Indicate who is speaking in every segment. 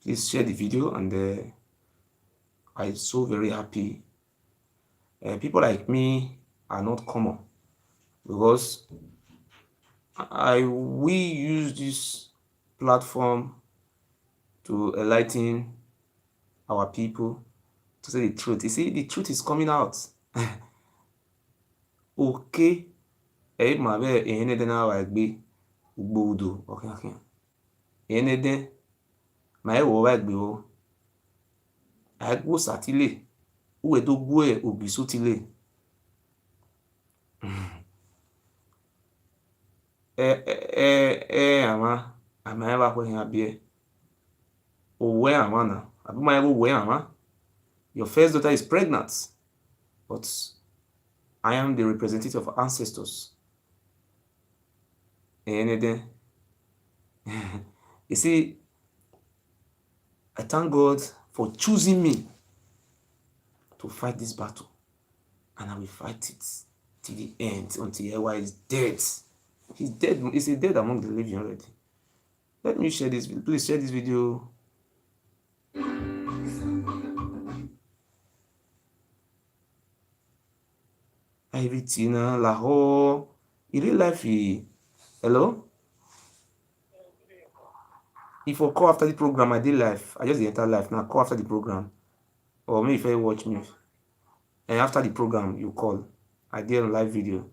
Speaker 1: Please share the video, and I'm so very happy. People like me are not common because we use this platform to enlighten our people, to say the truth. You see, the truth is coming out. Okay, ma be ehene de na wa gbe ugbo udo okan. Ehene de ma e wo wa gbe o. Agbo satile. Uwe do gbo e ogiso tile. Ama eba ko hin abie. Owe ama na. Abi ma ebo we ama. Your first daughter is pregnant, but I am the representative of ancestors. And then, you see, I thank God for choosing me to fight this battle, and I will fight it till the end until Ewuare is dead. He's dead. He's dead among the living already. Let me share this. Please share this video. Tina Lahore. In real life, hello? If I call after the program, I did live. I just enter live now. Call after the program, or maybe if you watch me, and after the program you call. I did a live video.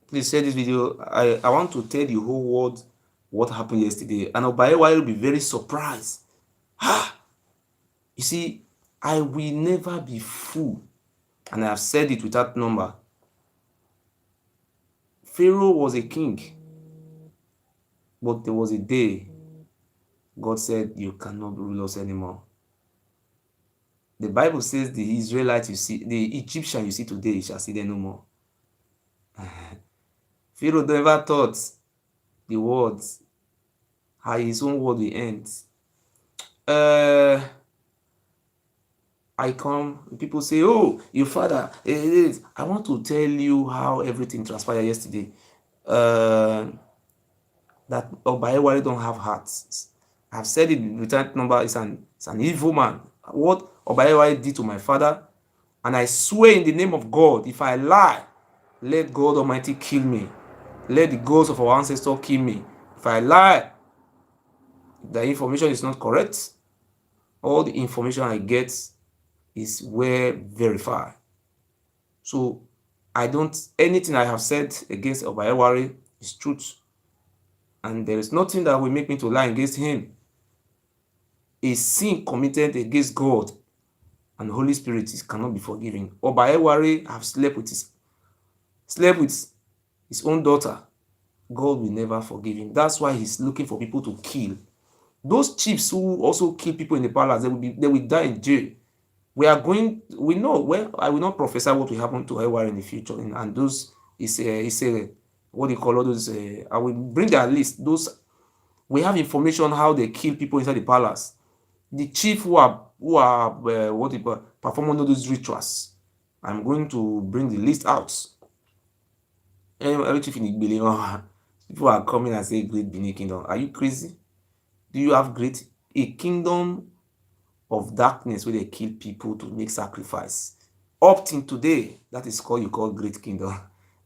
Speaker 1: Please share this video. I want to tell the whole world what happened yesterday, and Ewuare will be very surprised. You see, I will never be fooled, and I have said it without number. Pharaoh was a king, but there was a day God said, "You cannot rule us anymore." The Bible says the Israelites you see, the Egyptian you see today, you shall see them no more. Pharaoh never thought the words, how his own word will end. I come, people say, "Oh, your father, I want to tell you how everything transpired yesterday. That Ewuare don't have hearts. I've said it without number, it's an evil man. What Ewuare did to my father, and I swear in the name of God, if I lie, let God Almighty kill me. Let the ghosts of our ancestors kill me. If I lie, the information is not correct, all the information I get is well verified. So anything I have said against Ewuare is truth, and there is nothing that will make me to lie against him. A sin committed against God and the Holy Spirit cannot be forgiven. Ewuare have slept with his own daughter. God will never forgive him. That's why he's looking for people to kill. Those chiefs who also kill people in the palace, they will die in jail. We know, well, I will not prophesy what will happen to Ewuare in the future, and those what do you call all those? I will bring their list. Those we have information how they kill people inside the palace. The chief who are performing all those rituals. I'm going to bring the list out. Every chief in Igbele, people are coming and say, "Great Benin Kingdom." Are you crazy? Do you have a kingdom of darkness where they kill people to make sacrifice? Up till today, that is you call great kingdom.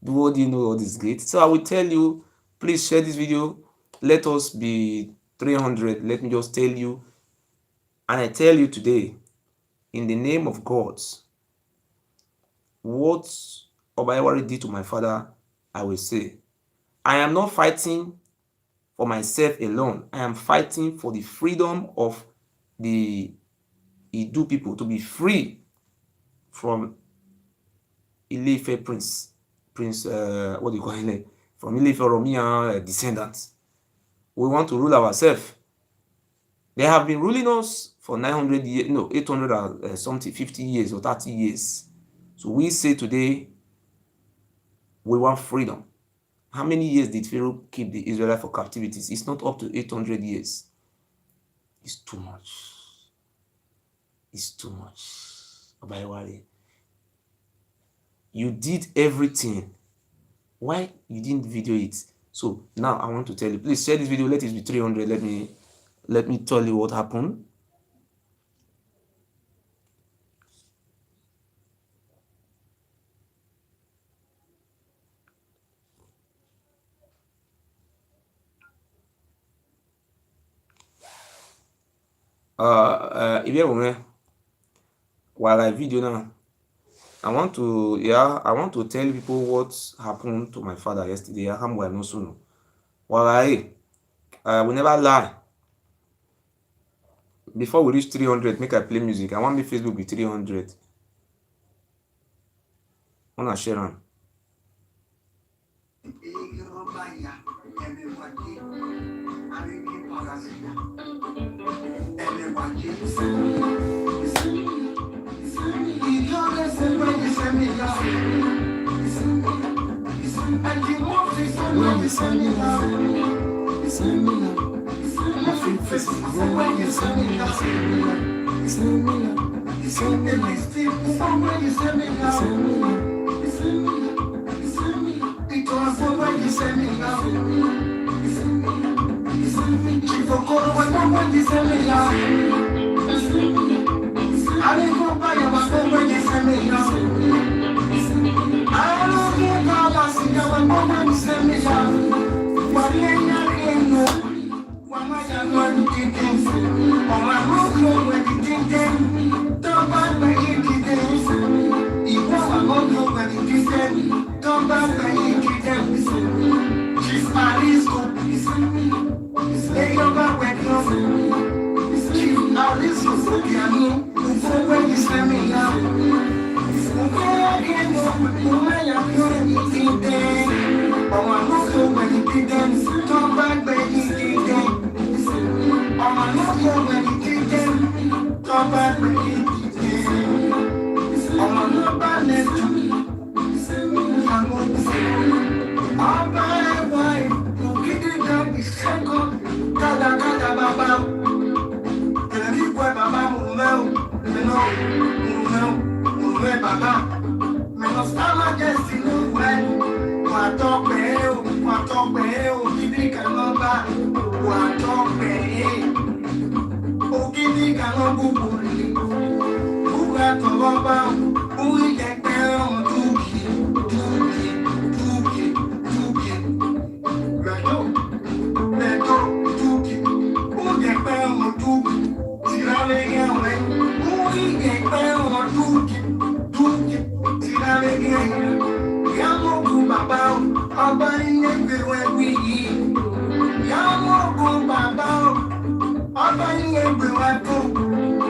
Speaker 1: What do you know all this great? So I will tell you, please share this video. Let us be 300. Let me just tell you, and I tell you today, in the name of God, what Ewuare did to my father, I will say, I am not fighting for myself alone. I am fighting for the freedom of the Idu people to be free from Ile-Ife Prince, what do you call him? from Ile-Ife descendants. We want to rule ourselves. They have been ruling us for 900 years, no, 800 and something, 50 years or 30 years. So we say today, we want freedom. How many years did Pharaoh keep the Israelites for captivities? It's not up to 800 years. It's too much. It's too much. Ewuare, you did everything. Why you didn't video it? So now I want to tell you, please share this video. Let it be 300. Let me tell you what happened. Ewuare, while I video now, I want to tell people what happened to my father yesterday. While I will never lie. Before we reach 300, make I play music. I want me Facebook with 300. I want to share on.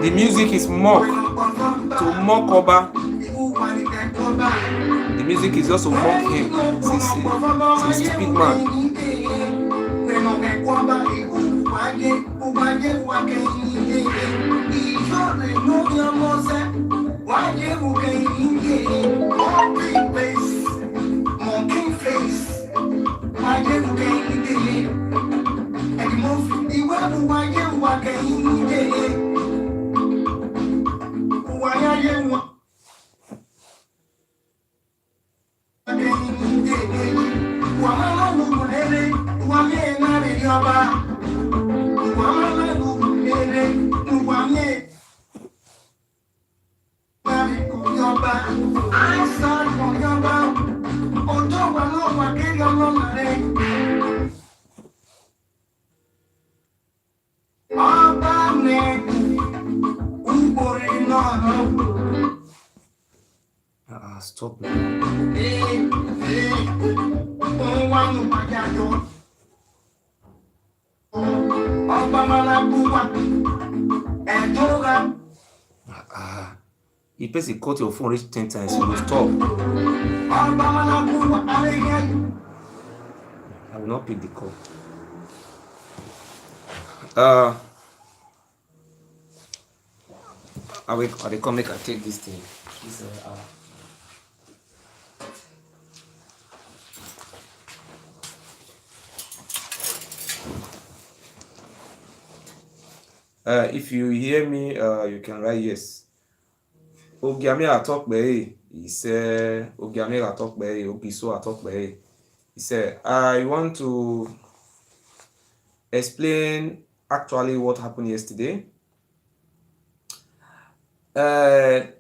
Speaker 1: The music is mock to mock Oba. The music is just to mock him. It's a stupid man. Stop now. If person cut your phone reach 10 times, you will stop. I will not pick the call. Uh, I will come make I take this thing. This, if you hear me, you can write yes. Ogiame atokbe. He said, Ogiame atokbe. Ogiso atokbe. He said, I want to explain actually what happened yesterday. Day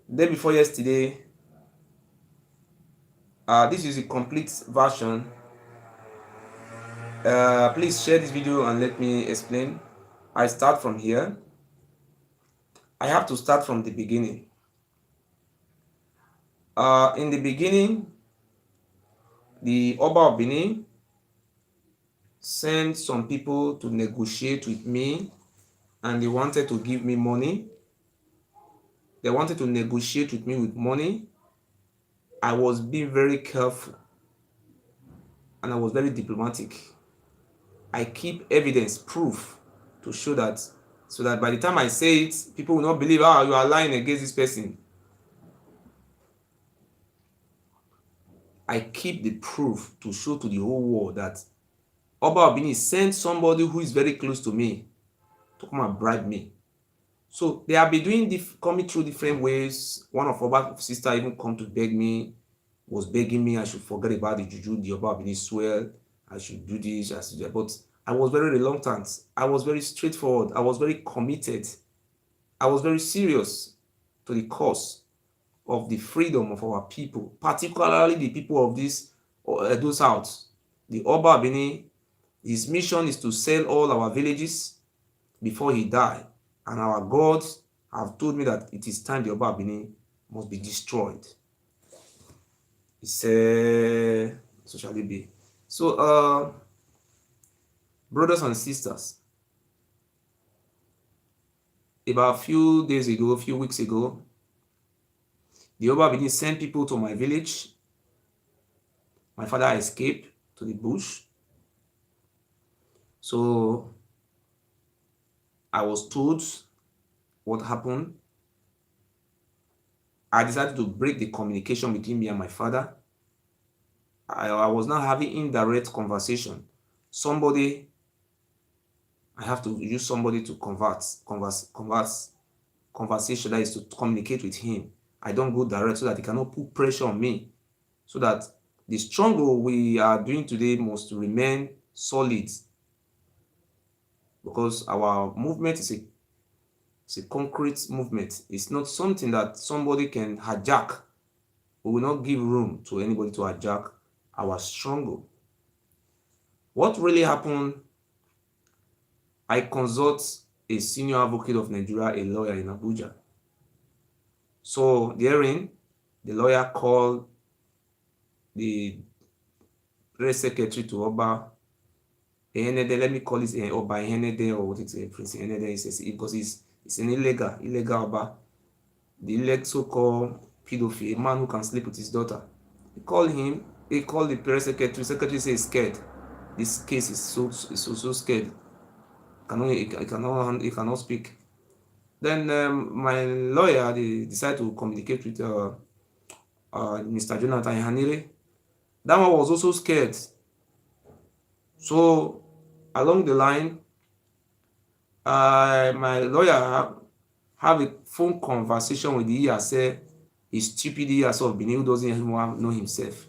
Speaker 1: before yesterday, this is a complete version. Please share this video and let me explain. I start from here. I have to start from the beginning. In the beginning, the Oba of Benin sent some people to negotiate with me, and they wanted to give me money. They wanted to negotiate with me with money. I was being very careful and I was very diplomatic. I keep evidence, proof to show that, so that by the time I say it, people will not believe, you are lying against this person. I keep the proof to show to the whole world that Oba of Benin sent somebody who is very close to me to come and bribe me. So they have been doing coming through different ways. One of Oba's sister even come to beg me, was begging me I should forget about the juju, the Oba of Benin swear, I should do this, I should do that. But I was very reluctant. I was very straightforward. I was very committed. I was very serious to the cause of the freedom of our people, particularly the people of Edo South. The Oba of Benin, his mission is to sell all our villages before he died. And our gods have told me that it is time the Oba of Benin must be destroyed. He said, so shall it be. So, brothers and sisters, about a few days ago, a few weeks ago, the Oba of Benin sent people to my village. My father escaped to the bush. So I was told what happened. I decided to break the communication between me and my father. I was now having indirect conversation. I have to use somebody to conversation, that is to communicate with him. I don't go direct so that he cannot put pressure on me. So that the struggle we are doing today must remain solid. Because our movement is a concrete movement. It's not something that somebody can hijack. We will not give room to anybody to hijack our struggle. What really happened? I consult a senior advocate of Nigeria, a lawyer in Abuja. So therein, the lawyer called the press secretary to Oba Ehenede, let me call it Oba Ehenede, or what it's Prince Ehenede, because it's an illegal Oba. The so-called pedophile, a man who can sleep with his daughter. He called the press secretary. Secretary says scared. This case is so scared. He cannot speak. Then my lawyer, they decided to communicate with Mr. Jonathan Hanire. That one was also scared. So along the line, my lawyer have a phone conversation with the Iyase, a stupid Iyase of Benin who doesn't even know himself.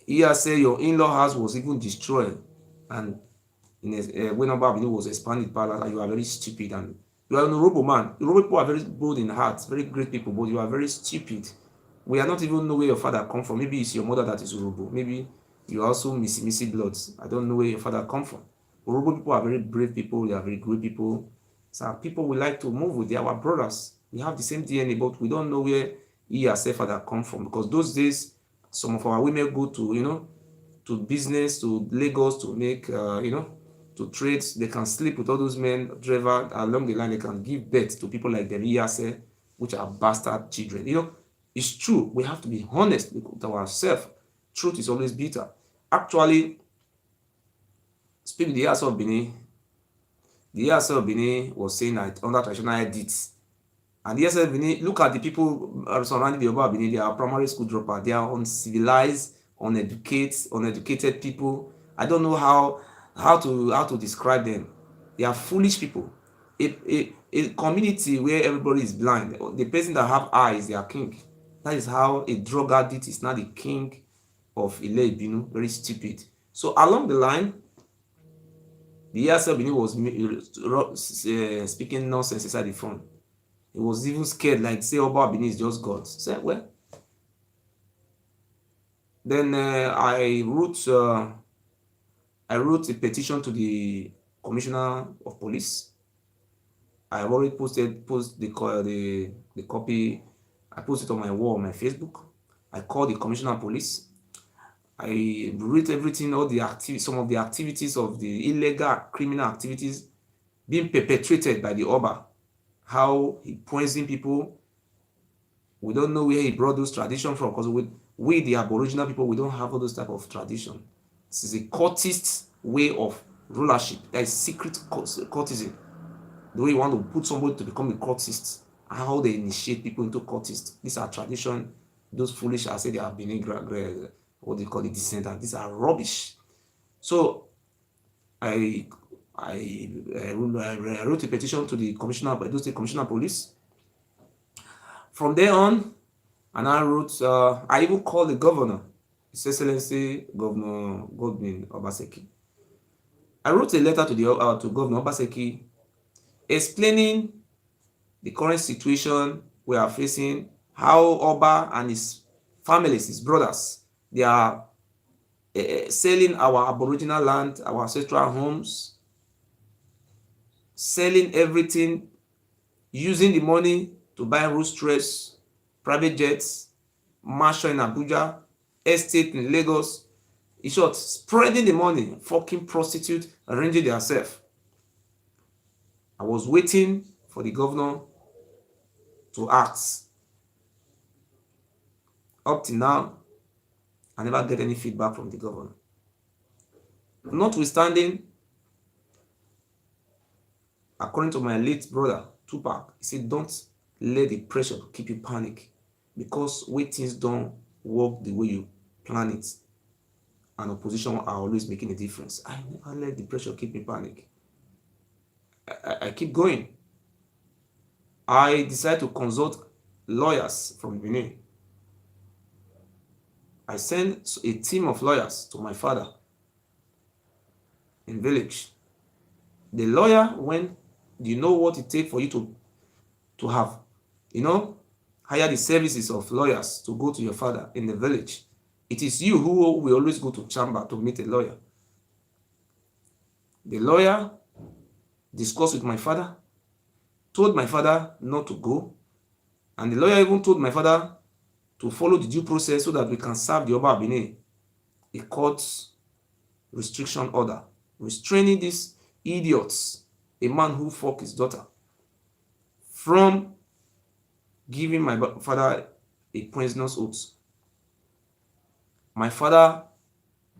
Speaker 1: Iyase, your in-law house was even destroyed, and when Oba Benin was expanded palace, and you are very stupid, and you are an Yoruba man. Yoruba people are very bold in heart, very great people, but you are very stupid. We are not even know where your father come from. Maybe it's your mother that is Yoruba. Maybe you are also missy bloods. I don't know where your father come from. Yoruba people are very brave people. They are very great people. So people we like to move with. They are our brothers. We have the same DNA, but we don't know where he herself father come from, because those days some of our women go to to business, to Lagos, to make to trade. They can sleep with all those men, driver along the line. They can give birth to people like the Iyase, which are bastard children. It's true. We have to be honest with ourselves. Truth is always bitter. Actually, speak with the Ewuare of Benin. The Ewuare of Benin was saying that under traditional edicts, and the Ewuare of Benin, look at the people surrounding the Oba of Benin. They are primary school dropper. They are uncivilized, uneducated people. I don't know how to describe them. They are foolish people. A community where everybody is blind. The person that have eyes, they are king. That is how a drug addict is now the king of Ile Ibinu. Very stupid. So along the line, the Ewuare Benin was speaking nonsense inside the phone. He was even scared, like say Oba Benin is just God. Say, well, then I wrote a petition to the Commissioner of Police. I have already post the copy. I posted it on my wall on my Facebook. I called the Commissioner of Police. I read everything, some of the activities of the illegal criminal activities being perpetrated by the Oba. How he poisoned people. We don't know where he brought those traditions from, because we the Aboriginal people, we don't have all those type of tradition. This is a cultist way of rulership. That is secret cultism. The way you want to put somebody to become a cultist, how they initiate people into cultists. These are tradition. Those foolish, I say they have been what they call it, descendants. These are rubbish. So I wrote a petition to the Commissioner of Police. From there on, and I even called the governor, His Excellency Governor Godwin Obaseki. I wrote a letter to Governor Obaseki explaining the current situation we are facing, how Oba and his families, his brothers, they are selling our Aboriginal land, our ancestral homes, selling everything, using the money to buy Rolls-Royce, private jets, mansion in Abuja, estate in Lagos. In short, spreading the money, fucking prostitute, arranging themselves. I was waiting for the governor to act. Up till now, I never get any feedback from the governor. Notwithstanding, according to my late brother, Tupac, he said, don't let the pressure keep you panic, because when things don't work the way you plan it, and opposition are always making a difference. I never let the pressure keep me panic. I keep going. I decided to consult lawyers from Benin. I sent a team of lawyers to my father in village. The lawyer, when you know what it takes for you to have, hire the services of lawyers to go to your father in the village. It is you who will always go to chamber to meet a lawyer. The lawyer discussed with my father, told my father not to go, and the lawyer even told my father to follow the due process so that we can serve the Oba Benin a court restriction order, restraining these idiots, a man who fucked his daughter, from giving my father a poisonous oath. My father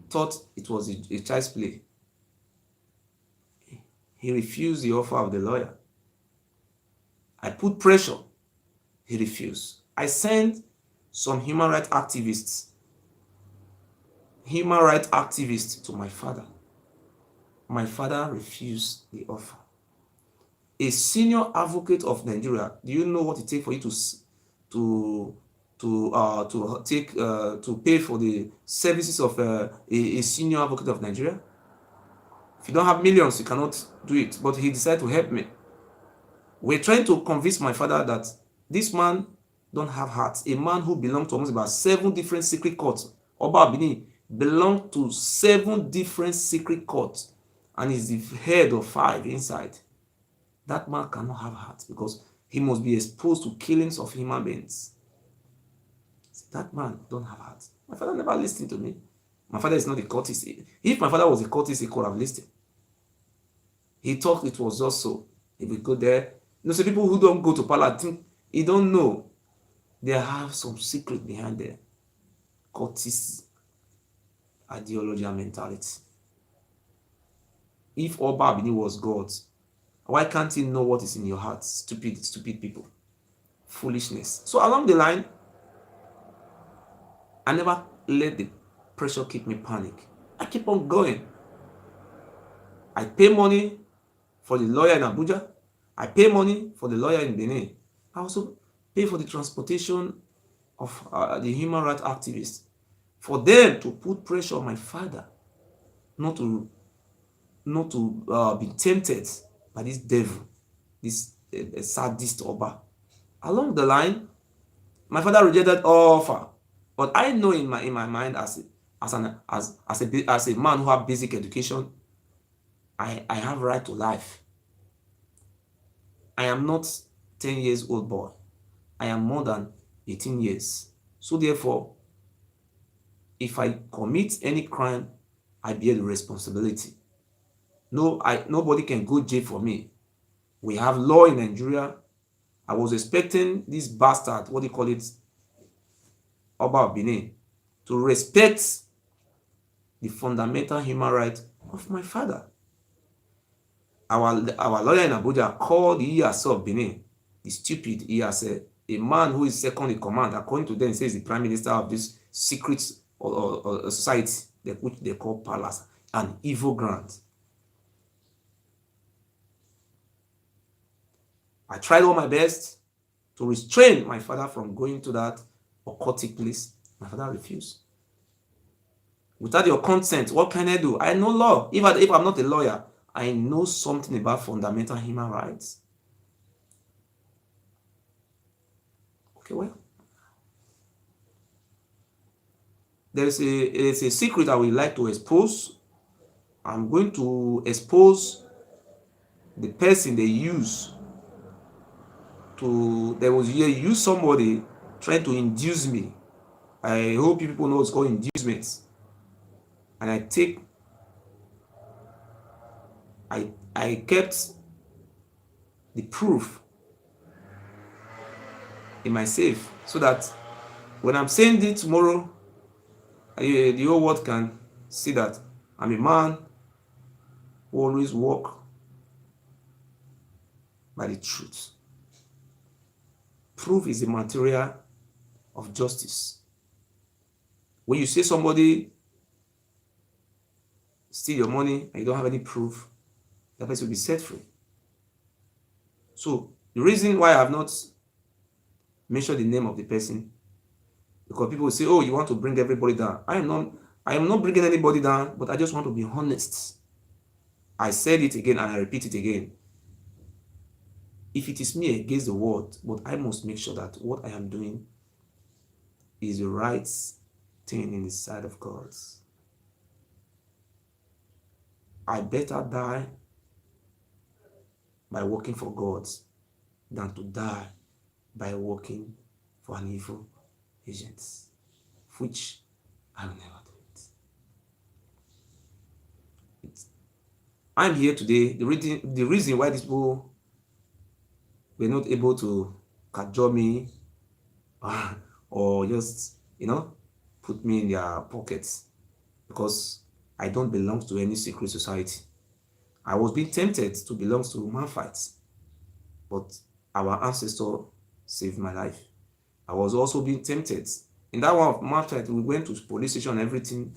Speaker 1: thought it was a child's play. He refused the offer of the lawyer. I put pressure. He refused. I sent some human rights activists to my father. My father refused the offer. A senior advocate of Nigeria, do you know what it takes for you to pay for the services of a senior advocate of Nigeria? If you don't have millions, you cannot do it. But he decided to help me. We're trying to convince my father that this man don't have heart. A man who belonged to almost about 7 different secret courts. Oba Benin belonged to 7 different secret courts and is the head of 5 inside. That man cannot have heart because he must be exposed to killings of human beings. That man don't have heart. My father never listened to me. My father is not a cultist. If my father was a cultist, he could have listened. He thought it was just so. If we go there, some people who don't go to Pala think he don't know. They have some secret behind their cultist ideology and mentality. If Oba Abini was God, why can't he know what is in your heart? Stupid people. Foolishness. So along the line, I never let the pressure keep me panic. I keep on going. I pay money for the lawyer in Abuja. I pay money for the lawyer in Benin. I also pay for the transportation of the human rights activists, for them to put pressure on my father not to be tempted by this devil, this sadist Oba. Along the line, my father rejected all offer, but I know in my mind as a man who have basic education, I have right to life. I am not 10 years old boy. I am more than 18 years. So therefore, if I commit any crime, I bear the responsibility. Nobody can go jail for me. We have law in Nigeria. I was expecting this bastard, what do you call it, Oba of Benin, to respect the fundamental human right of my father. Our lawyer in Abuja called the EAS of Benin, the stupid EAS, a man who is second in command, according to them, says the prime minister of this secret or society, which they call palace, an evil grant. I tried all my best to restrain my father from going to that occultic place. My father refused. Without your consent, what can I do? I know law. If I'm not a lawyer, I know something about fundamental human rights. Okay, well, there's a secret I would like to expose. I'm going to expose the person they use to. There was use somebody trying to induce me. I hope people know it's called inducements. And I kept the proof in my safe so that when I'm saying it tomorrow, the whole world can see that I'm a man who always walk by the truth. Proof is the material of justice. When you say somebody steal your money and you don't have any proof, that person will be set free. So the reason why I have not mentioned the name of the person, because people will say, oh, you want to bring everybody down. I am not bringing anybody down, but I just want to be honest. I said it again and I repeat it again. If it is me against the world, but I must make sure that what I am doing is the right thing in the sight of God. I better die by working for God than to die by working for an evil agent, which I will never do it. I'm here today. The reason why these people were not able to cajole me or just, put me in their pockets, because I don't belong to any secret society. I was being tempted to belong to man fights, but our ancestor saved my life. I was also being tempted. In that one of man fight, we went to police station and everything,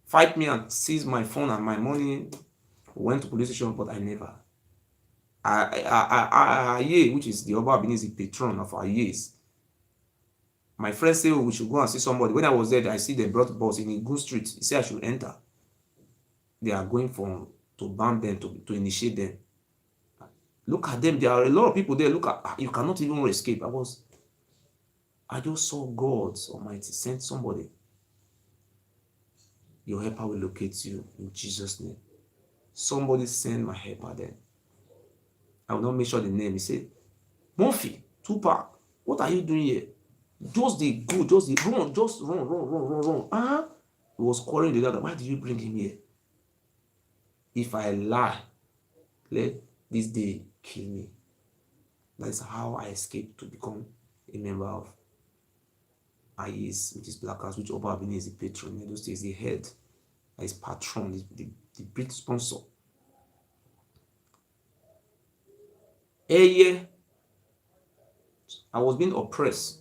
Speaker 1: fight me and seize my phone and my money. We went to police station, but I never. Aye, which is the Oba Abini, is the patron of our years. My friend said, oh, we should go and see somebody. When I was there, I see they brought bus in a good street. He said I should enter. They are going to ban them, to initiate them. Look at them. There are a lot of people there. Look at, you cannot even escape. I just saw God Almighty send somebody. Your helper will locate you in Jesus' name. Somebody send my helper then. I will not mention the name. He said, Murphy, Tupac, what are you doing here? Just the good, just the run, just run. He was calling the other. Why did you bring him here? If I lie, let this day kill me. That's how I escaped to become a member of IES, which is Black House, which Oba Abini is the patron. In those days, the head, his patron, the big sponsor. A year, I was being oppressed.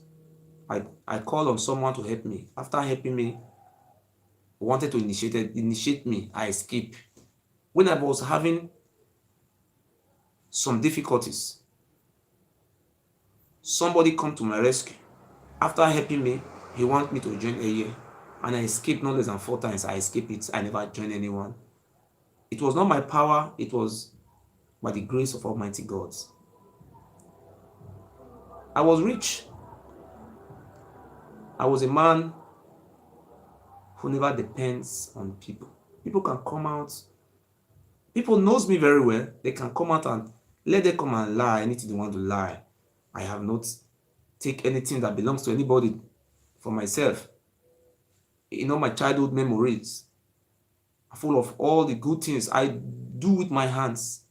Speaker 1: I called on someone to help me. After helping me, wanted to initiate me, I escaped. When I was having some difficulties, somebody come to my rescue. After helping me, he wanted me to join a year, and I escaped not less than 4 times. I escaped it. I never joined anyone. It was not my power. It was by the grace of Almighty God. I was rich. I was a man who never depends on people. People can come out. People knows me very well. They can come out and let them come and lie anything they want to lie. I have not take anything that belongs to anybody for myself. My childhood memories are full of all the good things I do with my hands.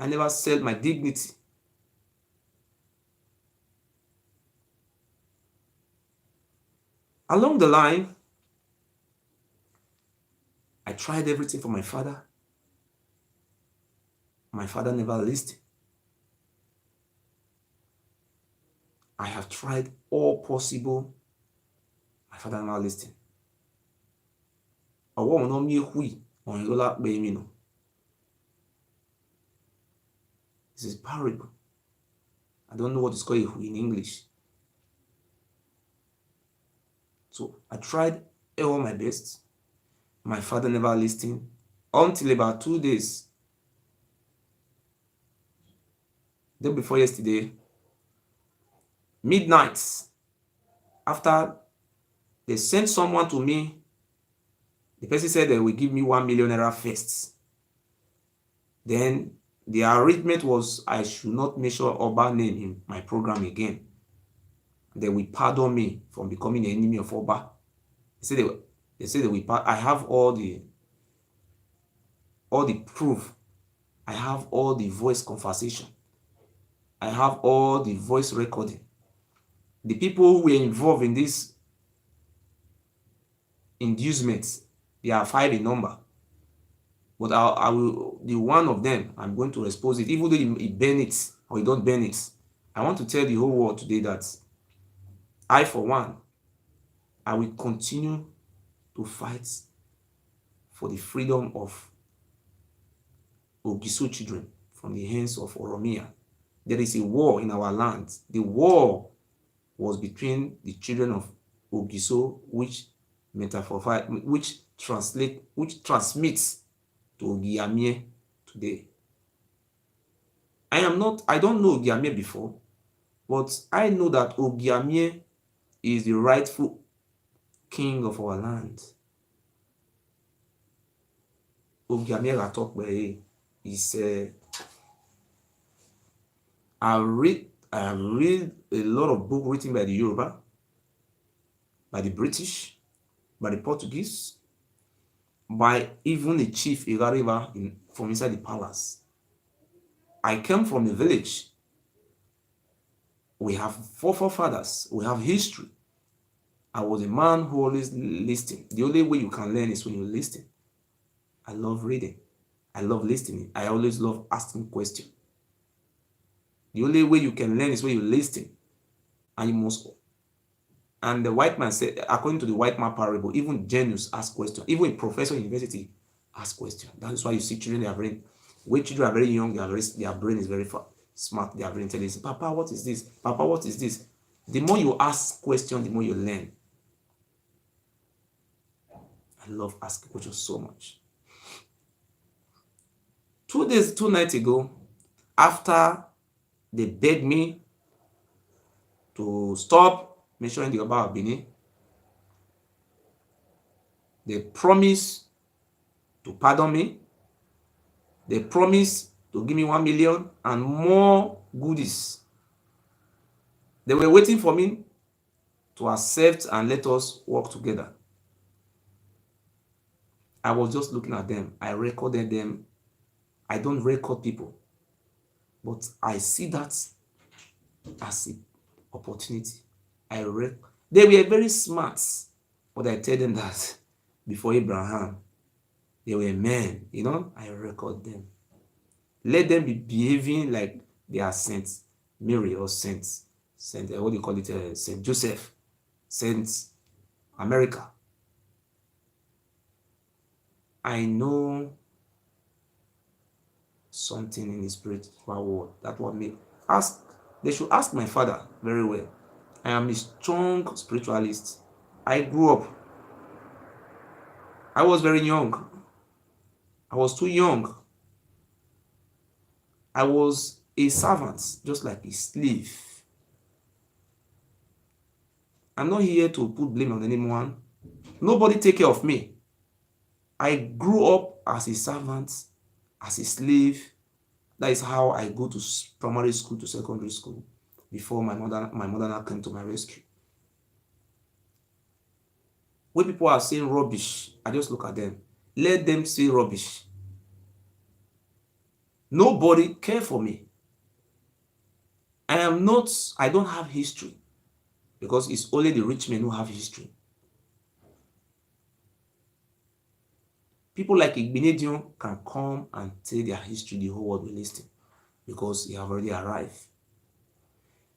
Speaker 1: I never sell my dignity. Along the line, I tried everything for my father. My father never listened. I have tried all possible. My father never listened. This is parable. I don't know what it's called in English. So I tried all my best. My father never listened until about 2 days. Day before yesterday, midnight, after they sent someone to me, the person said they will give me 1 million naira first. Then the arrangement was I should not mention Oba name in my program again. They will pardon me from becoming an enemy of Oba. They said they will pardon. I have all the proof. I have all the voice conversation. I have all the voice recording. The people who were involved in this inducement, they are 5 in number. But I will, the one of them, I'm going to expose it, even though he ban it or he don't ban it. I want to tell the whole world today that I, for one, I will continue to fight for the freedom of Ogiso children from the hands of Oromia. There is a war in our land. The war was between the children of Ogiso, which transmits to Ogiamie today. I don't know Ogiamie before, but I know that Ogiamie is the rightful king of our land. Ogiamie Ratokbe is I read a lot of books written by the Yoruba, by the British, by the Portuguese, by even the chief Igariba from inside the palace. I came from a village. We have forefathers. We have history. I was a man who always listened. The only way you can learn is when you listen. I love reading. I love listening. I always love asking questions. The only way you can learn is when you listen. And you must. And the white man said, according to the white man parable, even genius ask questions. Even a professor in university ask questions. That is why you see children, their brain. When children are very young, their brain is very smart. They are very intelligent. Papa, what is this? Papa, what is this? The more you ask questions, the more you learn. I love asking questions so much. 2 nights ago, after they begged me to stop mentioning the Oba of Benin, they promised to pardon me. They promised to give me 1 million and more goodies. They were waiting for me to accept and let us work together. I was just looking at them. I recorded them. I don't record people, but I see that as an opportunity. They were very smart, but I tell them that before Abraham, they were men, I record them. Let them be behaving like they are Saint Mary or Saint what do you call it? Saint Joseph, Saint America. I know something in the spiritual world that will make ask. They should ask my father very well. I am a strong spiritualist. I grew up. I was very young. I was too young. I was a servant, just like a slave. I'm not here to put blame on anyone. Nobody take care of me. I grew up as a servant, as a slave. That is how I go to primary school to secondary school before my mother came to my rescue. When people are saying rubbish, I just look at them. Let them say rubbish. Nobody care for me. I don't have history, because it's only the rich men who have history. People like Igbenedion can come and tell their history, the whole world will listen, because they have already arrived.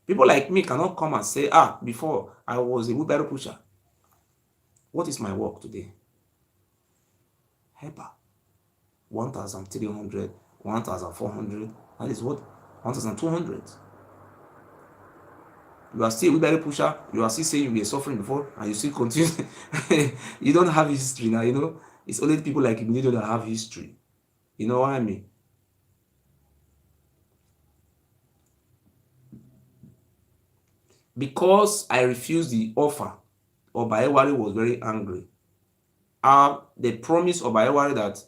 Speaker 1: People like me cannot come and say, before I was a wheelbarrow pusher. What is my work today? Helper. 1,300, 1,400, that is what? 1,200. You are still a wheelbarrow pusher, you are still saying you were suffering before, and you still continue. You don't have history now, you know. It's only people like Igbenedion that have history. You know what I mean? Because I refused the offer, Oba Ewuare was very angry. The promise of Oba Ewuare that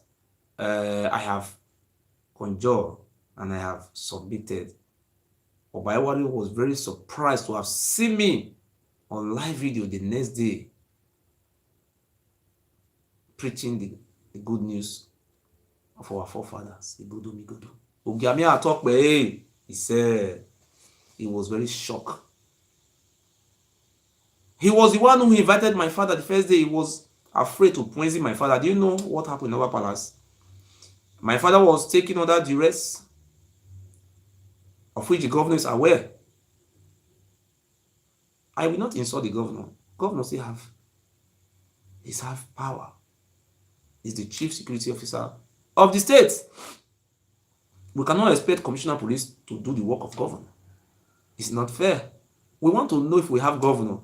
Speaker 1: I have conjured and I have submitted, Oba Ewuare was very surprised to have seen me on live video the next day preaching the good news of our forefathers. Ogiamia talk, he said he was very shocked. He was the one who invited my father the first day. He was afraid to poison my father. Do you know what happened in our palace? My father was taking other duress, of which the governor is aware. I will not insult the governor. Governor still have power. He's the chief security officer of the state. We cannot expect commissioner of police to do the work of governor. It's not fair. We want to know if we have governor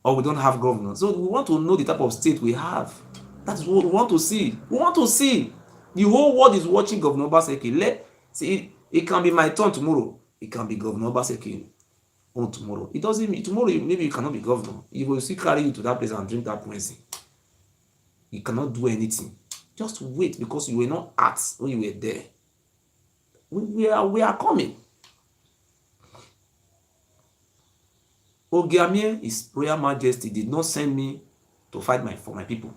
Speaker 1: or we don't have governor. So we want to know the type of state we have. That's what we want to see. We want to see. The whole world is watching Governor Obaseki. See, it can be my turn tomorrow. It can be Governor Obaseki on tomorrow. It doesn't mean tomorrow maybe you cannot be governor. He will still carry you to that place and drink that poison. You cannot do anything. Just wait, because you were not asked when you were there. We are coming. Ogiamie, His Royal Majesty, did not send me to fight for my people.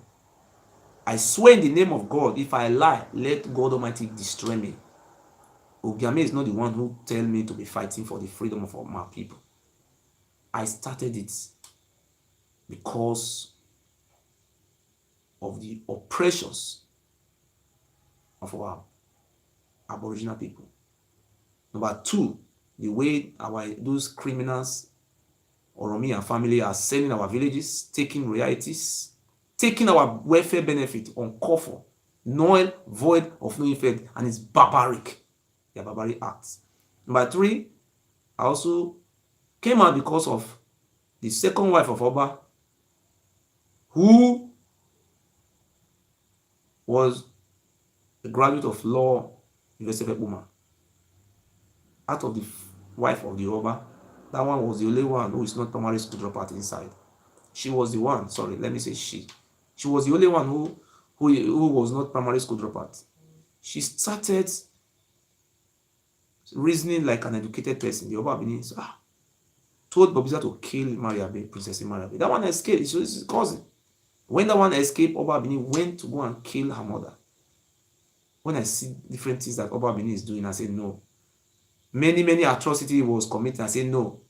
Speaker 1: I swear in the name of God, if I lie, let God Almighty destroy me. Ogiamie is not the one who tell me to be fighting for the freedom of my people. I started it because of the oppressions of our Aboriginal people. Number two, the way those criminals, Oromi and family, are selling our villages, taking royalties, taking our welfare benefit on call for, null, void of no effect, and it's barbaric. They're barbaric acts. Number three, I also came out because of the second wife of Oba, who was a graduate of law, University of Ebuma. Out of the wife of the Oba, that one was the only one who is not primary school dropout inside. She was the one, sorry, let me say she. She was the only one who was not primary school dropout. She started reasoning like an educated person. The Oba Benin told Bobisa to kill Mariabe, Princess Mariabe. That one escaped. It's his cousin. When that one escaped, Oba Benin went to go and kill her mother. When I see different things that Oba Benin is doing, I say no. Many atrocities he was committing. I say no.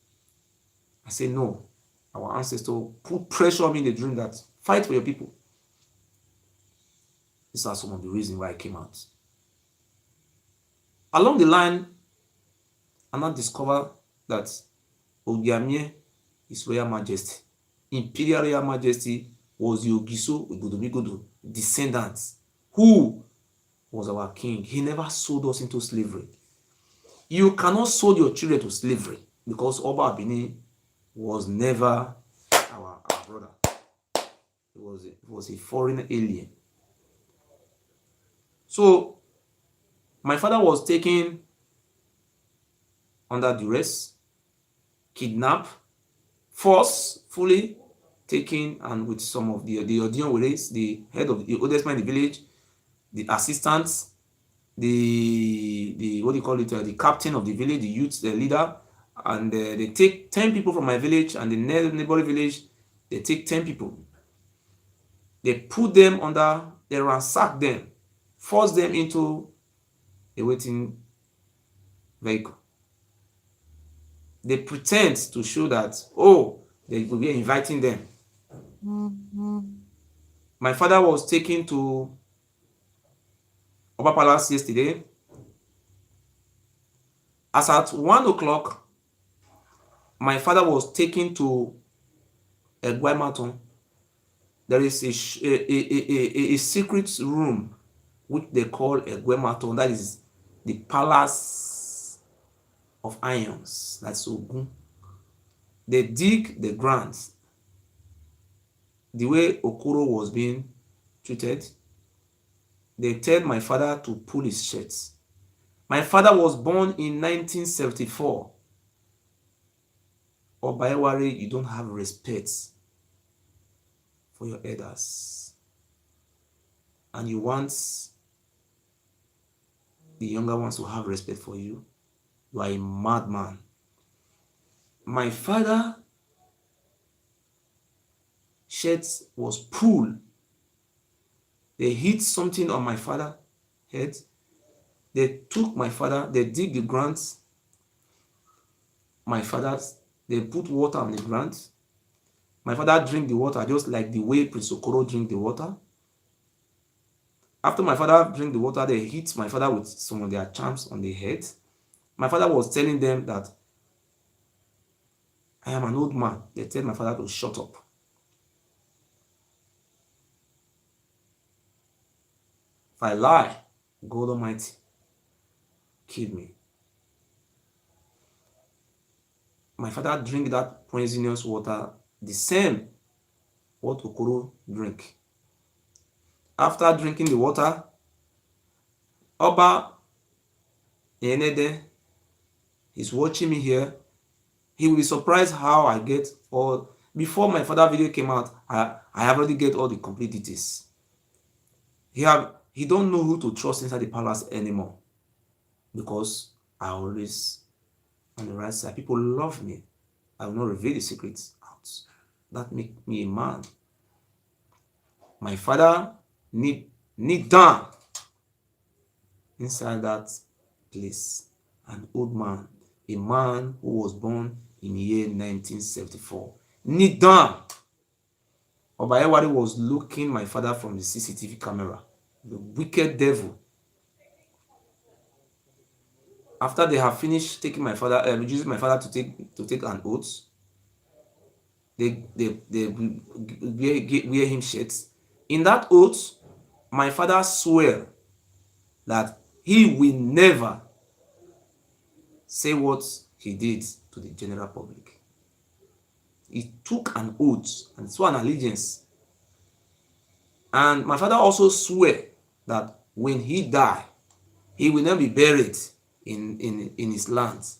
Speaker 1: Our ancestors put pressure on me in the dream that fight for your people. These are some of the reasons why I came out. Along the line, I now discover that Ogiamie is Royal Majesty. Imperial Royal Majesty was the Ogiso Ogodomigodo descendants, who was our king. He never sold us into slavery. You cannot sold your children to slavery, because Oba Abini was never our brother. He was a foreign alien. So my father was taken under duress, kidnapped, forcefully taken, and with some of the Odion, the head of the oldest man in the village, the assistants, the what do you call it, the captain of the village, the youth, the leader, and they take 10 people from my village, and the neighboring village, they take 10 people. They put them under, they ransack them, force them into a waiting vehicle. They pretend to show that, oh, they will be inviting them. My father was taken to Oba Palace yesterday. As at 1 o'clock, my father was taken to Ewuare. There is a secret room which they call Ewuare. That is the palace of irons. That's Ogun. They dig the ground. The way Okoro was being treated, they tell my father to pull his shirts. My father was born in 1974. Oba Ewuare, you don't have respect for your elders, and you want the younger ones to have respect for you. You are a madman. My father shirt was pulled. They hit something on my father's head. They took my father, they dig the ground. My father's, they put water on the ground. My father drink the water just like the way Prince Okoro drink the water. After my father drink the water, they hit my father with some of their charms on the head. My father was telling them that I am an old man. They tell my father to shut up. If I lie, God Almighty kill me. My father drink that poisonous water, the same what Okoro drink. After drinking the water, Oba Enede is watching me here. He will be surprised how I get all. Before my father video came out, I have already get all the complete details. He don't know who to trust inside the palace anymore, because I always on the right side. People love me. I will not reveal the secrets out. That make me a man. My father kneel down inside that place. An old man, a man who was born in the year 1974. Kneel down. Oba Ewuare was looking my father from the CCTV camera. The wicked devil. After they have finished taking my father, using my father to take an oath, they wear him shirts. In that oath, my father swear that he will never say what he did to the general public. He took an oath and swore an allegiance. And my father also swear that when he die, he will not be buried in his lands.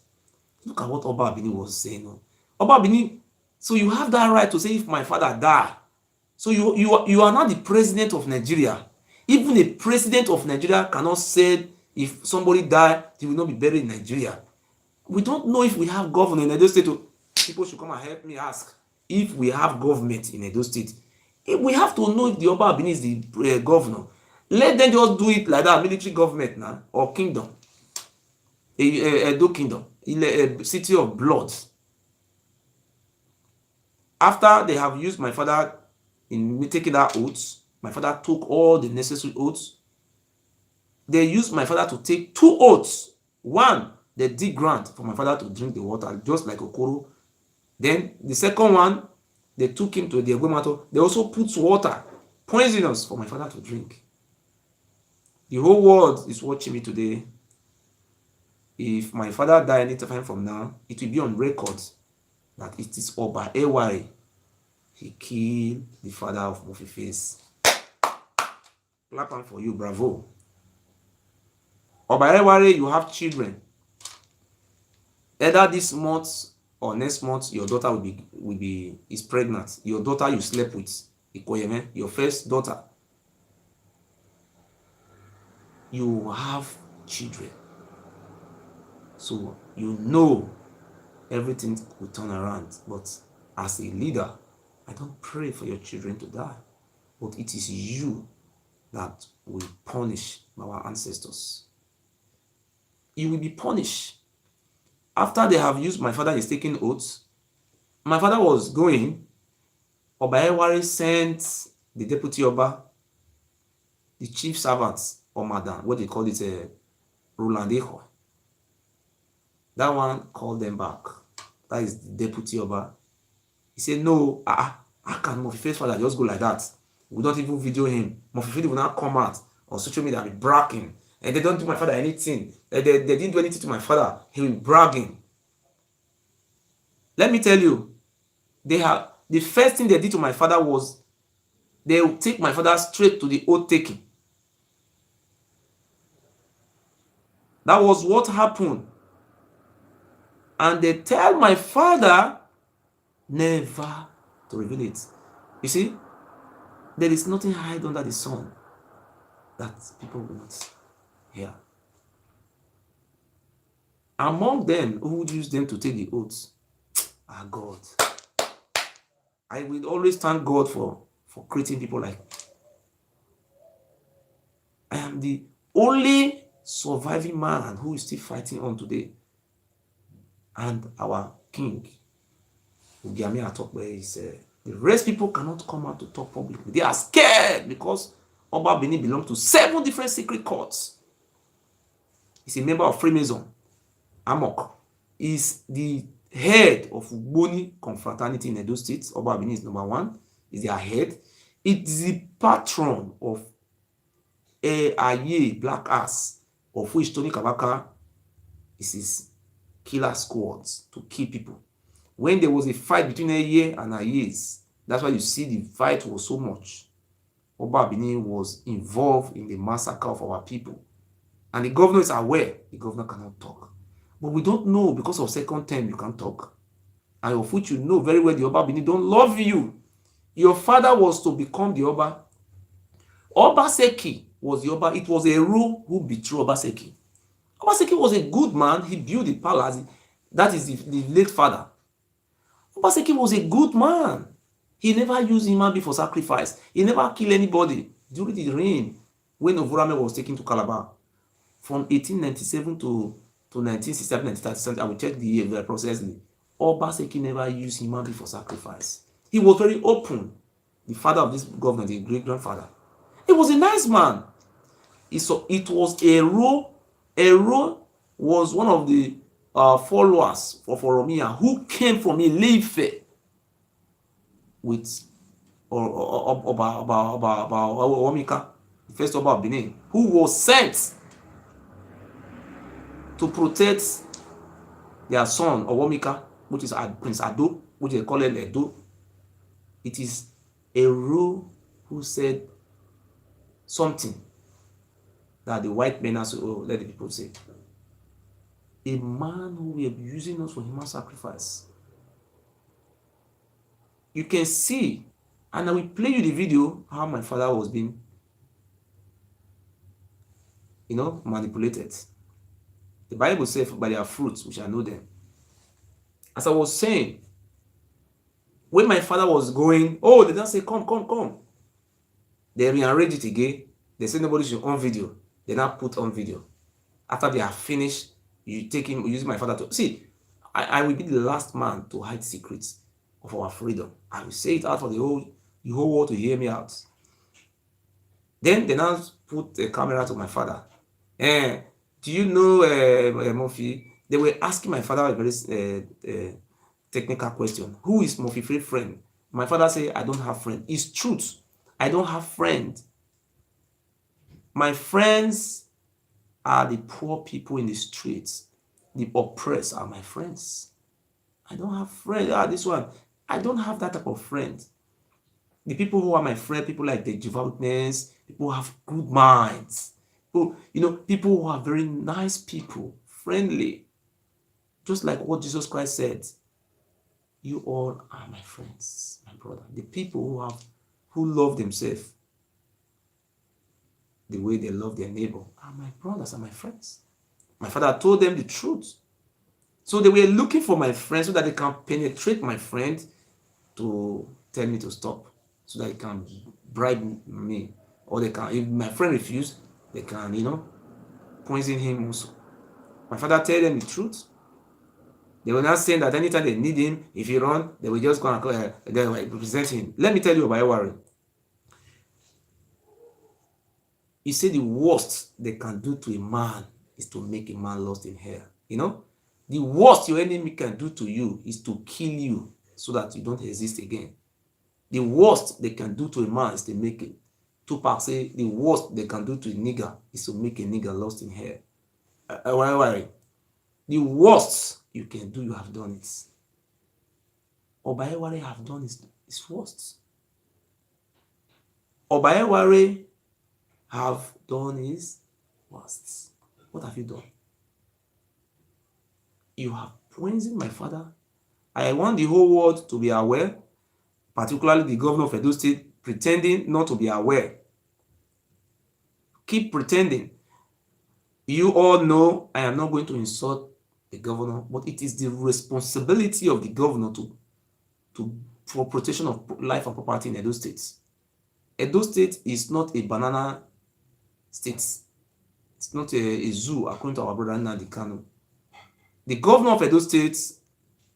Speaker 1: Look at what Oba Abini was saying. Oba Abini, so you have that right to say if my father die. So you are not the president of Nigeria. Even a president of Nigeria cannot say if somebody die, he will not be buried in Nigeria. We don't know if we have government in Edo State. People should come and help me ask if we have government in Edo State. If we have to know if the Oba Abini is the governor. Let them just do it like that, military government now, or kingdom. Edo kingdom, in a city of blood. After they have used my father in taking that oath, my father took all the necessary oaths. They used my father to take 2 oaths One, they dig ground for my father to drink the water, just like Okoro. Then the second one, they took him to the Egwemato. They also put water, poisonous, for my father to drink. The whole world is watching me today. If my father die anytime from now, it will be on record that it is Oba Ewuare. He killed the father of Faze. Clap hand for you, bravo. Oba Ewuare, you have children. Either this month or next month, your daughter is pregnant. Your daughter you slept with, Ikoyeme, your first daughter. You have children. So you know everything will turn around. But as a leader, I don't pray for your children to die. But it is you that will punish our ancestors. You will be punished. After they have used, my father is taking oaths. My father was going. Oba Ewuare sent the deputy Oba, the chief servants, or madam, what they call it, Roland Eho. That one called them back. That is the deputy Oba. He said, no, how can Mofife's father just go like that? We don't even video him. Mofife will not come out on social media and be bragging. And they don't do my father anything. They didn't do anything to my father. He will be bragging. Let me tell you, the first thing they did to my father was they would take my father straight to the oath taking. That was what happened. And they tell my father never to reveal it. You see, there is nothing hide under the sun that people will not hear. Among them who would use them to take the oaths are God. I will always thank God for creating people like me. I am the only surviving man who is still fighting on today. And our king, Ugiami Atokbe, is the rest people cannot come out to talk publicly. They are scared because Oba Bini belongs to 7 different secret courts. He's a member of Freemason. Amok is the head of Ugboni confraternity in Edo State. Oba Bini is number 1. Is their head. It is the patron of Aye Black Ass, of which Tony Kabaka is his killer squads to kill people. When there was a fight between Aye and Ayes, that's why you see the fight was so much. Oba Bini was involved in the massacre of our people. And the governor is aware the governor cannot talk. But we don't know because of second term you can talk. And of which you know very well the Oba Bini don't love you. Your father was to become the Oba. Obaseki was the Oba. It was a rule who betrayed Obaseki. Obaseki was a good man. He built the palace. That is the late father. Obaseki was a good man. He never used human being for sacrifice. He never killed anybody during the reign when Ovurame was taken to Calabar. From 1897 to 1967, 1937, I will check the year very precisely. Obaseki never used human being for sacrifice. He was very open. The father of this government, the great-grandfather. He was a nice man. It was a role. Ero was one of the followers of Oromia who came from Ile-Ife with Omika, the first Oba of Benin, who was sent to protect their son Omika, which is Prince Ado, which they call it Edo. It is Ero who said something that the white men also let the people say. A man who will be using us for human sacrifice. You can see, and I will play you the video how my father was being, manipulated. The Bible says, by their fruits we shall know them. As I was saying, when my father was going, they don't say, come. They rearrange it again. They say nobody should on video. They now put on video. After they are finished, you take him using my father to see. I will be the last man to hide secrets of our freedom. I will say it out for the whole world to hear me out. Then they now put a camera to my father. Do you know, Murphy? They were asking my father a very technical question. Who is Murphy's favorite friend? My father said, I don't have friend. It's truth. I don't have friend. My friends are the poor people in the streets. The oppressed are my friends. I don't have friends. This one. I don't have that type of friend. The people who are my friend, people like the devoutness, people who have good minds, people who are very nice people, friendly. Just like what Jesus Christ said, you all are my friends, my brother. The people who love themselves the way they love their neighbor are my brothers and my friends. My father told them the truth. So they were looking for my friend so that they can penetrate my friend to tell me to stop, so that they can bribe me. Or they can, if my friend refuse, they can, poison him also. My father tell them the truth. They were not saying that anytime they need him, if he run, they will just go and they will represent him. Let me tell you about Ewuare. You say the worst they can do to a man is to make a man lost in hell. The worst your enemy can do to you is to kill you so that you don't exist again. The worst they can do to a man is to make it. Tupac say the worst they can do to a nigger is to make a nigger lost in hell. The worst you can do, you have done it. Ewuare have done his worst. Ewuare have done his worst. What have you done? You have poisoned my father. I want the whole world to be aware, particularly the governor of Edo State, pretending not to be aware. Keep pretending. You all know I am not going to insult the governor, but it is the responsibility of the governor for protection of life and property in Edo State. Edo State is not a banana state. It's not a zoo, according to our brother Nnamdi Kanu. The governor of Edo State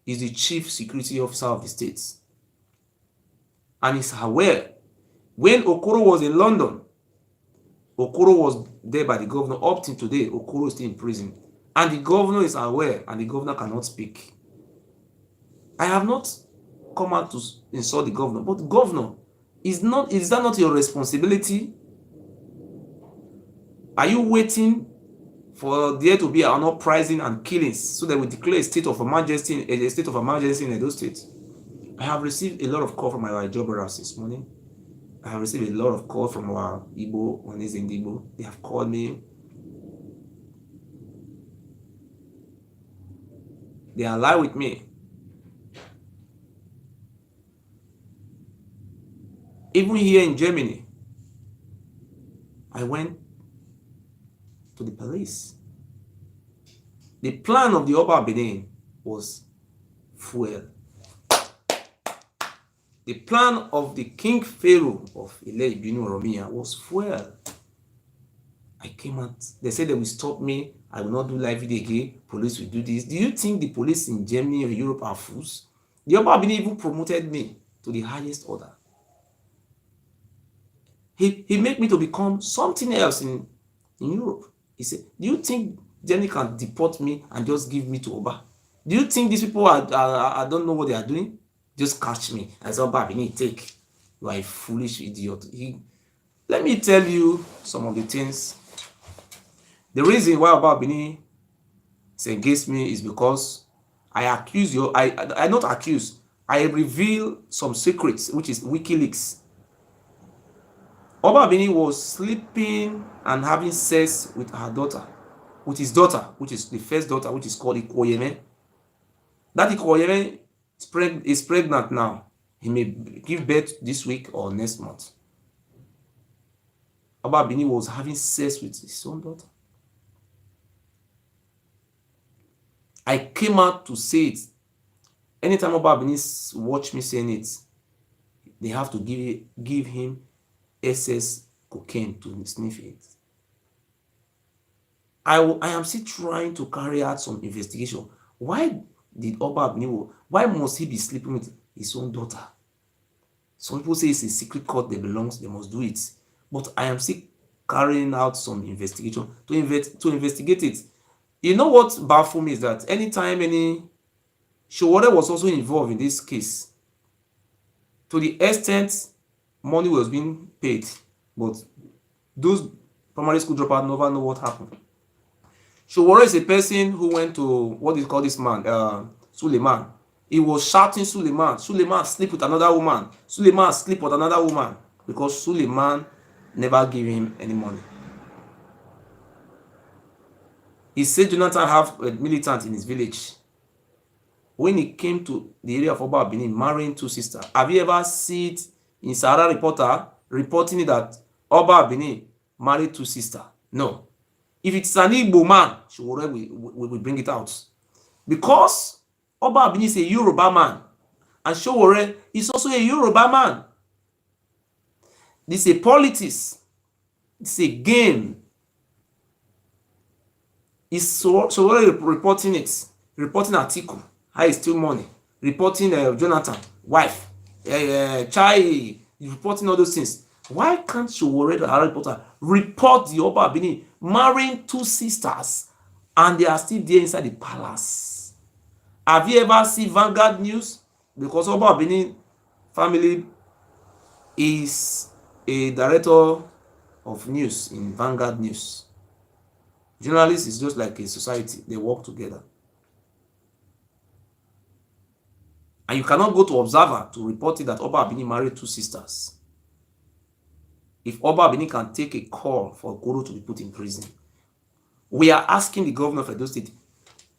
Speaker 1: is the chief security officer of the state, and is aware. When Okoro was in London, Okoro was there by the governor. Up till today, Okoro is still in prison, and the governor is aware, and the governor cannot speak. I have not come out to insult the governor, but governor, is that not your responsibility? Are you waiting for there to be an uprising and killings so that we declare a state of emergency in Edo State? I have received a lot of calls from our job brothers this morning. I have received a lot of calls from our Igbo, on his Igbo. They have called me. They are alive with me. Even here in Germany, I went to the police. The plan of the Oba Benin was fuel. The plan of the King Pharaoh of Ile Ibinu Oromia was fuel. I came out. They said they will stop me. I will not do live video again. Police will do this. Do you think the police in Germany or Europe are fools? The Oba Benin even promoted me to the highest order. He made me to become something else in Europe. He said, do you think Germany can deport me and just give me to Oba? Do you think these people I don't know what they are doing? Just catch me as Oba Benin, take. You are a foolish idiot. Let me tell you some of the things. The reason why Oba Benin is against me is because I accuse you. I not accuse. I reveal some secrets, which is WikiLeaks. Oba Benin was sleeping and having sex with his daughter, which is the first daughter, which is called Ikoyeme. That Ikoyeme is pregnant now. He may give birth this week or next month. Oba Benin was having sex with his own daughter. I came out to say it. Anytime Oba Benin watch me saying it, they have to give him excess cocaine to sniff it. I am still trying to carry out some investigation. Why did Oba Benin, why must he be sleeping with his own daughter? Some people say it's a secret court they must do it. But I am still carrying out some investigation to investigate it. You know what baffles me is that anytime Ewuare was also involved in this case, to the extent money was being paid, but those primary school dropouts never know what happened. Ewuare is a person who went to, what do you call this man, Suleiman. He was shouting Suleiman. Suleiman sleep with another woman. Suleiman sleep with another woman, because Suleiman never gave him any money. He said Jonathan have a militant in his village. When he came to the area of Oba Benin, marrying 2 sisters, have you ever seen it in Sahara Reporter reporting it that Oba Benin married 2 sisters? No. If it's an Igbo man, Ewuare will bring it out. Because Oba Benin is a Yoruba man, and Ewuare is also a Yoruba man. This is a politics. It's a game. It's Ewuare reporting article, how he steal money, reporting Jonathan, wife, Chai, reporting all those things. Why can't Ewuare, the reporter, report the Oba Benin marrying 2 sisters and they are still there inside the palace? Have you ever seen Vanguard News? Because Oba Benin family is a director of news in Vanguard News. Journalists is just like a society, they work together. And you cannot go to Observer to report it that Oba Benin married 2 sisters. If Oba Benin can take a call for Okoro to be put in prison, we are asking the governor of Edo State,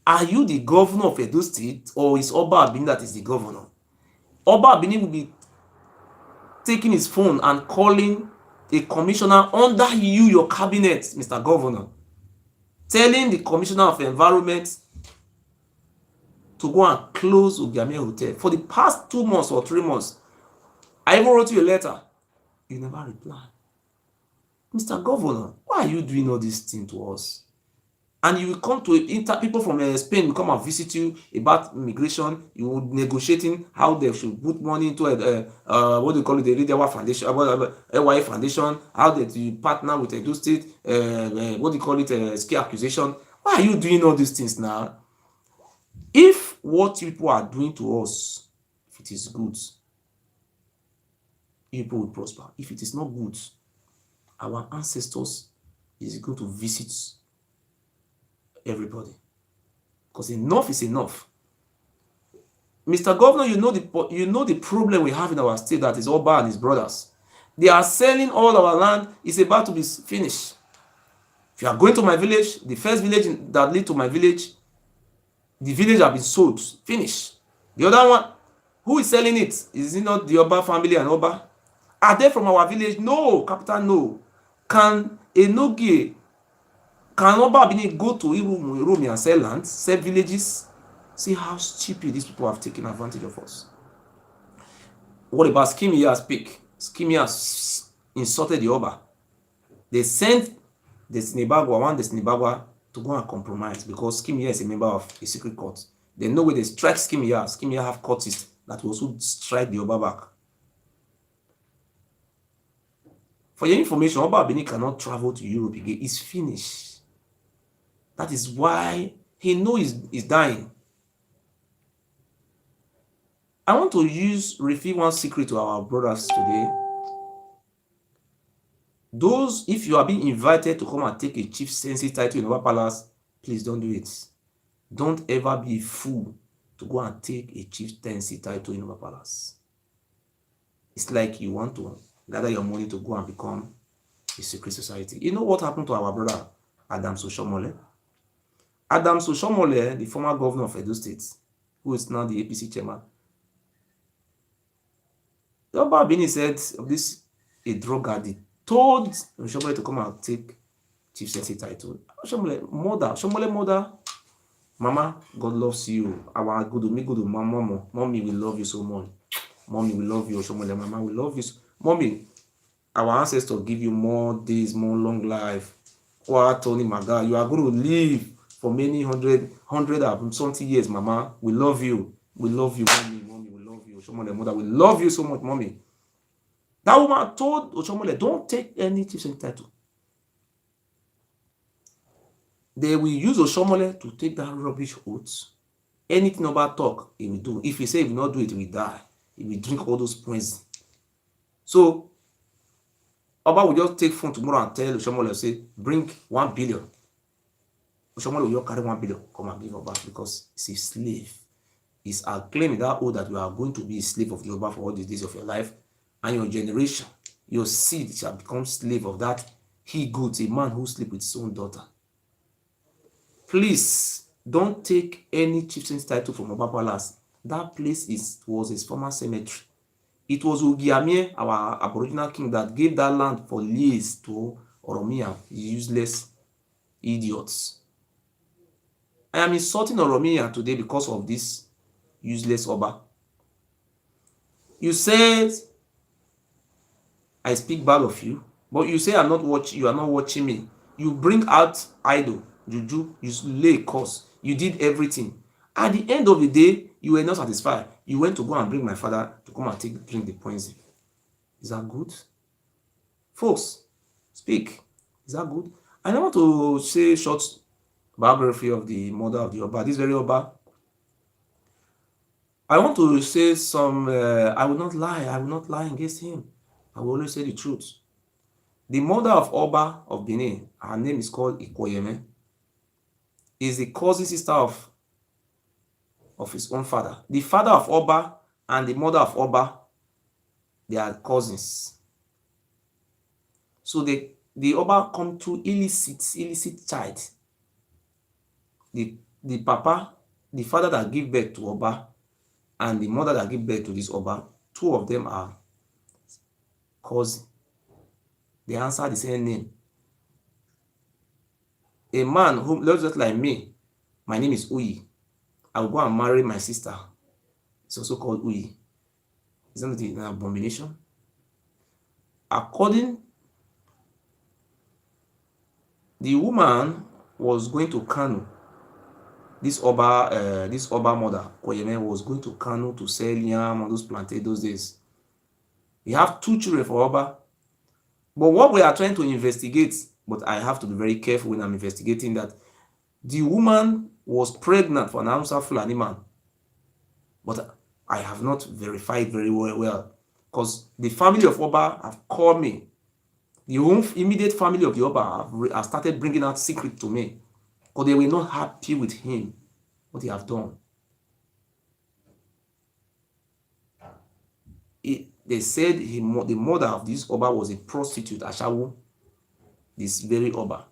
Speaker 1: are you the governor of Edo State, or is Oba Benin that is the governor? Oba Benin will be taking his phone and calling a commissioner under you, your cabinet, Mr. Governor, telling the commissioner of environment to go and close Ogiame Hotel. For the past 2 months or 3 months, I even wrote you a letter. You never replied. Mr. Governor, why are you doing all these things to us? And you will come to people from Spain will come and visit you about immigration. You will negotiating how they should put money into what do you call it, the Ewuare Foundation, Ewuare Foundation, how they partner with Edo State, what do you call it, ski accusation. Why are you doing all these things now? If what people are doing to us, if it is good, people will prosper. If it is not good, our ancestors is going to visit everybody, because enough is enough. Mr. Governor, you know the problem we have in our state, that is Oba and his brothers. They are selling all our land. It's about to be finished. If you are going to my village, the first village that lead to my village, the village have been sold, finished. The other one, who is selling it? Is it not the Oba family and Oba? Are they from our village? No, capital no. Can Oba Benin go to Irumu and sell land, sell villages? See how stupid these people have taken advantage of us. What about Skimia speak? Skimia insulted the Oba. They sent one Destiny Bagwa to go and compromise, because Skimia is a member of a secret court. They know where they strike Skimia. Skimia have courtists that will also strike the Oba back. For your information, Oba Benin cannot travel to Europe again. He's finished. That is why he knows he's dying. I want to reveal one secret to our brothers today. Those, if you are being invited to come and take a chieftaincy title in our palace, please don't do it. Don't ever be a fool to go and take a chieftaincy title in our palace. It's like you want to gather your money to go and become a secret society. You know what happened to our brother Adams Oshomole? Adams Oshomole, the former governor of Edo State, who is now the APC chairman. The Oba Benin said of this, a drug addict told Oshomole to come and take chieftaincy title. Oshomole mother, Mama, God loves you. Our good, mommy, we love you so much. Mommy, we love you. Oshomole, Mama, we love you. Mommy, our ancestors give you more days, more long life. Oh, Tony, my God, you are going to live for many hundred and something years, Mama. We love you. We love you, mommy, we love you. Oshomole, mother, we love you so much, mommy. That woman told Oshomole, don't take any chieftaincy title. They will use Oshomole to take that rubbish oath. Anything Oba talk, he will do. If he say he will not do it, he will die. He will drink all those poison. So Oba will just take phone tomorrow and tell Oshomole, say, bring 1 billion. Oshomole will just carry 1 billion, come and give Oba, because he's a slave. He's claiming that oath that you are going to be a slave of Yoruba for all the days of your life, and your generation, your seed shall become slave of that he-goat, a man who sleep with his own daughter. Please don't take any chieftain's title from Oba Palace. That place was his former cemetery. It was Ugiamie, our Aboriginal king, that gave that land for lease to Oromia, useless idiots. I am insulting Oromia today because of this useless Oba. You said I speak bad of you, but you say you are not watching me. You bring out idol, juju, you lay curse, you did everything. At the end of the day, you were not satisfied. You went to go and bring my father to come and drink the poison. Is that good? Folks, speak. Is that good? I don't want to say short biography of the mother of the Oba. This very Oba. I want to say some, I will not lie against him. I will always say the truth. The mother of Oba of Benin, her name is called Ikoyeme, is the cousin sister of his own father. The father of Oba and the mother of Oba, they are cousins. So the Oba come to illicit child. The papa, the father that give birth to Oba, and the mother that give birth to this Oba, two of them are cousins. They answer the same name. A man who looks just like me, my name is Uyi. I will go and marry my sister. It's also called Uyi. Isn't it an abomination? According, the woman was going to Kano. This Oba mother, Koyeme, was going to Kano to sell yam on those plantains those days. We have 2 children for Oba. But what we are trying to investigate, but I have to be very careful when I'm investigating that, the woman was pregnant for an Hausa Fulani man. But I have not verified very well because the family of Oba have called me. The immediate family of the Oba have started bringing out secret to me because they were not happy with him, what he have done. They said the mother of this Oba was a prostitute, Ashawu, this very Oba.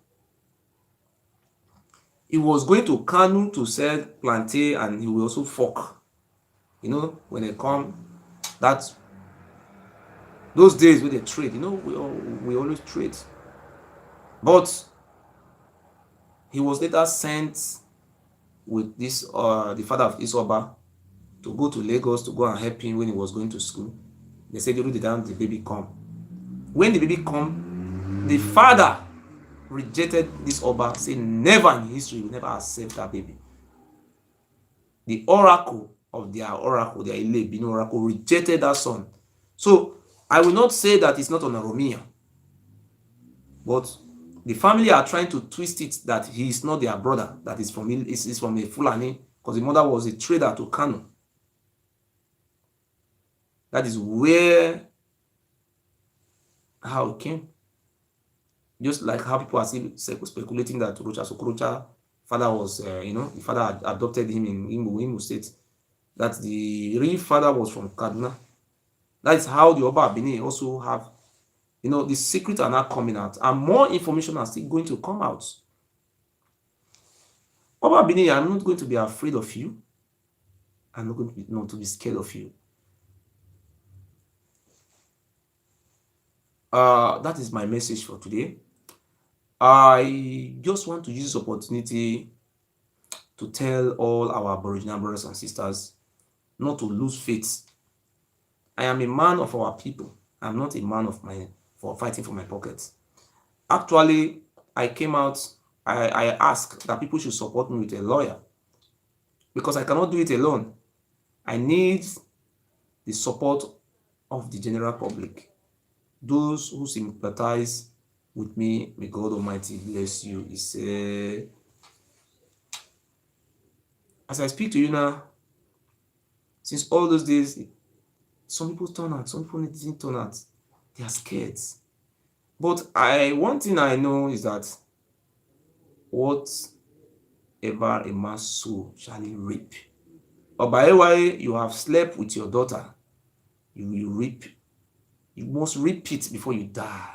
Speaker 1: He was going to Kanu to sell plantain, and he will also fuck. You know, when they come, that's those days when they trade, you know, we always trade. But he was later sent with this the father of this Oba to go to Lagos to go and help him when he was going to school. They said during the time the baby come. When the baby come, the father rejected this Oba, saying never in history will never accept that baby. The oracle of their oracle, their Ile Bino oracle, rejected that son. So I will not say that it's not on Oromia, but the family are trying to twist it that he is not their brother, that is from a Fulani, because the mother was a trader to Kano. That is how it came. Just like how people are still speculating that Okorocha father was, the father adopted him in Imo State. That the real father was from Kaduna. That is how the Oba Benin also have, the secrets are now coming out, and more information are still going to come out. Oba Benin, I'm not going to be afraid of you. I'm not going to be scared of you. That is my message for today. I just want to use this opportunity to tell all our Aboriginal brothers and sisters not to lose faith. I am a man of our people. I'm not a man for fighting for my pockets. Actually, I came out, I asked that people should support me with a lawyer because I cannot do it alone. I need the support of the general public. Those who sympathize with me, may God Almighty bless you. As I speak to you now, since all those days, some people turn out, some people didn't turn out. They are scared. But one thing I know is that whatever a man sow shall he reap. Or by the way, you have slept with your daughter, you will reap. You must reap it before you die.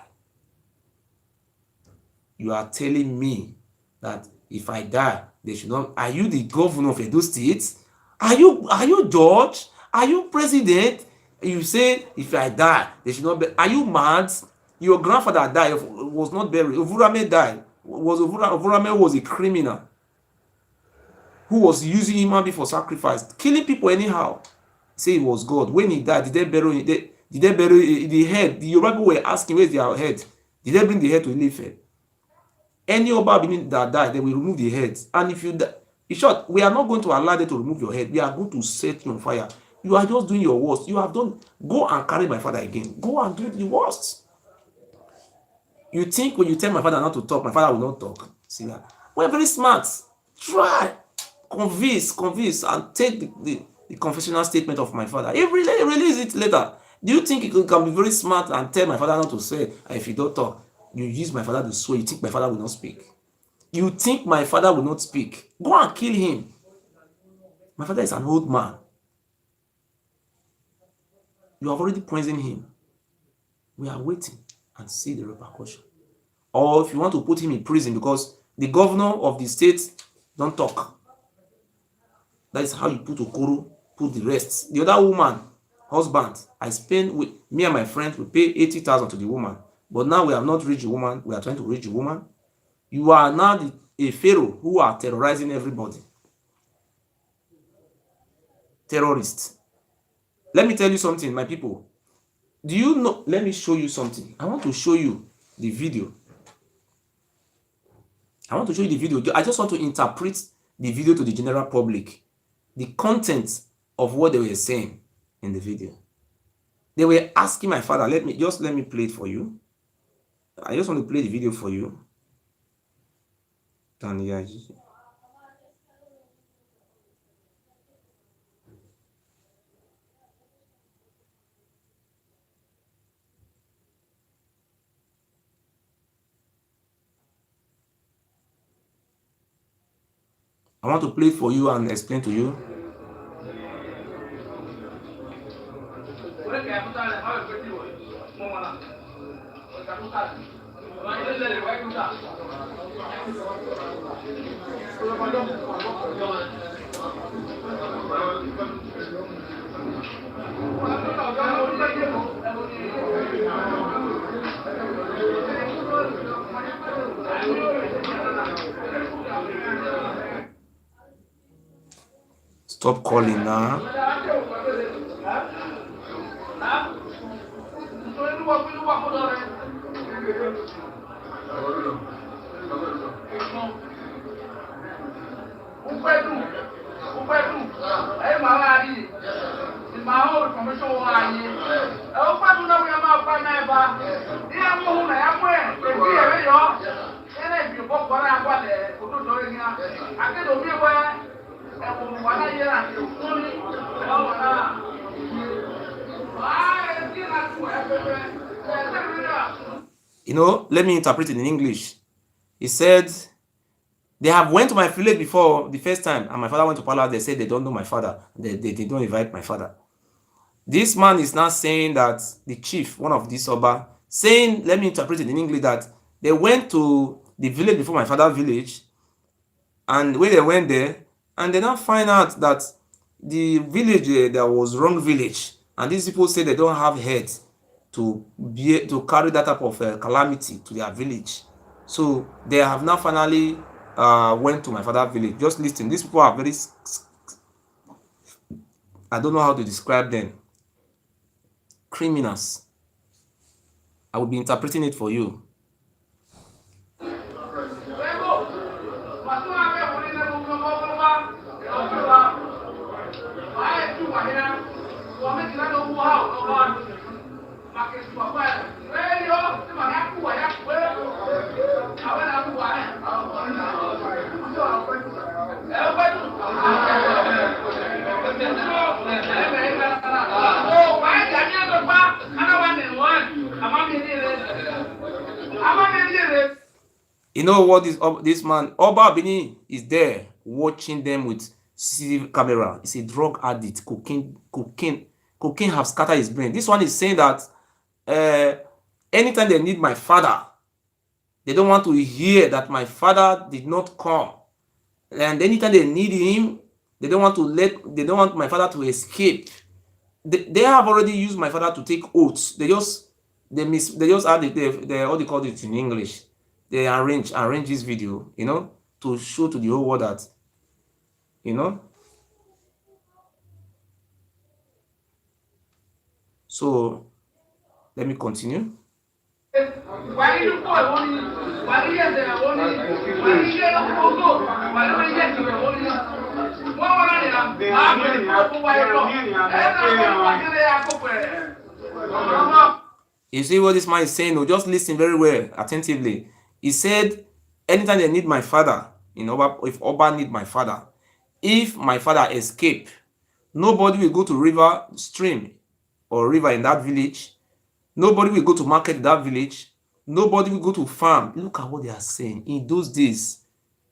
Speaker 1: You are telling me that if I die, they should not. Are you the governor of Edo State? Are you judge? Are you president? You say if I die, they should not be. Are you mad? Your grandfather died, was not buried. Ovurame died. Ovurame was a criminal who was using human being for sacrifice, killing people anyhow. Say it was God. When he died, did they bury the head? The Yoruba people were asking where's their head. Did they bring the head to Ilefe? Any Oba Benin that died, they will remove the head. And if you die, in short, we are not going to allow them to remove your head. We are going to set you on fire. You are just doing your worst. You have done. Go and carry my father again. Go and do the worst. You think when you tell my father not to talk, my father will not talk. See that? We're very smart. Try. Convince, and take the confessional statement of my father. He release it later. Do you think you can be very smart and tell my father not to say, if you don't talk, you use my father to swear, you think my father will not speak? You think my father will not speak? Go and kill him. My father is an old man. You have already poisoned him. We are waiting and see the repercussion. Or if you want to put him in prison because the governor of the state don't talk. That is how you put Okoro, put the rest. The other woman, husband, I spend with me and my friends, we pay 80,000 to the woman. But now we have not reached the woman. We are trying to reach the woman. You are now a pharaoh who are terrorizing everybody. Terrorists. Let me tell you something, my people. Do you know? Let me show you something. I want to show you the video. I just want to interpret the video to the general public. The content of what they were saying in the video. They were asking my father, let me play it for you. I just want to play the video for you. I want to play it for you and explain to you. Stop calling now. You know, let me interpret it in English. He said, they have went to my village before the first time, and my father went to Palace. They said they don't know my father. They don't invite my father. This man is now saying that the chief, one of these Oba, saying, let me interpret it in English, that they went to the village before my father's village, and when they went there, and they now find out that the village there was wrong village, and these people say they don't have heads to carry that type of calamity to their village. So they have now finally went to my father's village. Just listen, these people are very, I don't know how to describe them, criminals. I will be interpreting it for you. You know what this man, Oba Bini, is there watching them with CCTV camera. He's a drug addict. Cocaine have scattered his brain. This one is saying that anytime they need my father, they don't want to hear that my father did not come. And anytime they need him, they don't want my father to escape. They have already used my father to take oaths. They just add the what they call it in English. They arrange this video, to show to the whole world that, So let me continue. You see what this man is saying? Just listen very well, attentively. He said, anytime they need my father, if Oba need my father, if my father escape, nobody will go to river, stream, or river in that village. Nobody will go to market in that village. Nobody will go to farm. Look at what they are saying. In those days,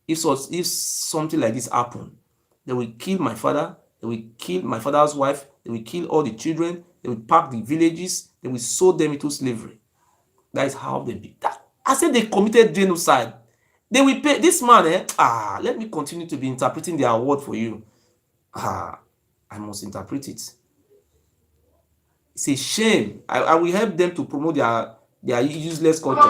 Speaker 1: if something like this happened, they will kill my father. They will kill my father's wife. They will kill all the children. They will pack the villages. They will sow them into slavery. That is how they be. I said they committed genocide. They will pay this man. Let me continue to be interpreting their word for you. I must interpret it. It's a shame. I will help them to promote their useless culture.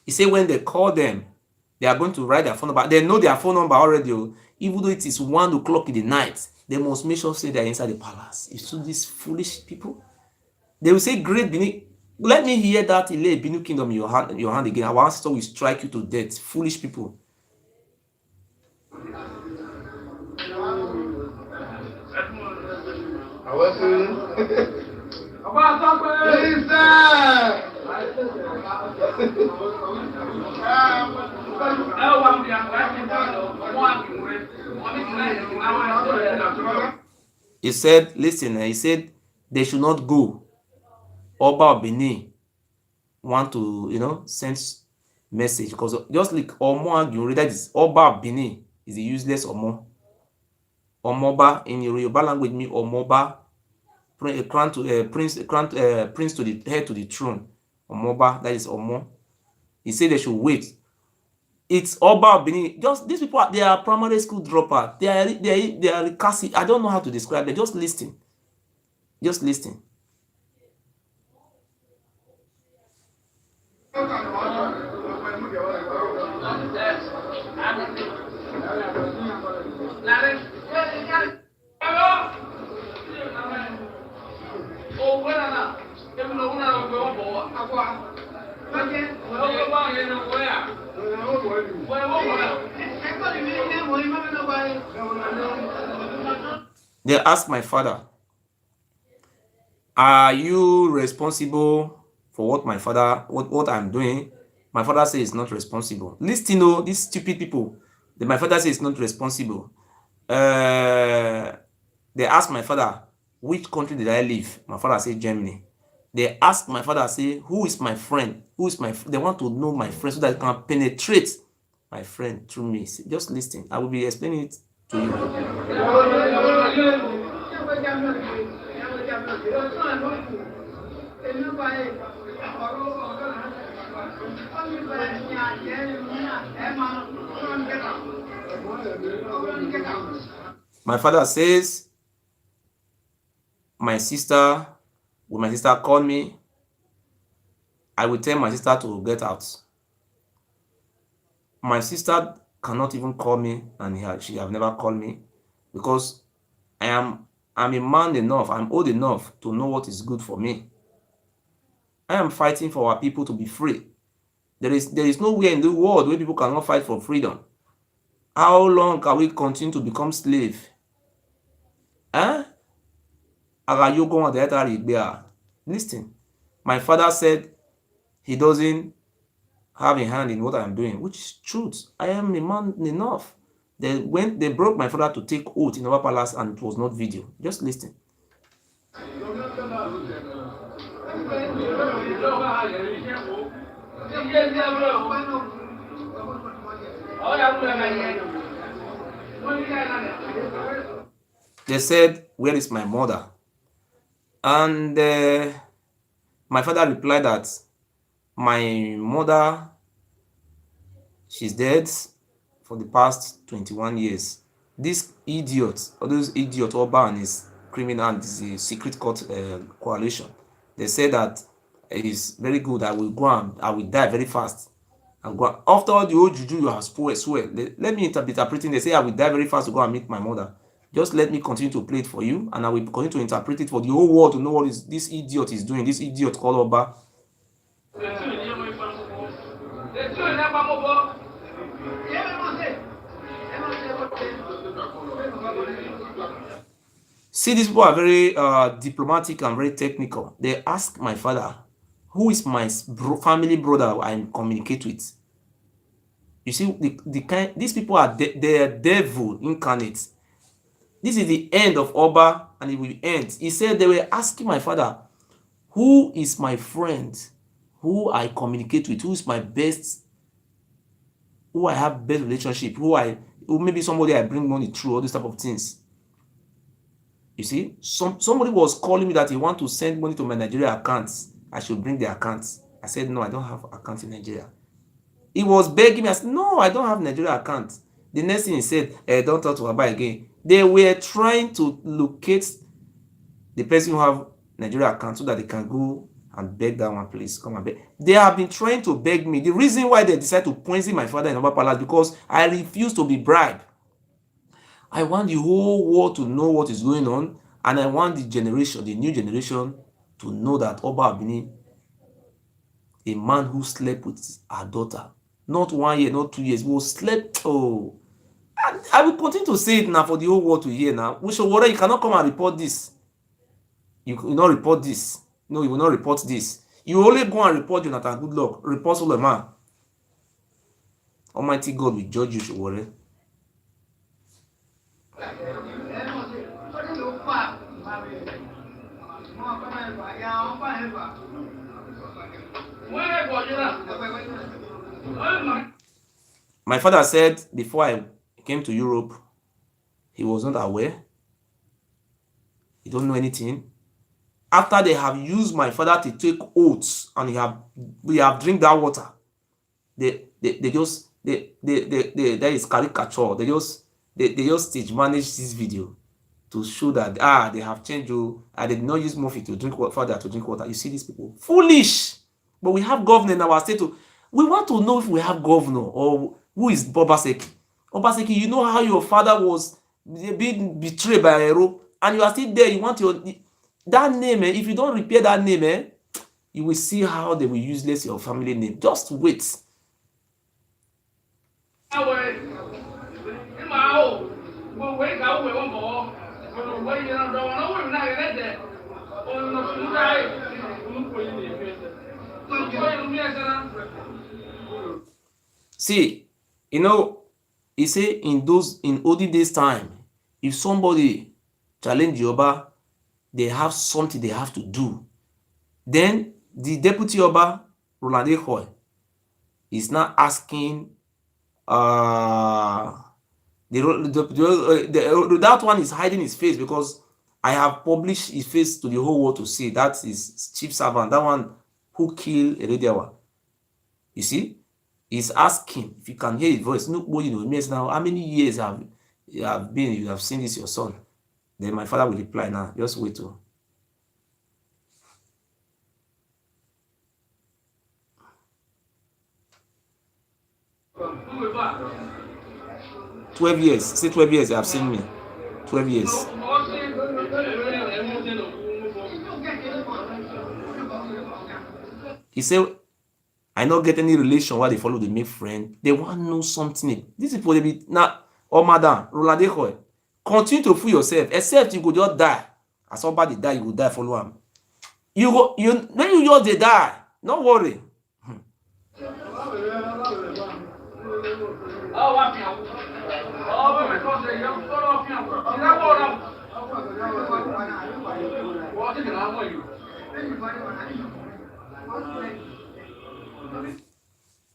Speaker 1: He said when they call them, they are going to write their phone number. They know their phone number already. Even though it is 1 o'clock in the night, they must make sure say they are inside the palace. You see these foolish people? They will say, great Bini. Let me hear that Ile Binu kingdom in your hand again. Our ancestor will strike you to death. Foolish people. He said, listen, he said they should not go. Oba Bini want to, send message, because just like Omo, you read that is Oba Bini is a useless Omo. Omoba in Yoruba language means Omoba, prince to the heir to the throne. Omoba, that is Omo. He said they should wait. It's Oba Bini. Just these people, they are primary school dropouts. They are recalcitrant. I don't know how to describe them. Just listen. Just listen. They asked my father, are you responsible for what I'm doing? My father says it's not responsible. Listen, these stupid people. My father says it's not responsible. They asked my father, which country did I live? My father said Germany. They asked my father, say, who is my friend? They want to know my friend so that they can penetrate my friend through me. Just listen. I will be explaining it to you. My father says, when my sister called me, I will tell my sister to get out. My sister cannot even call me, and she have never called me, because I'm a man enough, I'm old enough to know what is good for me. I am fighting for our people to be free. There is nowhere in the world where people cannot fight for freedom. How long can we continue to become slaves? Listen, my father said he doesn't have a hand in what I'm doing, which is truth. I am a man enough. They broke my father to take oath in our palace, and it was not video. Just listen. They said, "Where is my mother?" And my father replied that my mother, she's dead for the past 21 years. This idiot, or those idiot Oba and his criminal and his secret court coalition, they say that it is very good. I will go and I will die very fast. And go after all the old juju you have swear. Let me be interpreting. They say I will die very fast to go and meet my mother. Just let me continue to play it for you, and I will continue to interpret it for the whole world to know what is this idiot is doing. This idiot called Oba. See, these people are very diplomatic and very technical. They ask my father, who is my family brother I communicate with? You see, these people are the devil incarnate. This is the end of Oba, and it will end. He said they were asking my father, who is my friend, who I communicate with, who is my best, who I have best relationship, who maybe somebody I bring money through, all these type of things. You see, somebody was calling me that he want to send money to my Nigeria accounts. I should bring the accounts. I said, no, I don't have account in Nigeria. He was begging me. I said, no, I don't have Nigeria account. The next thing he said, don't talk to Abba again. They were trying to locate the person who have Nigeria account so that they can go and beg that one place. Come and beg. They have been trying to beg me. The reason why they decided to poison my father in Oba Palace because I refuse to be bribed. I want the whole world to know what is going on, and I want the new generation, to know that Oba Abini, a man who slept with our daughter, not 1 year, not 2 years, who slept. Oh, I will continue to say it now for the whole world to hear now. Ewuare, you cannot come and report this. You will not report this. No, you will not report this. You only go and report Jonathan Goodluck. Report Suleiman. Almighty God will judge you, Ewuare. My father said before I came to Europe, he was not aware. He don't know anything. After they have used my father to take oaths and we have drink that water, there is caricature. They just stage manage this video to show that they have changed. They did not use Murphy to drink water, to drink water. You see these people foolish. But we have governor in our state. We want to know if we have governor or who is Obaseki. Obaseki, you know how your father was being betrayed by Ero, and you are still there. You want that name. If you don't repair that name, you will see how they will useless your family name. Just wait. See, you know, he say in olden days time, if somebody challenge Oba, they have something they have to do. Then the deputy Oba, Roland Ehoy, is now asking that one is hiding his face because I have published his face to the whole world to see. That is chief servant, that one who killed Erediawa. You see, he's asking if you can hear his voice. Nobody knows now. How many years you have seen this your son? Then my father will reply now. Just wait to. "12 years. Say 12 years you have seen me. 12 years. He said, I not get any relation while they follow the make friend. They want to know something. This is for be now. Oh, madam, Roland Ehoy, continue to fool yourself. Except you go just die. As somebody die, you will die. Follow him. When you just they die. Don't worry.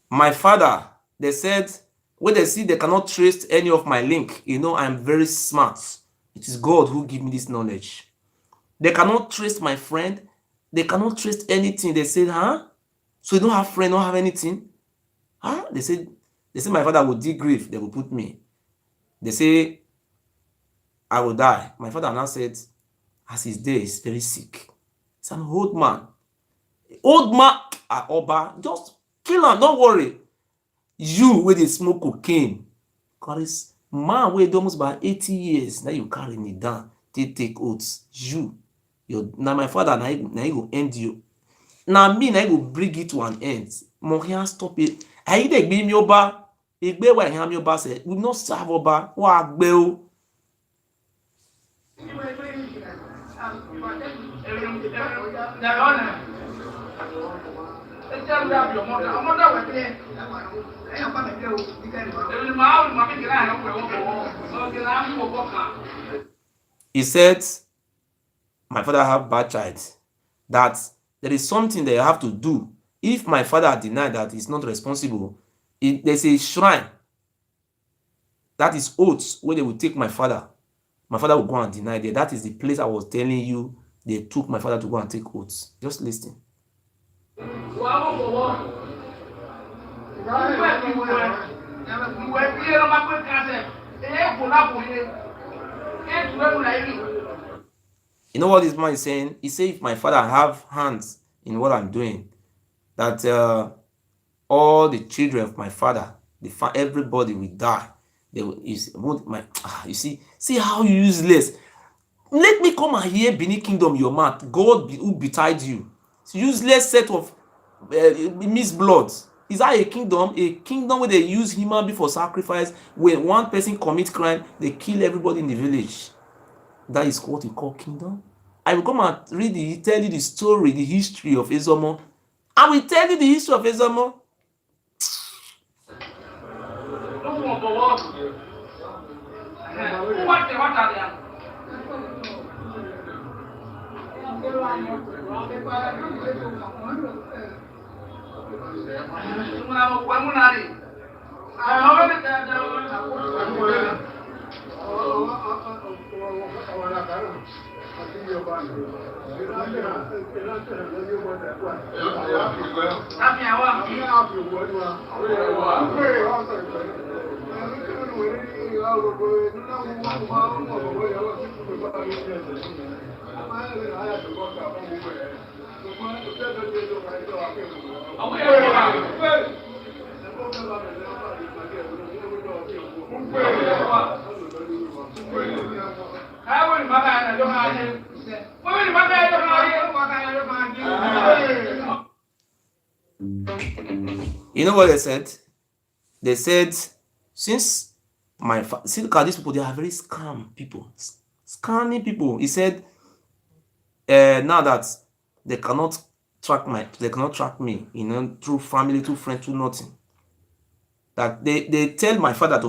Speaker 1: My father, they said, when they see they cannot trace any of my link, I'm very smart. It is God who give me this knowledge. They cannot trace my friend. They cannot trace anything. They said, huh? So you don't have friend, don't have anything? Huh? They said my father will dig grave. They will put me. They say I will die. My father now said, as he's there, he's very sick. He's an old man. Old man at Oba, just kill him, don't worry. You wey dey smoke cocaine, carries man wey dey almost about 80 years, na you carry me down take oath. Na my father na him go end you. Na me na him go bring it to an end. Mo here stop it. Ayídẹ̀gbí mi ọba, ègbé wa ìhàn mi ọba sẹ̀, we no serve ọba, wà á gbé o. He said, my father have bad child, that there is something that you have to do. If my father denied that he's not responsible, there's a shrine that is oaths where they will take my father. My father will go and deny there. That is the place I was telling you they took my father to go and take oaths. Just listen. You know what this man is saying? He said, if my father have hands in what I'm doing, that all the children of my father, everybody will die. You see how useless. Let me come and hear Benin Kingdom your mouth. God who betide you. It's useless set of mixed blood. Is that a kingdom? A kingdom where they use human being for sacrifice. When one person commits crime, they kill everybody in the village. That is what you call kingdom. I will come and tell you the story, the history of Ezomo. I will tell you the history of Ezomo. You know what they said? They said, since see, look at these people, they are very scam people, scamming people. He said, now that they cannot track me, through family, through friends, through nothing. That they tell my father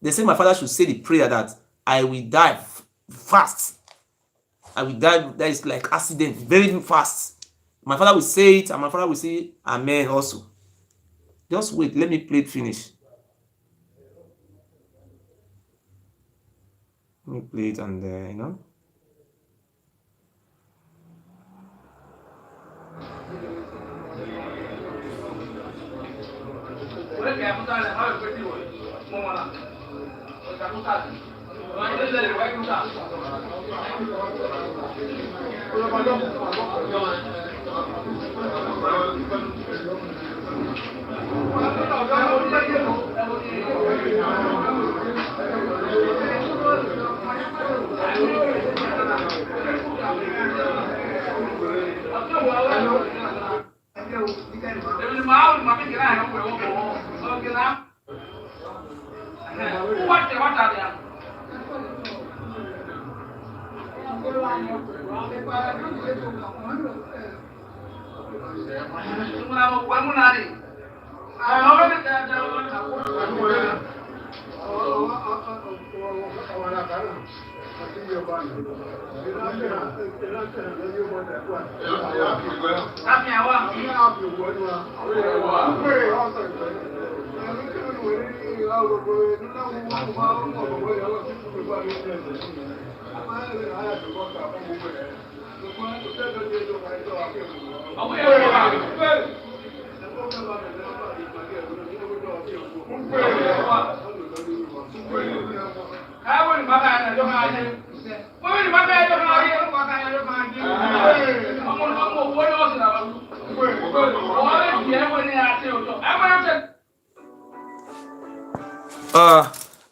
Speaker 1: they say my father should say the prayer that I will die fast. I will die. That is like accident, very fast. My father will say it, and my father will say amen also. Just wait, let me play it finish. Let me play it and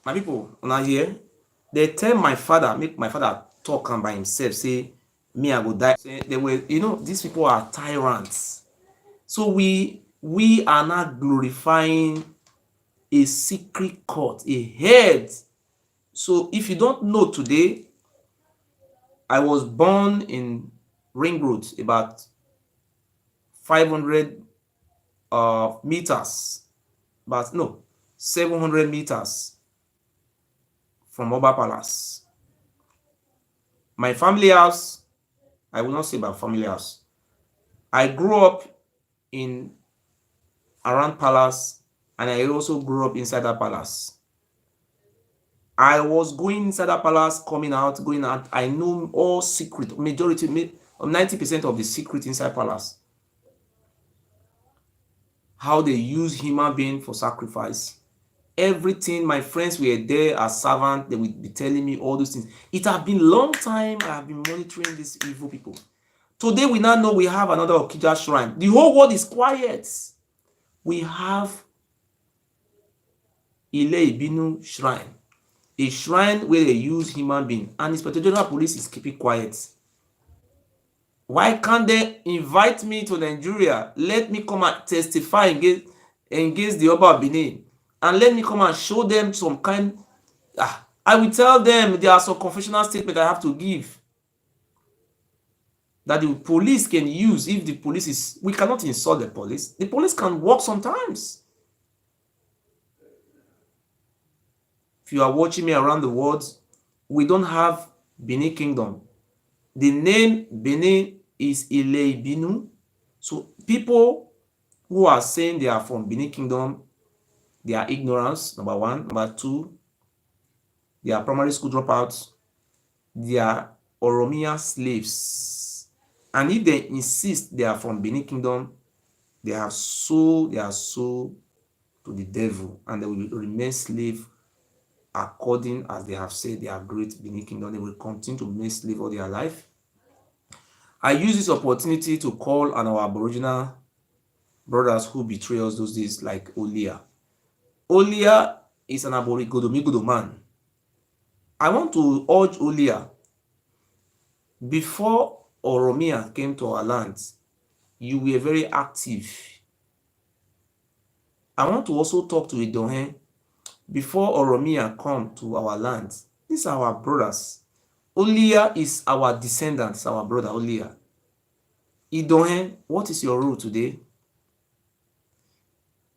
Speaker 1: My people, una here. They tell my father, make my father talk am by himself, say me I go die. Say they were, these people are tyrants. So we are not glorifying a secret court, a head. So if you don't know today, I was born in Ring Road, about 500 meters, but no, 700 meters from Oba Palace. My family house, I will not say about family house. I grew up in around Palace, and I also grew up inside that palace. I was going inside that palace, coming out, going out. I know all secret, majority, 90% of the secret inside palace. How they use human being for sacrifice. Everything, my friends were there as servants. They would be telling me all those things. It has been a long time I have been monitoring these evil people. Today we now know we have another Okija shrine. The whole world is quiet. We have Ile Ibinu shrine. A shrine where they use human being, and Inspector General Police is keeping quiet. Why can't they invite me to Nigeria? Let me come and testify against the Oba of Benin, and let me come and show them some kind. I will tell them there are some confessional statements I have to give that the police can use. If the police is, we cannot insult the police. The police can work sometimes. If you are watching me around the world, we don't have Benin Kingdom. The name Benin is Ile Ibinu. So people who are saying they are from Benin Kingdom, they are ignorance, number one. Number two, they are primary school dropouts. They are Oromia slaves. And if they insist they are from Benin Kingdom, they are sold to the devil, and they will remain slave according as they have said they are great Benin Kingdom. They will continue to remain slave all their life. I use this opportunity to call on our Aboriginal brothers who betray us those days, like Olia. Olia is an Aborigodomigodo man. I want to urge Olia, before Oromia came to our land, you were very active. I want to also talk to Idohen. Before Oromia come to our land, these are our brothers. Olia is our descendants, our brother Olia. Idohen, what is your role today?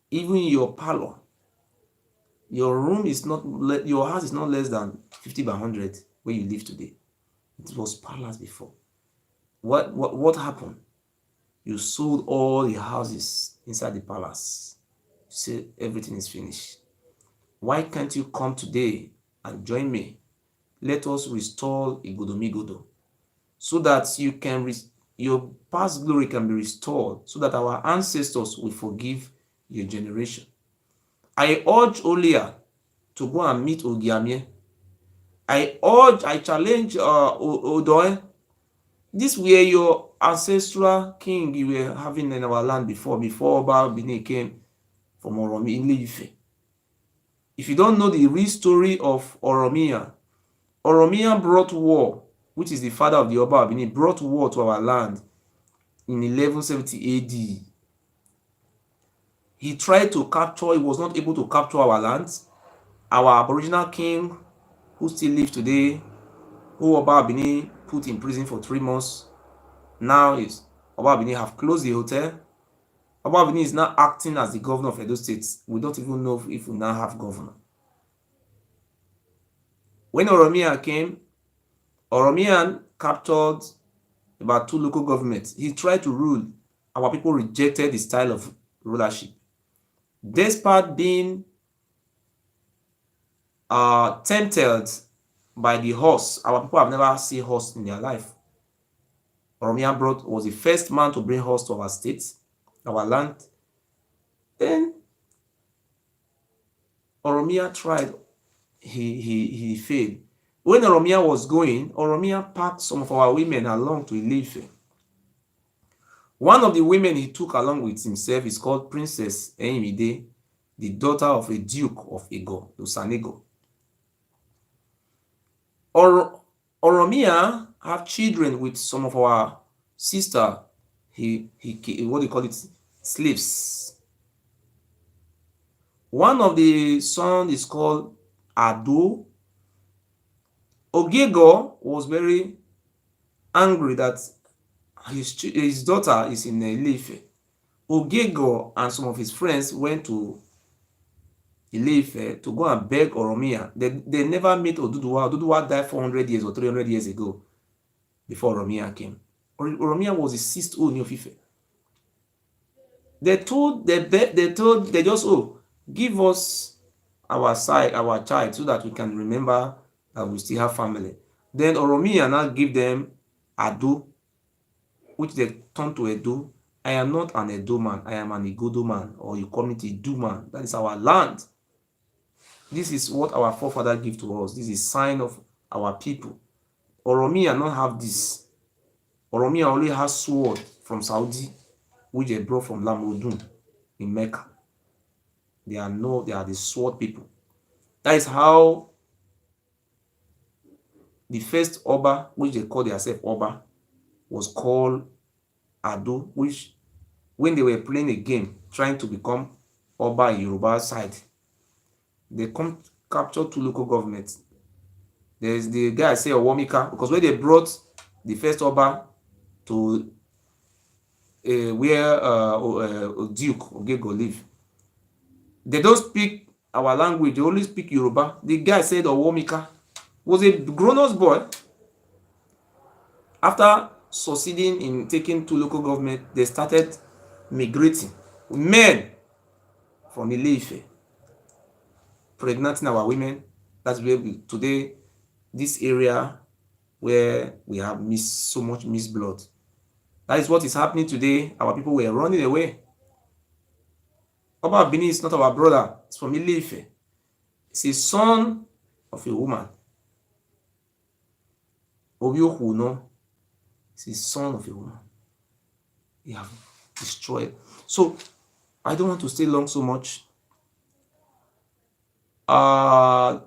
Speaker 1: Even your parlor, your room is not, your house is not less than 50 by 100 where you live today. It was palace before. What happened? You sold all the houses inside the palace. You say everything is finished. Why can't you come today and join me? Let us restore Igodomigodo, so that you can your past glory can be restored, so that our ancestors will forgive your generation. I urge Olia to go and meet Ogiamie. I challenge Odoe. These were your ancestral king you were having in our land before Oba Benin came from Oromi in Ife. If you don't know the real story of Oromia, Oromia brought war, which is the father of the Oba of Benin, brought war to our land in 1170 AD. He tried to capture, he was not able to capture our lands. Our Aboriginal king, who still lives today, who Oba Benin put in prison for 3 months, now is Oba Benin have closed the hotel. Oba Benin is now acting as the governor of Edo State. We don't even know if we now have governor. When Oromia came, Oromian captured about 2 local governments. He tried to rule. Our people rejected the style of rulership. Despite being tempted by the horse, our people have never seen horse in their life. Oromia was the first man to bring horse to our state, our land. Then Oromia tried, he failed. When Oromia was going, Oromia packed some of our women along to Ile-Ife. One of the women he took along with himself is called Princess Eyimide, the daughter of a Duke of Ego, Osanego. Oromia have children with some of our sister, what do you call it, slaves. One of the sons is called Ado. Ogego was very angry that his daughter is in Ile-Ife. Ogego and some of his friends went to Ile-Ife to go and beg Oromia. They never met Oduduwa. Oduduwa died 400 years or 300 years ago before Oromia came. Oromia was the 6th Oni of Ife. They just, give us our child so that we can remember that we still have family. Then Oromia now give them Ado, which they turn to Edo. I am not an Edo man, I am an Igodo man, or you call me Edo man. That is our land. This is what our forefather give to us. This is sign of our people. Oromia not have this. Oromia only has sword from Saudi, which they brought from Lamudun in Mecca. They are the sword people. That is how the first Oba, which they call themselves Oba, was called Ado, which when they were playing a game, trying to become Oba in Yoruba side, they capture 2 local governments. There's the guy I say Owomika, because when they brought the first Oba to where Duke Ogego live, they don't speak our language, they only speak Yoruba. The guy said Owomika was a grown-up boy. After succeeding in taking 2 local governments, they started migrating. Men from Ile-Ife, pregnanting our women. That's where today, this area where we have so much missed blood. That is what is happening today. Our people were running away. Oba Bini is not our brother. It's from Ile-Ife. It's a son of a woman. Obiohuno is the son of a woman. They have destroyed. So, I don't want to stay long so much.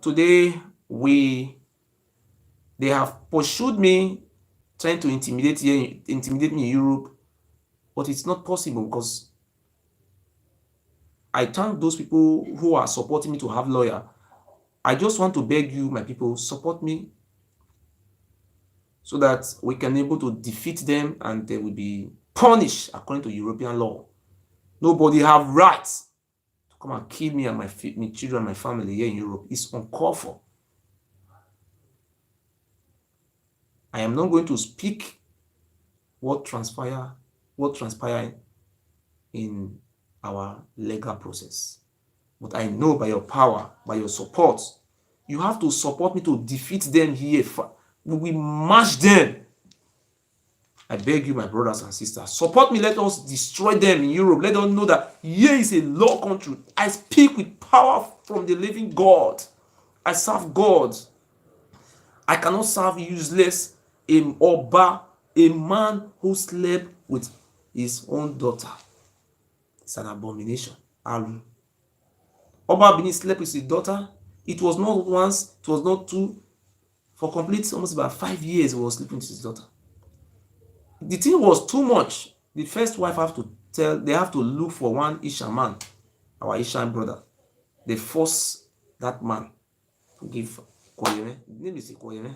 Speaker 1: Today, they have pursued me, trying to intimidate me in Europe, but it's not possible because I thank those people who are supporting me to have lawyer. I just want to beg you, my people, support me so that we can be able to defeat them and they will be punished according to European law. Nobody have rights to come and kill me and my children and my family here in Europe. It's uncalled for. I am not going to speak what transpired in our legal process. But I know by your power, by your support, you have to support me to defeat them here. We will mash them. I beg you, my brothers and sisters, support me. Let us destroy them in Europe. Let us know that here is a law country. I speak with power from the living God. I serve God. I cannot serve useless Oba, a man who slept with his own daughter. It's an abomination. Oba Bini slept with his daughter. It was not once, it was not two. For complete almost about 5 years, he was sleeping with his daughter. The thing was too much. The first wife they have to look for one Ishan man, our Ishan brother. They force that man to give Koyeme. The name is Koyeme.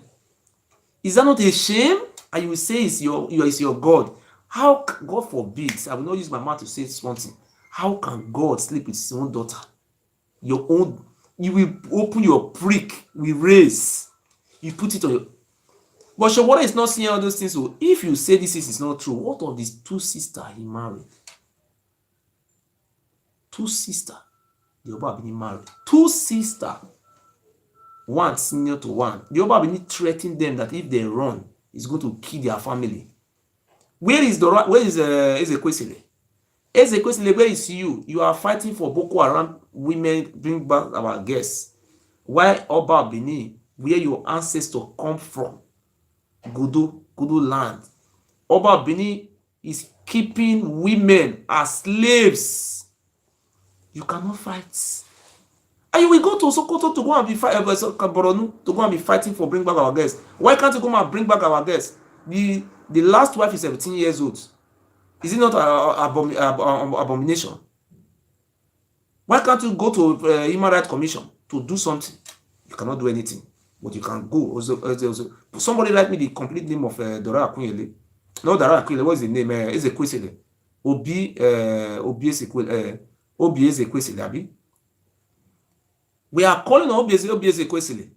Speaker 1: Is that not a shame? And you will say it's your God. How, God forbid, I will not use my mouth to say something. How can God sleep with his own daughter? You will open your prick with race. You put it on your. But Shawara is not seeing all those things. So if you say this is not true, what of these two sisters he married? Two sisters. The Oba Bini married. Two sisters. One senior to one. The Oba Bini threatened them that if they run, he's going to kill their family. Where is Ezekwesili? Ezekwesili, where is you? You are fighting for Boko Haram women, bring back our guests. Why Oba Bini, where your ancestors come from? Gudu land. Oba Bini is keeping women as slaves. You cannot fight. And you will go to Sokoto to go and be to go and be fighting for bring back our guests. Why can't you come and bring back our guests? The last wife is 17 years old. Is it not abomination? Why can't you go to Human Rights Commission to do something? You cannot do anything, but you can go. Somebody write me the complete name of Dora Akunyele. No, Dora Akunyele. What is the name? Ezekwesili. Obi Ezekwesili. Abi. We are calling on Obi Ezekwesili.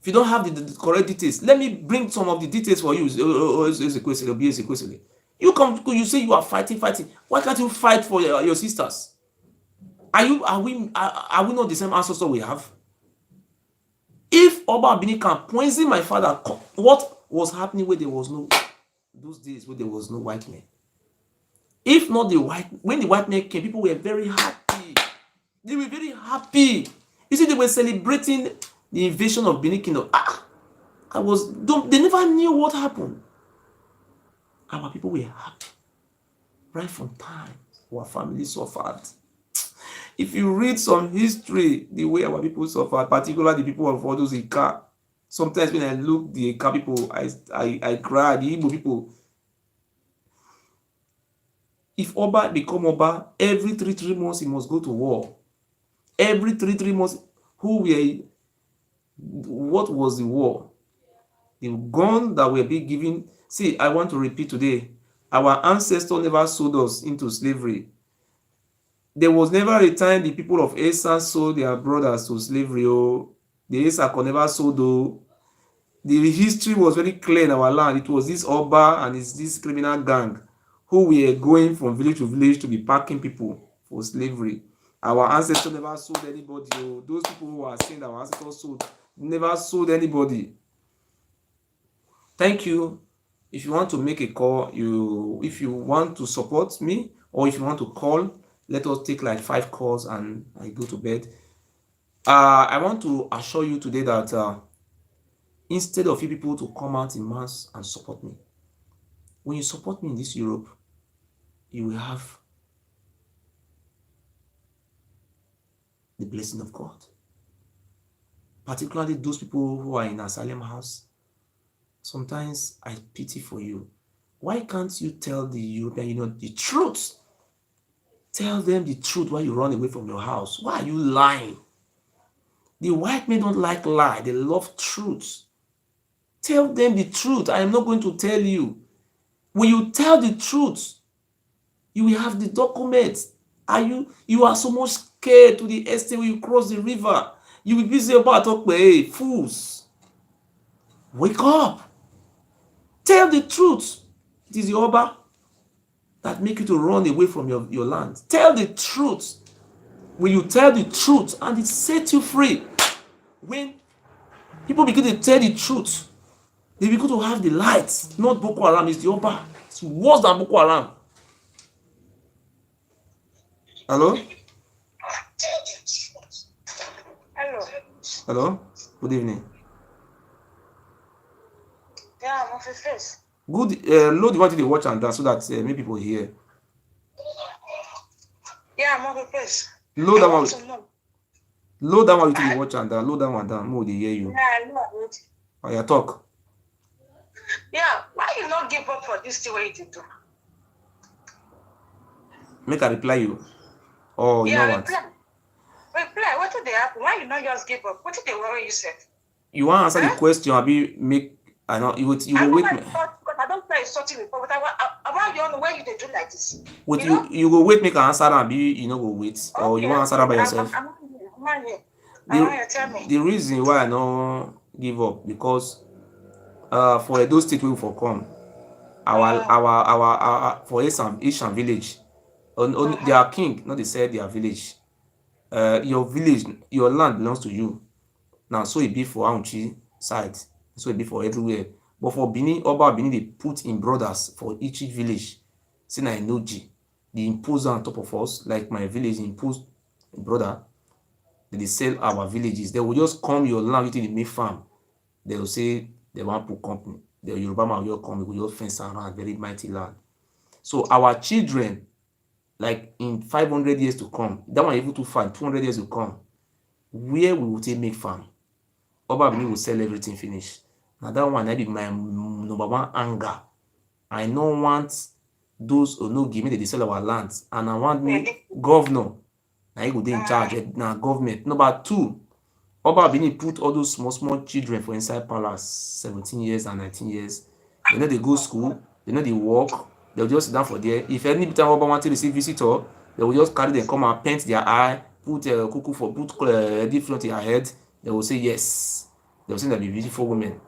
Speaker 1: If you don't have the correct details, let me bring some of the details for you. Ezekwesili, Obi Ezekwesili. You come, you say you are fighting. Why can't you fight for your sisters? Are we not the same ancestor we have? If Oba Bini can poison my father, what was happening where there was no those days where there was no white men? If not when the white men came, people were very happy. They were very happy. You see, they were celebrating the invasion of Benin Kingdom. They never knew what happened. Our people were happy. Right from time, our family suffered. If you read some history, the way our people suffered, particularly the people of all those Ika, sometimes when I look the Ika people, I cry. The Igbo people. If Oba become Oba, every 3 months he must go to war. Every 3 months, what was the war? The gun that were being given. See, I want to repeat today, our ancestors never sold us into slavery. There was never a time the people of Esa sold their brothers to slavery. The Esa never sold. The history was very clear in our land. It was this Oba and this criminal gang who were going from village to village to be packing people for slavery. Our ancestors never sold anybody. Those people who are saying that our ancestors never sold anybody. Thank you. If you want to make a call, if you want to support me, or if you want to call, let us take like 5 calls and I go to bed. I want to assure you today that instead of you people to come out in mass and support me, when you support me in this Europe, you will have the blessing of God. Particularly those people who are in asylum house. Sometimes I pity for you. Why can't you tell the European Union the truth? Tell them the truth while you run away from your house. Why are you lying? The white men don't like lie. They love truth. Tell them the truth. I am not going to tell you. When you tell the truth, you will have the documents. You are so much scared to the extent when you cross the river. You will be busy about talk, hey, fools. Wake up. Tell the truth. It is the Oba that make you to run away from your land. Tell the truth. When you tell the truth and it sets you free. When people begin to tell the truth, they begin to have the light. Not Boko Haram, it's the Oba. It's worse than Boko Haram. Hello? Hello? Good evening.
Speaker 2: Yeah, I'm on Faze.
Speaker 1: Good. Load what you watch and that so that many people hear.
Speaker 2: Yeah, I'm on Faze.
Speaker 1: Load that one. Load that one with you watch and that. Load that one down. More they hear you.
Speaker 2: Yeah, I know.
Speaker 1: Oh, yeah, talk.
Speaker 2: Yeah, why you not give up for this thing what you do?
Speaker 1: Make a reply you. Oh, you know what?
Speaker 2: Reply. What did they happen? Why you not just give up? What did they worry yourself?
Speaker 1: You want to answer the question? Abi make. I know you will wait.
Speaker 2: Because I don't play something before, but I want you on the way you do like this.
Speaker 1: Wait, you go wait make an answer and be you know go wait, or you want to answer that by yourself.
Speaker 2: I'm not here. Tell me.
Speaker 1: The reason why I know give up because for Edo State wey we for come, our for Asian village, their king no dey sell their village. Your village, your land belongs to you. Now so e be for Auchi side, so e be for everywhere. But for Benin, Oba Benin dey put im brothers for each village. Say na Enoji, dey impose am on top of us, like my village impose brother. They sell our villages. They will just come your land wetin dey make farm. They will say they wan put company. The Yoruba man will just come, we will just fence around very mighty land. So our children, like in 500 years to come, that one even too far, 200 years to come, where we will take make farm? Oba Benin will sell everything finish. Now that one na be my number one anger. I no want those onogi make they sell our lands, and I want me governor na he go dey in charge. Na government. Number two, Oba Benin put all those small children for inside palace, 17 years and 19 years. They no dey go school, they no dey work, they will just sit down for there. If any time Oba want to receive visitor, they will just carry them come and paint their eye, put kuku for put different in their head. They will say yes. They will say they be beautiful women.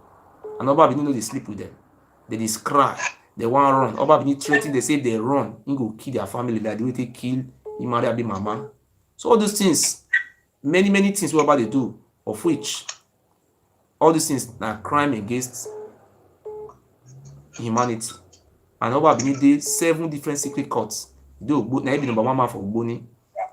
Speaker 1: And Oba Benin no dey sleep with them. They dey cry. They wan run. Oba Benin threaten, they say if they run, he go kill their family like the way they kill Imari Abi Mama. So all those things, many things wey Oba dey do, of which all these things na crime against humanity. And Oba Benin dey 7 different secret courts. Na he be number 1 man for Ogboni.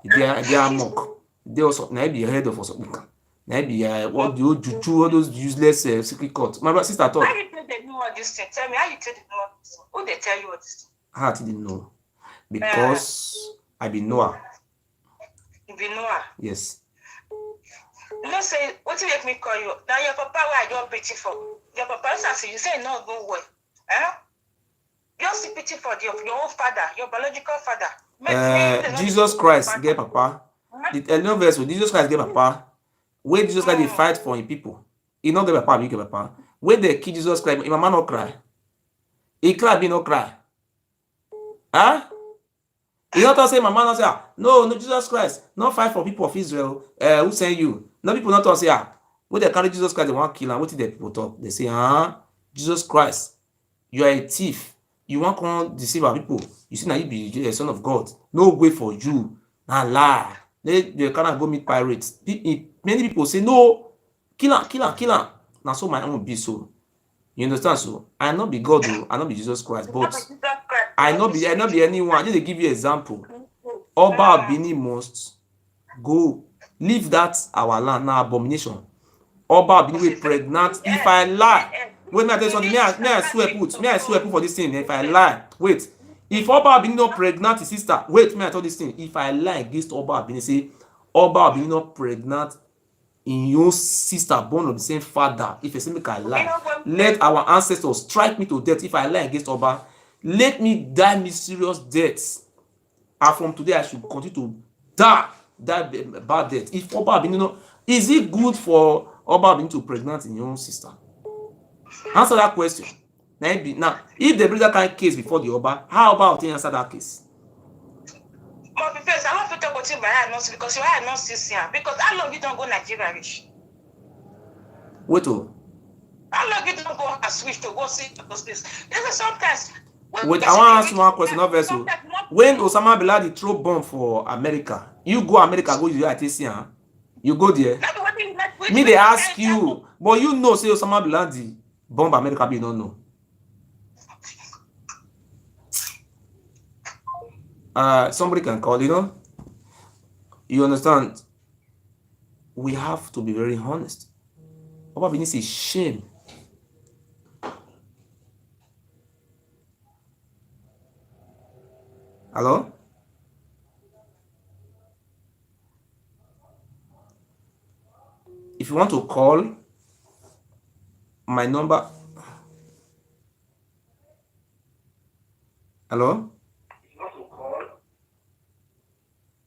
Speaker 1: He dey Amok. He dey also na he be head of Osokpika. Na he be what the old juju, all those useless secret courts. My sister talk.
Speaker 2: How you think they know all this thing? Tell me, how you think they know all this? Who they tell you all this?
Speaker 1: How I didn't know? Because I be Noah.
Speaker 2: You be Noah?
Speaker 1: Yes.
Speaker 2: You know, say, what do you make me call you? Now your papa, why I don't pity for? Your papa, you say no go well. You see pity for your own father, your biological father.
Speaker 1: Jesus Christ get papa. The eleven verse with Jesus Christ get papa. Where Jesus Christ dey fight for him people. He not get papa, he get papa. When they kill Jesus Christ, him mama no cry. He cry, be no cry. Huh? He not say mama not say no Jesus Christ, not fight for people of Israel. Who send you? No people not say when they carry Jesus Christ, they want kill him. What did the people talk? They say, Jesus Christ, you are a thief. You want to come deceive our people. You see now you be a son of God. No way for you. Nah lie. They cannot go meet pirates. Many people say no, kill him. Now so my own be so. You understand? So I not be God, though. I not be Jesus Christ, but I not be anyone. I just give you example. Oba Benin must go leave that our land now abomination. Oba Benin will pregnant. If I lie, wait, may I tell you something? May I swear put for this thing. If I lie, wait. If Oba Benin not pregnant his sister, wait, may I tell this thing? If I lie against Oba Benin, say Oba Benin not pregnant in your sister born of the same father, if I say make I lie, let our ancestors strike me to death. If I lie against Oba, let me die mysterious deaths. And from today I should continue to die bad death. If Oba Benin, is it good for Oba Benin to pregnant in your own sister? Answer that question. Now, if they bring that kind of case before the Oba, how about you answer that case?
Speaker 2: Because I want to talk about you by eye, because your eye not see because how long you don't go Nigeria rich?
Speaker 1: Wait oh.
Speaker 2: How long you don't go and switch to go see those things? Because sometimes.
Speaker 1: Wait, I want to ask you one question, not vessel. When Osama bin Laden throw bomb for America, you go America, go United States, you go there. Me they ask you, but you know say Osama bin Laden bomb America, but you don't know. Somebody can call, you understand? We have to be very honest. Oba Benin say shame. Hello? If you want to call, my number. Hello?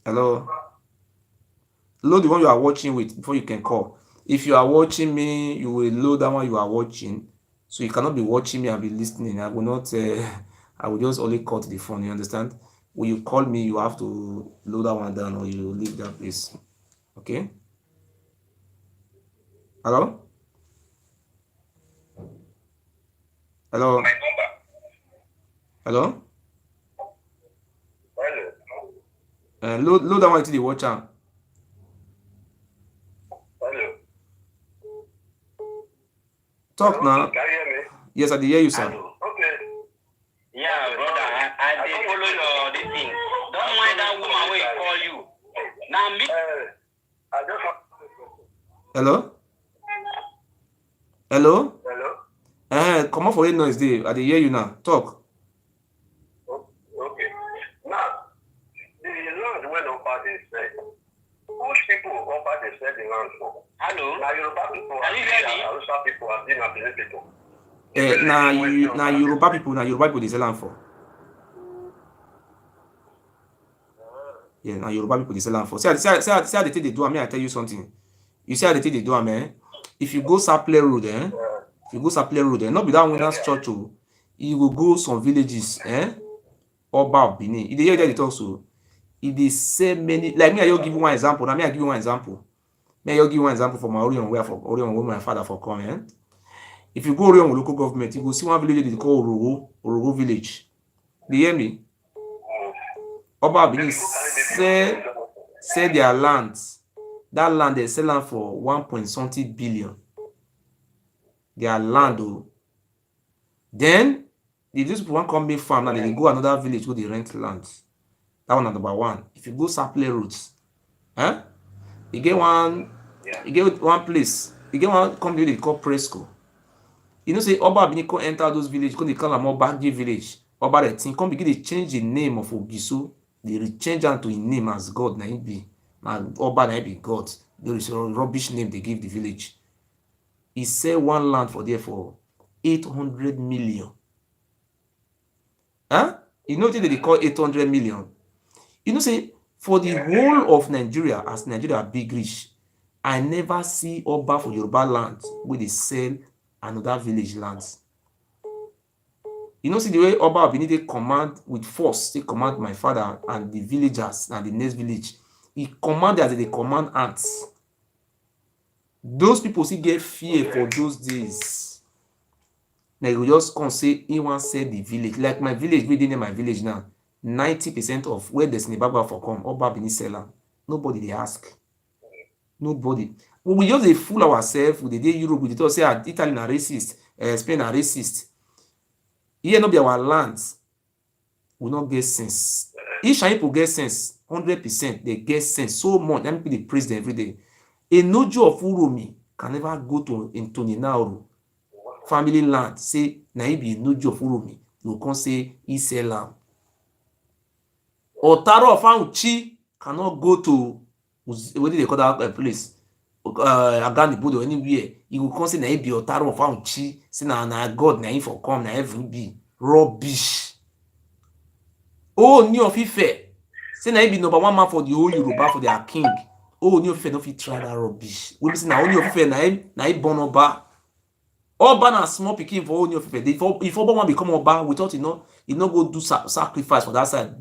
Speaker 1: Hello? Load the one you are watching with before you can call. If you are watching me, you will load that one you are watching. So you cannot be watching me and be listening. I will not. I will just only cut the phone. You understand? When you call me, you have to load that one down or you leave that place. Okay? Hello? Hello. Hello. Load that one to the watch out.
Speaker 3: Hello.
Speaker 1: Talk now.
Speaker 3: Can you hear me?
Speaker 1: Yes, I did hear you, sir.
Speaker 3: Hello. Okay. Yeah, brother. I did follow your this thing. Don't mind that woman when he call you. Now me. I just want.
Speaker 1: Hello. Hello.
Speaker 3: Hello.
Speaker 1: Come on for any noise there. I did hear you now. Talk.
Speaker 3: Okay. Now, the land when Opa they said, which people Opa they said the land for? Hello. Now Yoruba people. Can you hear me? Hausa people have been Benin people.
Speaker 1: Now Yoruba people they sell land for. Yeah, now Yoruba people they sell land for. See how they take they do. I mean, I tell you something. You see how they take they do, man. If you go Saple Road, not be that winners church, you will go some villages, Oba of Benin. If they hear that they talk so, if they say many, like me, I will give you one example. Now me, I give you one example. Me, I will give you one example for my Orion, where my father for come, If you go Orion local government, you go see one village they call Orogo village. They hear me? Oba of Benin sell their lands. That land they sell land for 1 billion. Their land, oh. Then if these people want come make farm now, they go another village where they rent land. That one number one. If you go Saple roads, you get one place, you get one company they call Presco. You know, say Oba Abini come enter those villages, come they call them Obagi village. Oba the thing come begin to change the name of Ogiso. They change am to his name as God. Na him be. Na Oba na him be God. There is a rubbish name they give the village. He sell one land for there for 800 million. You know what they call 800 million? You know, say for the whole of Nigeria, as Nigeria big rich, I never see Oba for Yoruba land where they sell another village lands. You know, see the way Oba Abini they command with force, they command my father and the villagers and the next village. He command as they command ants. Those people still get fear for those days. Now you just come say he want sell the village. Like my village, we didn't my village now. 90% of where the Snibaba for come, Oba Abini seller. Nobody they ask. Nobody. We just dey fool ourselves. We dey Europe. We dey talk say Italy na racist, Spain na racist. Here no be our lands. We not get sense. Each people get sense. 100%. They get sense so much. Them people they praise them every day. A nojo of Uromi can never go to Antoninauru family land. Say na he be a nojo of Uromi. You can say he sell am. Otaro of Auchi cannot go to what do they call that place? Agani Bodo anywhere. You will come say na he be Otaro of Auchi. Say na God na him for come na heaven be rubbish. Oh, New of Ife. Say na he be number one man for the whole Yoruba for their king. Oh, New of Ife no fit try that rubbish. We be say na New of Ife na he born Oba. Oba na small pikin for New of Ife. If Oba wan become Oba, we thought he no go do sacrifice for that side.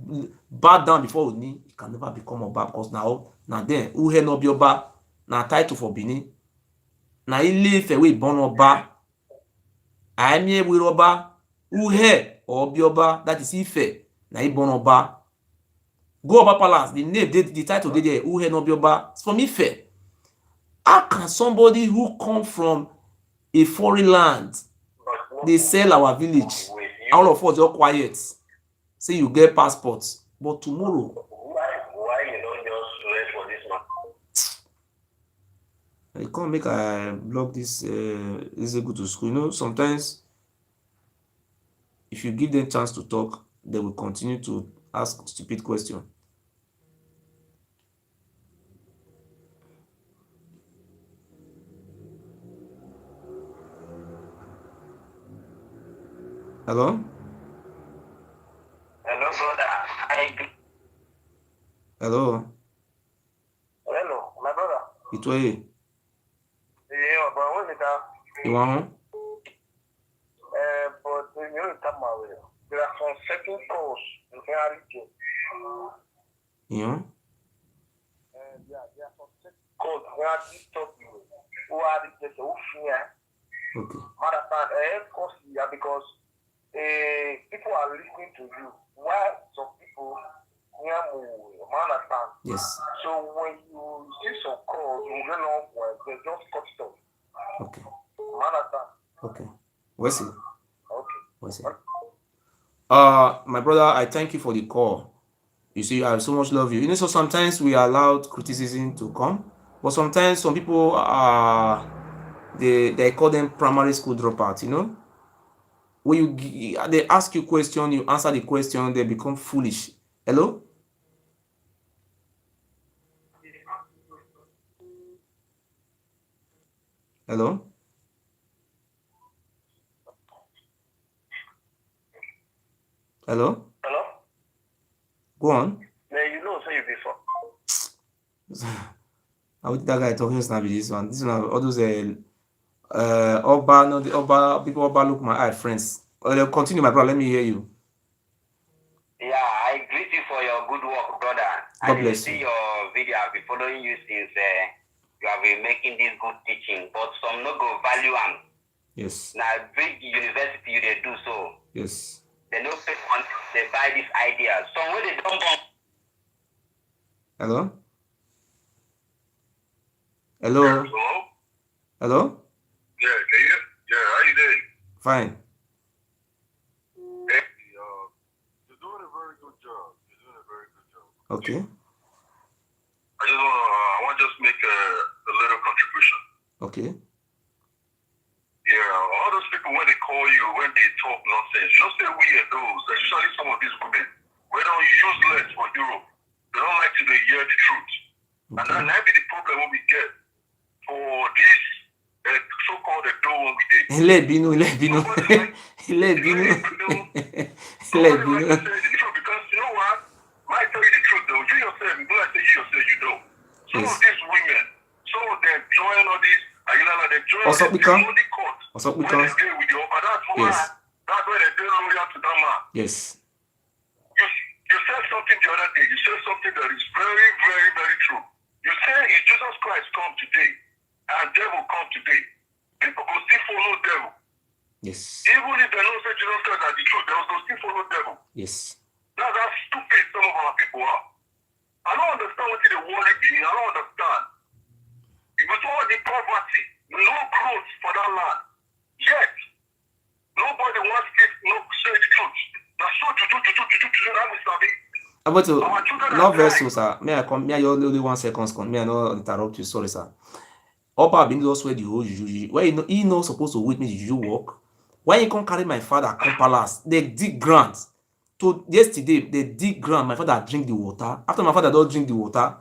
Speaker 1: Bow down before Oni, he can never become Oba because now then Uhe no be Oba na title for Benin. Na Ile Ife wey born Oba. Aimie we Oba Uhe or be Oba, that is Ife. Na he born Oba. Go Oba Palace, the name, the title dey there, Uhe no be Oba. It's from Ife. How can somebody who come from a foreign land, they sell our village, all of us just quiet, say you get passports, but tomorrow
Speaker 3: Why you don't just rest for this man?
Speaker 1: I can't make I block this is go to school. You know, sometimes if you give them chance to talk, they will continue to ask stupid questions. Hello?
Speaker 3: Hello, brother.
Speaker 1: Hello?
Speaker 3: Hello, my brother.
Speaker 1: Itoye?
Speaker 3: Yeah, but when it
Speaker 1: You want home?
Speaker 3: but you know, there are some certain calls you can reach.
Speaker 1: Yeah?
Speaker 3: Yeah, there are some certain calls where I stop you. Who are the people who fear?
Speaker 1: Okay.
Speaker 3: Matter of fact, because people are listening to you. While some people, understand.
Speaker 1: Yes.
Speaker 3: So when you see some calls, you don't know where they just cut it off.
Speaker 1: Okay.
Speaker 3: Understand?
Speaker 1: Okay. Where's it?
Speaker 3: Okay.
Speaker 1: Where's it? My brother, I thank you for the call. You see, I so much love you. You know, so sometimes we are allowed criticism to come, but sometimes some people are they call them primary school dropouts. You know, when they ask you question, you answer the question, they become foolish. Hello. Hello. Hello.
Speaker 3: Hello?
Speaker 1: Go on.
Speaker 3: Yeah, you know, say you before.
Speaker 1: How did that guy talking snap this one? This one, all those Oba, no, the Oba people Oba look my eye, friends. Continue, my brother. Let me hear you.
Speaker 3: Yeah, I greet you for your good work, brother.
Speaker 1: God
Speaker 3: I
Speaker 1: bless
Speaker 3: see
Speaker 1: you.
Speaker 3: your video. I've been following you since you have been making this good teaching, but some no go value them.
Speaker 1: Yes.
Speaker 3: Now, big university, they do so.
Speaker 1: Yes.
Speaker 3: They no pay money, they buy this idea. So when they don't come.
Speaker 1: Hello. Hello.
Speaker 3: Hello?
Speaker 1: Hello.
Speaker 3: Yeah, can you? Yeah, how you doing?
Speaker 1: Fine.
Speaker 3: Hey, you're doing a very good job. You're doing a very good job.
Speaker 1: Okay.
Speaker 3: I want to just make a little contribution.
Speaker 1: Okay.
Speaker 3: Yeah, all those people, when they call you, when they talk nonsense, you don't say we are those, especially some of these women, we don't useless for Europe. They don't like to hear the truth.
Speaker 1: Okay.
Speaker 3: And that might be the problem when we get for this so-called door when we did.
Speaker 1: Let Binu. Let Binu. Let Binu. Let Binu.
Speaker 3: Say the truth, because you know what? I tell you the truth though. You yourself, you like to say you yourself, you know. Some of these women, some of them join all these, they join
Speaker 1: Also
Speaker 3: the
Speaker 1: because
Speaker 3: court.
Speaker 1: Also
Speaker 3: When
Speaker 1: because
Speaker 3: they deal with you, but that's why,
Speaker 1: yes.
Speaker 3: that's why they do loyal to that man.
Speaker 1: Yes.
Speaker 3: You said something the other day. You said something that is very, very, very true. You say if Jesus Christ come today and devil come today, people will still follow devil.
Speaker 1: Yes.
Speaker 3: Even if they don't say Jesus Christ as the truth, they will still follow devil.
Speaker 1: Yes.
Speaker 3: That's how stupid some of our people are. I don't understand what the worry be. I don't understand. With all the poverty, no growth for that land. Yet, nobody wants to say the truth. That's so
Speaker 1: I'm going to not very soon, sir. May I come? May I only 1 second? May I not interrupt you? Sorry, sir. Opa been just where the whole juju. Where he not supposed to wait me the juju work. Why you can't carry my father come palace? They dig ground. To yesterday they dig ground. My father drink the water. After my father don't drink the water,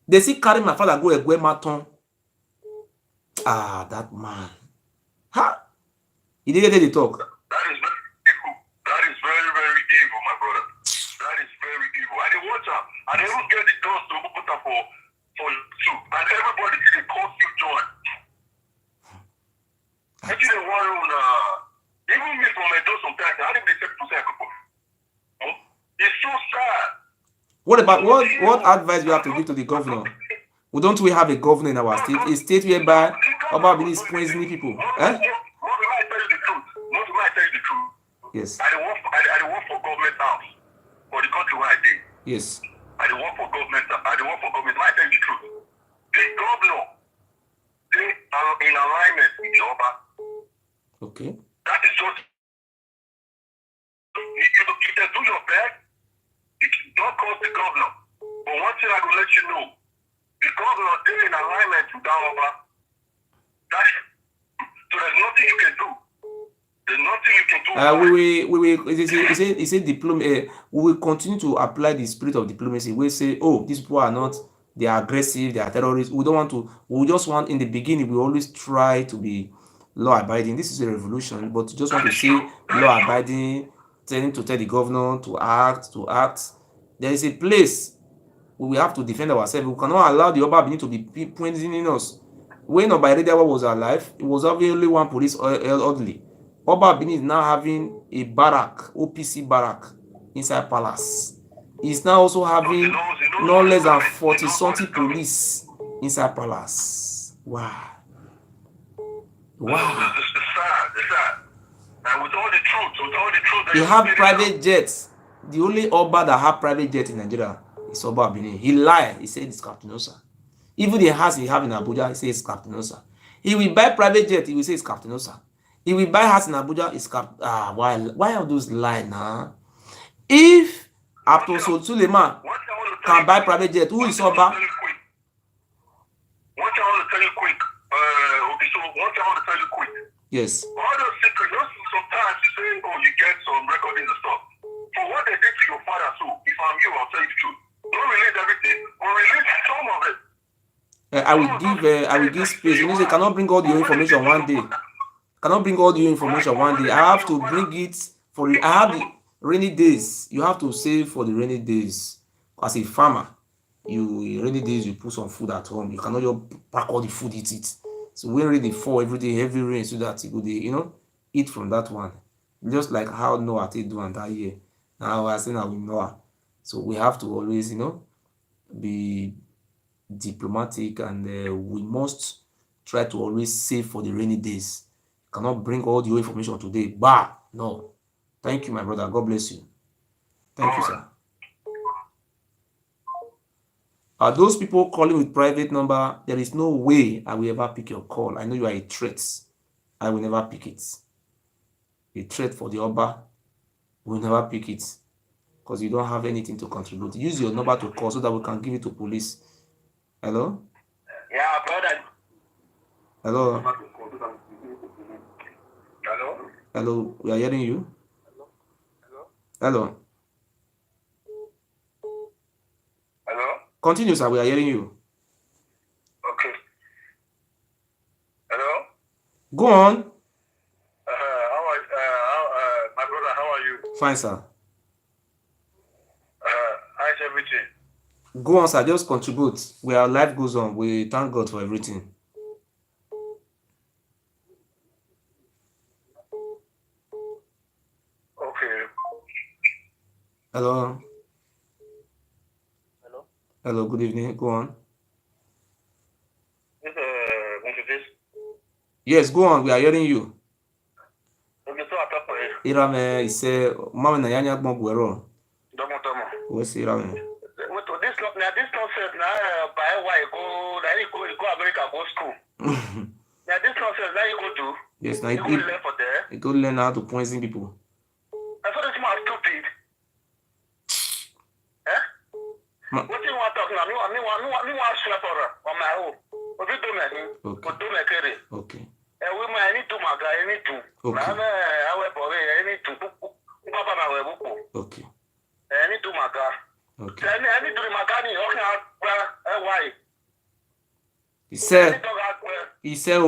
Speaker 1: they see carry my father go a maton. Ah, that man. Ha! He didn't get the talk.
Speaker 3: That is very evil. That is very, very evil, my brother. That is very evil. I didn't watch her. I didn't get the guns to put her for two. And everybody did cause you joy. Actually, even me from my door sometimes, I didn't accept to say I could go. It's so sad.
Speaker 1: What advice you have to give to the governor? Well, don't we have a governor in our state? A state whereby Abominable is poisoning people. Eh? Yes.
Speaker 3: I don't work for government house for the country where I did.
Speaker 1: Yes.
Speaker 3: I don't work for government. I don't work for government. I tell you the truth. The governor, they are in alignment with the Oba.
Speaker 1: Okay.
Speaker 3: That is just. If they do your best, it don't cost the governor. But one thing I will let you know, the governor they're in alignment with that Oba. So there's nothing you can do. There's nothing you can do.
Speaker 1: He said we will continue to apply the spirit of diplomacy. We say, oh, these people are not, they are aggressive, they are terrorists. We don't want to, we just want, in the beginning, we always try to be law abiding. This is a revolution, but you just want to see law abiding, telling to tell the governor to act. There is a place where we have to defend ourselves. We cannot allow the Oba to be poisoning us. When Oba Eredewa was alive, it was only one police orderly. Oba Benin is now having a barrack, OPC barrack, inside palace. He's now also having no less than 40-something police inside palace. Wow.
Speaker 3: Wow. It's sad. And with all the truth that
Speaker 1: He
Speaker 3: you're
Speaker 1: have
Speaker 3: spitting
Speaker 1: private
Speaker 3: out.
Speaker 1: jets. The only Oba that have private jet in Nigeria is Oba Benin. He lied. He said it's Captain Osa. Even the house he have in Abuja, he says it's Captain Osa. He will buy private jet, he will say it's Captain Osa. He will buy house in Abuja, it's why are those lie now? If Abdul Suleiman can buy private jet, who is Oba?
Speaker 3: What I want to tell you quick,
Speaker 1: Yes.
Speaker 3: all those secrets, sometimes you say, oh, you get some recordings and stuff. For what they did to your father, so if I'm you, I'll tell you the truth. Don't release everything, or release some of it.
Speaker 1: I will give space. You know, they cannot bring all the information one day. Cannot bring all the information one day. I have to bring it for. I have the rainy days. You have to save for the rainy days. As a farmer, in rainy days you put some food at home. You cannot just pack all the food, eat it. So when rain fall every day, heavy rain, so that you go eat from that one. Just like how Noah did do on that year. Now I say now with Noah. So we have to always, be diplomatic, and we must try to always save for the rainy days. You cannot bring all the information today. Bah, no. Thank you, my brother. God bless you. Thank you, sir. Those people calling with private number, there is no way I will ever pick your call. I know you are a threat. I will never pick it. A threat for the Oba, we will never pick it. Because you don't have anything to contribute. Use your number to call so that we can give it to police. Hello?
Speaker 3: Yeah, brother.
Speaker 1: Hello?
Speaker 3: Hello?
Speaker 1: Hello? We are hearing you.
Speaker 3: Hello?
Speaker 1: Hello?
Speaker 3: Hello?
Speaker 1: Continue, sir. We are hearing you.
Speaker 3: Okay. Hello?
Speaker 1: Go on.
Speaker 3: My brother, how are you?
Speaker 1: Fine, sir.
Speaker 3: How's everything?
Speaker 1: Go on, sir. Just contribute. Where our life goes on. We thank God for everything.
Speaker 3: Okay.
Speaker 1: Hello?
Speaker 3: Hello?
Speaker 1: Hello, good evening. Go on.
Speaker 3: This Mrs.
Speaker 1: Yes, go on. We are hearing you.
Speaker 3: Okay, so I talk for you.
Speaker 1: Irame, ise, mama na yanya gbogwero.
Speaker 3: Domo.
Speaker 1: We say Irame.
Speaker 3: This nonsense now, by why go America, go school. Now this nonsense now you go do.
Speaker 1: Yes, now
Speaker 3: You go learn for there.
Speaker 1: you go learn how to poison people.
Speaker 3: I thought this man stupid. Eh? What do you want to talk now? Me want slap on my own. What do you do, man?
Speaker 1: Okay.
Speaker 3: What do you carry?
Speaker 1: Okay.
Speaker 3: We might need to my guy, I need to.
Speaker 1: Okay.
Speaker 3: I need to. Papa, my way.
Speaker 1: Okay.
Speaker 3: I need to my guy.
Speaker 1: Okay.
Speaker 3: I need to my guy. Okay, why?
Speaker 1: He said, oh, he said,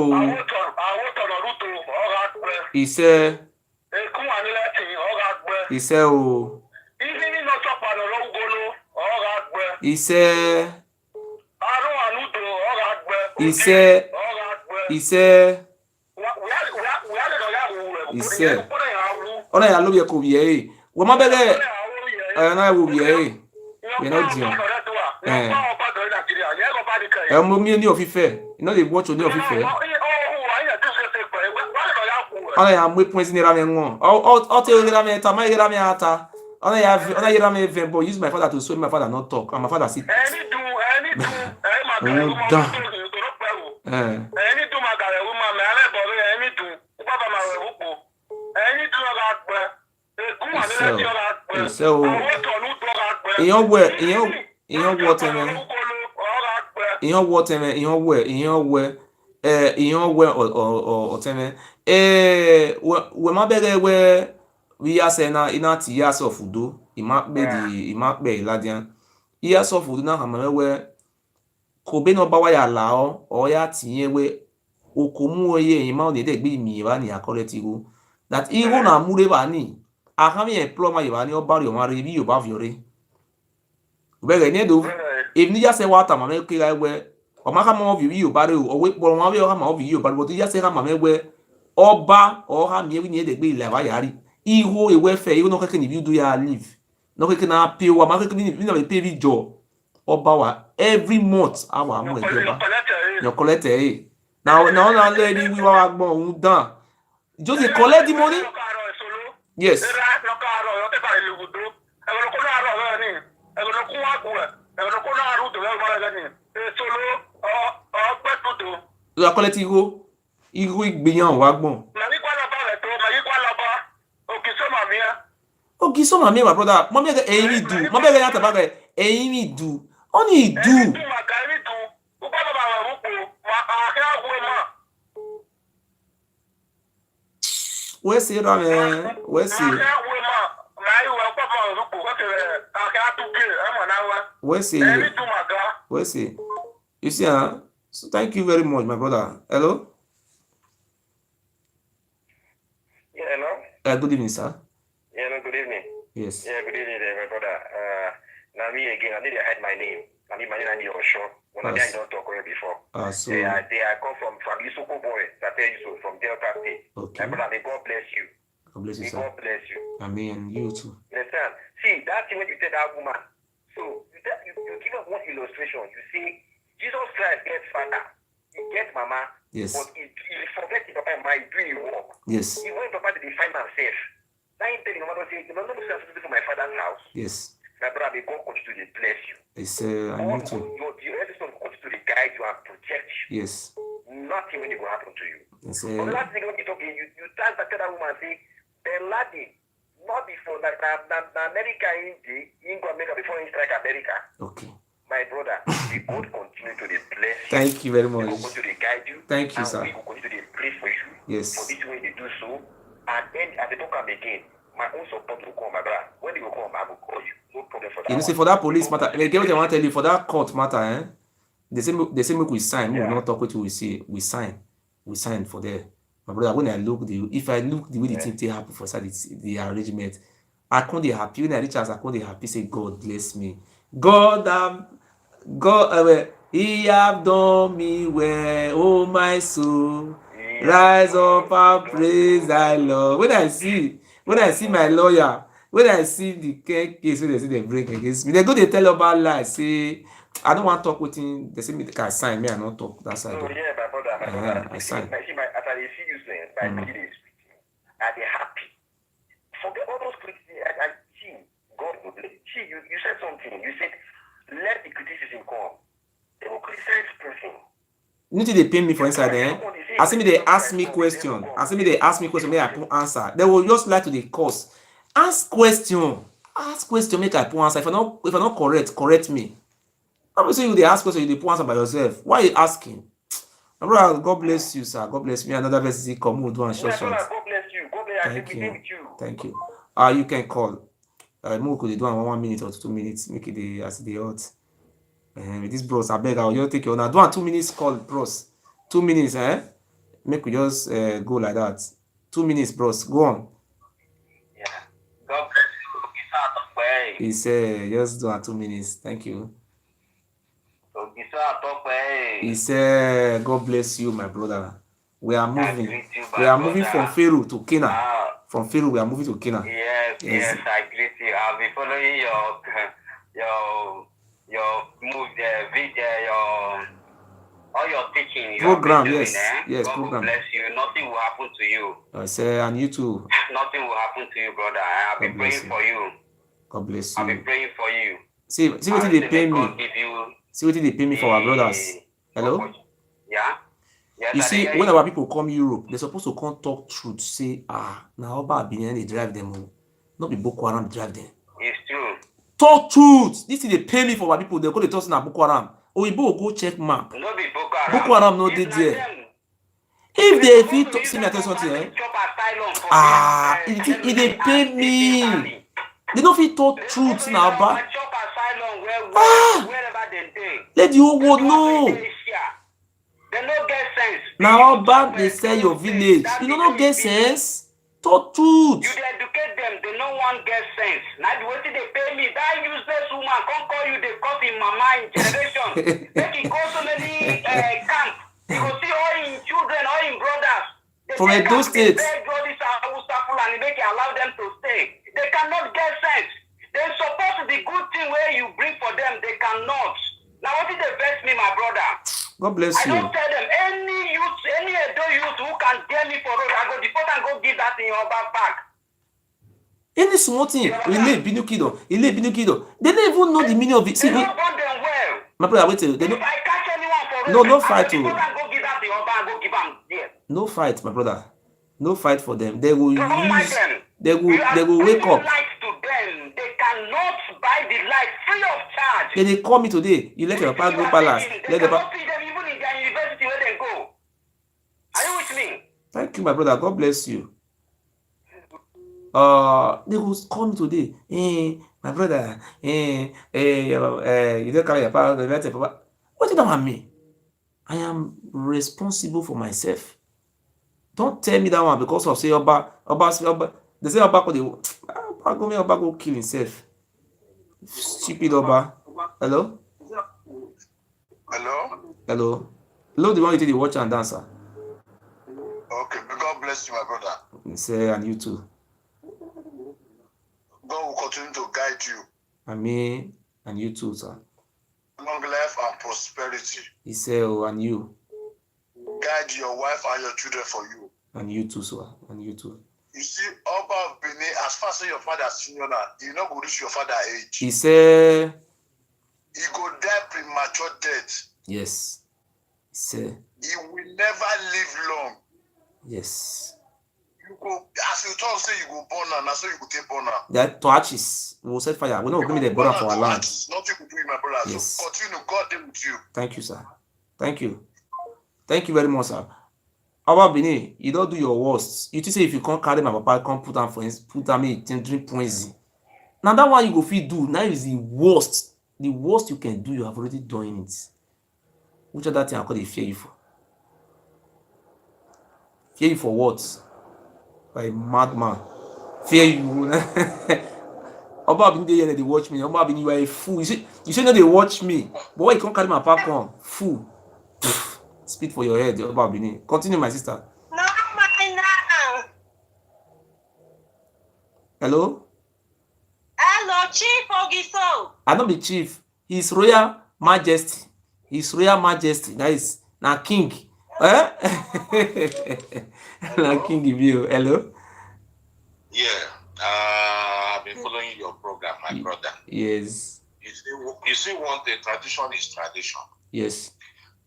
Speaker 1: oh, ona ya lobi ko biye wo ma bele na wo biye we no dion mo mi ni ofife no dey watch oni ofife ona ya mo point ni ra me won o te ra me ta ma ra me ata ona ya me vembo use my father to show my father not talk and my father sit ìyàn wẹ ọtẹmẹ wẹ má bẹrẹ wẹ wíyásẹ na iná ti yásọ fùdó ìmápẹ ìlàdíàn yásọ fùdó náà hàmà wẹ kò bẹ náà bá wáyà là ọ ya tìyẹ wẹ okomu oye ìmá ọ̀nà ẹ̀dẹ̀gbẹ̀ ìmìíràn ní àkọlẹ̀ ti ro that ihu na múre bá ní ahami employ ma yeba ni oba ri o ma re bi Yorùbá fi ore bere ni do if ni ya se wa ta ma me ke ga we o ma ka mo vi Yorùbá re o we po ma we o ka ma vi Yorùbá but ya se ka ma me we oba o ha mi ni de gbe ile wa yari ihu ewe fe ihu no keke ni bi do ya live no keke na pay wa ma keke ni na pay bi jo oba wa every month awa mo e ba yo collect now na le ni wi wa gbon un dan just they collect the money. Yes. You are collecting ego igbiyan wagbon. Okay, so my brother, mommy get any do. Mommy get that about any do. Only do. Where say that man? Where say? Where say? Where say? You see, so thank you very much, my brother. Hello?
Speaker 3: Yeah, hello?
Speaker 1: Good evening, sir.
Speaker 3: Yeah, no, good evening.
Speaker 1: Yes.
Speaker 3: Yeah, good evening there, my brother. Now me again, I need to hide my name. I need my name on show. When I don't talk about before.
Speaker 1: So
Speaker 3: I come from Isoko boy, that tell you so, from Delta State.
Speaker 1: Okay.
Speaker 3: My brother, may God bless you.
Speaker 1: God bless you,
Speaker 3: May
Speaker 1: sir.
Speaker 3: God bless you.
Speaker 1: Amen, and you too.
Speaker 3: Understand? See, that thing when you tell that woman, so you give us one illustration. You see, Jesus Christ gets father, he gets mama,
Speaker 1: Yes.
Speaker 3: but he forgets his papa and mama, he doing work.
Speaker 1: Yes.
Speaker 3: He went papa to define himself. Now he tell him, mama, say, you don't know something for my father's house.
Speaker 1: Yes.
Speaker 3: My brother, may God continue to bless you.
Speaker 1: It's I need to.
Speaker 3: Your existence will continue to guide you and protect you.
Speaker 1: Yes.
Speaker 3: Nothing will happen to you.
Speaker 1: It's
Speaker 3: But the last thing when you talk, you stand back to that woman and say, the laddie, not before like America in America before he strike America.
Speaker 1: Okay.
Speaker 3: My brother, may God continue to bless you.
Speaker 1: Thank you very much.
Speaker 3: May God continue to guide you.
Speaker 1: Thank you,
Speaker 3: and
Speaker 1: sir.
Speaker 3: we will continue to pray for you.
Speaker 1: Yes.
Speaker 3: For this way they do so. And then as they don't come again, my own support will come, my brother. When they will come, I will call you. No problem for that.
Speaker 1: You know, see, for that police matter, they get what I want to tell you, for that court matter, they say make we sign. We will not talk with you, we say we sign. We sign for there. My brother, when I look if I look the way the thing happen for side the arrangement, I can't be happy. When I reach out, I can't be happy, say God bless me. God he have done me well, oh my soul. Rise up and praise thy Lord. When I see my lawyer, when I see the case wey they say they bring against me, they go dey tell about lies, say I don't want to talk with him. They say me they can sign, me I not talk that side.
Speaker 3: So yeah, my brother,
Speaker 1: I sign.
Speaker 3: As I see you saying, by making this speaking, are they happy? Forget all those critics. I see God will bless. See, you said something. You said let the criticism come. They will criticize person.
Speaker 1: You need to they pay me for inside there. I see me they ask me question. May I put answer. They will just like to the course. Ask question, make I put answer. If I not correct me. Obviously you they ask question, you they put answer by yourself. Why are you asking? My brother, God bless you, sir. God bless me. Another person come will do and short.
Speaker 3: God bless you. God bless you.
Speaker 1: Thank you. You can call. More could do 1 minute or 2 minutes. Make it the as the hot. With this bros, I beg I'll just take your now. Do 2 minutes call, bros. 2 minutes, Make we just go like that. 2 minutes, bros. Go on.
Speaker 3: Yeah. God bless you.
Speaker 1: He said, just do 2 minutes. Thank you. He said, God bless you, my brother. We are moving. We are moving from Pharaoh to Canaan. From Pharaoh, we are moving to Canaan.
Speaker 3: Yes, I greet you. I'll be following your move, video, all your teaching.
Speaker 1: Program,
Speaker 3: doing,
Speaker 1: yes,
Speaker 3: God
Speaker 1: program.
Speaker 3: will bless you. Nothing will happen to you.
Speaker 1: I say, and you too.
Speaker 3: Nothing will happen to you, brother. I'll be praying for you.
Speaker 1: God bless you.
Speaker 3: I'll be praying for you.
Speaker 1: See what they pay me. See what they pay me for our brothers. Hello?
Speaker 3: Yeah? Yes,
Speaker 1: you see, when our people come Europe, they're supposed to come talk truth. Say, now about being they drive them. Not be Boko Haram drive them.
Speaker 3: It's true.
Speaker 1: Talk truth. This is they pay me for our people. They go to toss na Boko Haram. Oyibo go check map.
Speaker 3: No be Boko Haram.
Speaker 1: Boko Haram no dey there. If they fit see me tell something, if they pay me, they don't fit talk truth now, but let the whole world know.
Speaker 3: They no get sense.
Speaker 1: Now Oba they sell your village. You don't get sense. Talk truth.
Speaker 3: You educate them, they no one get sense. Now the way they pay me, that useless woman come call you, they cause in mama in generation. Make it go so many camp. You go see all in children, all in brothers.
Speaker 1: From Edo State.
Speaker 3: They and make it allow them to stay. They cannot get sense. They suppose the good thing where you bring for them, they cannot. Now what did they vex me, my brother?
Speaker 1: God bless you.
Speaker 3: I don't tell them any youth any Edo youth who can dare me for road, I go deport and go give that in your back.
Speaker 1: Any small thing, Ile Binu Kido. They don't even know the meaning of it. See,
Speaker 3: They don't want them well.
Speaker 1: my brother, wait till they
Speaker 3: If
Speaker 1: don't.
Speaker 3: I catch anyone for
Speaker 1: No,
Speaker 3: road,
Speaker 1: no
Speaker 3: I
Speaker 1: fight
Speaker 3: go
Speaker 1: to.
Speaker 3: deport and go give that in your back, go give them there.
Speaker 1: No fight, my brother. No fight for them. They will
Speaker 3: Don't mind
Speaker 1: use.
Speaker 3: them.
Speaker 1: They will wake up.
Speaker 3: Light to them. They cannot buy the light free of charge.
Speaker 1: They call me today. You let your papa go palace.
Speaker 3: They cannot feed them even in their university where they go. Are you with me?
Speaker 1: Thank you, my brother. God bless you. They will call me today. My brother. You don't carry your papa. What do you want me? I am responsible for myself. Don't tell me that one because of say Oba. They say Oba go kill himself. Stupid Oba. Hello?
Speaker 3: Hello?
Speaker 1: Hello, the one you take the watch and dancer.
Speaker 3: Okay, God bless you, my brother.
Speaker 1: Say, and you too.
Speaker 3: God will continue to guide you.
Speaker 1: And you too, sir.
Speaker 3: Long life and prosperity.
Speaker 1: He said, oh, and you.
Speaker 3: Guide your wife and your children for you.
Speaker 1: And you too, sir. And you too.
Speaker 3: You see, Oba of Benin, as far as your father is senior now, you not go reach your father age.
Speaker 1: He said,
Speaker 3: he go die premature death.
Speaker 1: Yes. He said,
Speaker 3: he will never live long.
Speaker 1: Yes.
Speaker 3: You go, as you talk, say you go born now, that's so you go take born now.
Speaker 1: That to arches, we will set fire. We're not going to be the border for our land.
Speaker 3: Nothing to do with my brother.
Speaker 1: Yes.
Speaker 3: So continue, God deal with you.
Speaker 1: Thank you, sir. Thank you. Thank you very much, sir. Our Bini, you don't do your worst. You just say if you can't carry my papa, can't put down for instance, put down me drink poison. Now that one you go feed do. Now is the worst. The worst you can do, you have already done it. Which other thing I call they fear you for? Fear you for what? Like a madman. Fear you. Oba Bini dey here, they watch me. Oba Bini, you are a fool. You say no, they watch me. But why you can't carry my papa on? Fool. Speak for your head, Oba Bini. Continue, my sister.
Speaker 2: No, my now.
Speaker 1: Hello?
Speaker 2: Hello, Chief Ogiso.
Speaker 1: I don't be chief. His Royal Majesty. His Royal Majesty. That is now King. Now King give you. Hello?
Speaker 3: Yeah. I've been following your program, my brother.
Speaker 1: Yes.
Speaker 3: You see, one thing, tradition is tradition.
Speaker 1: Yes.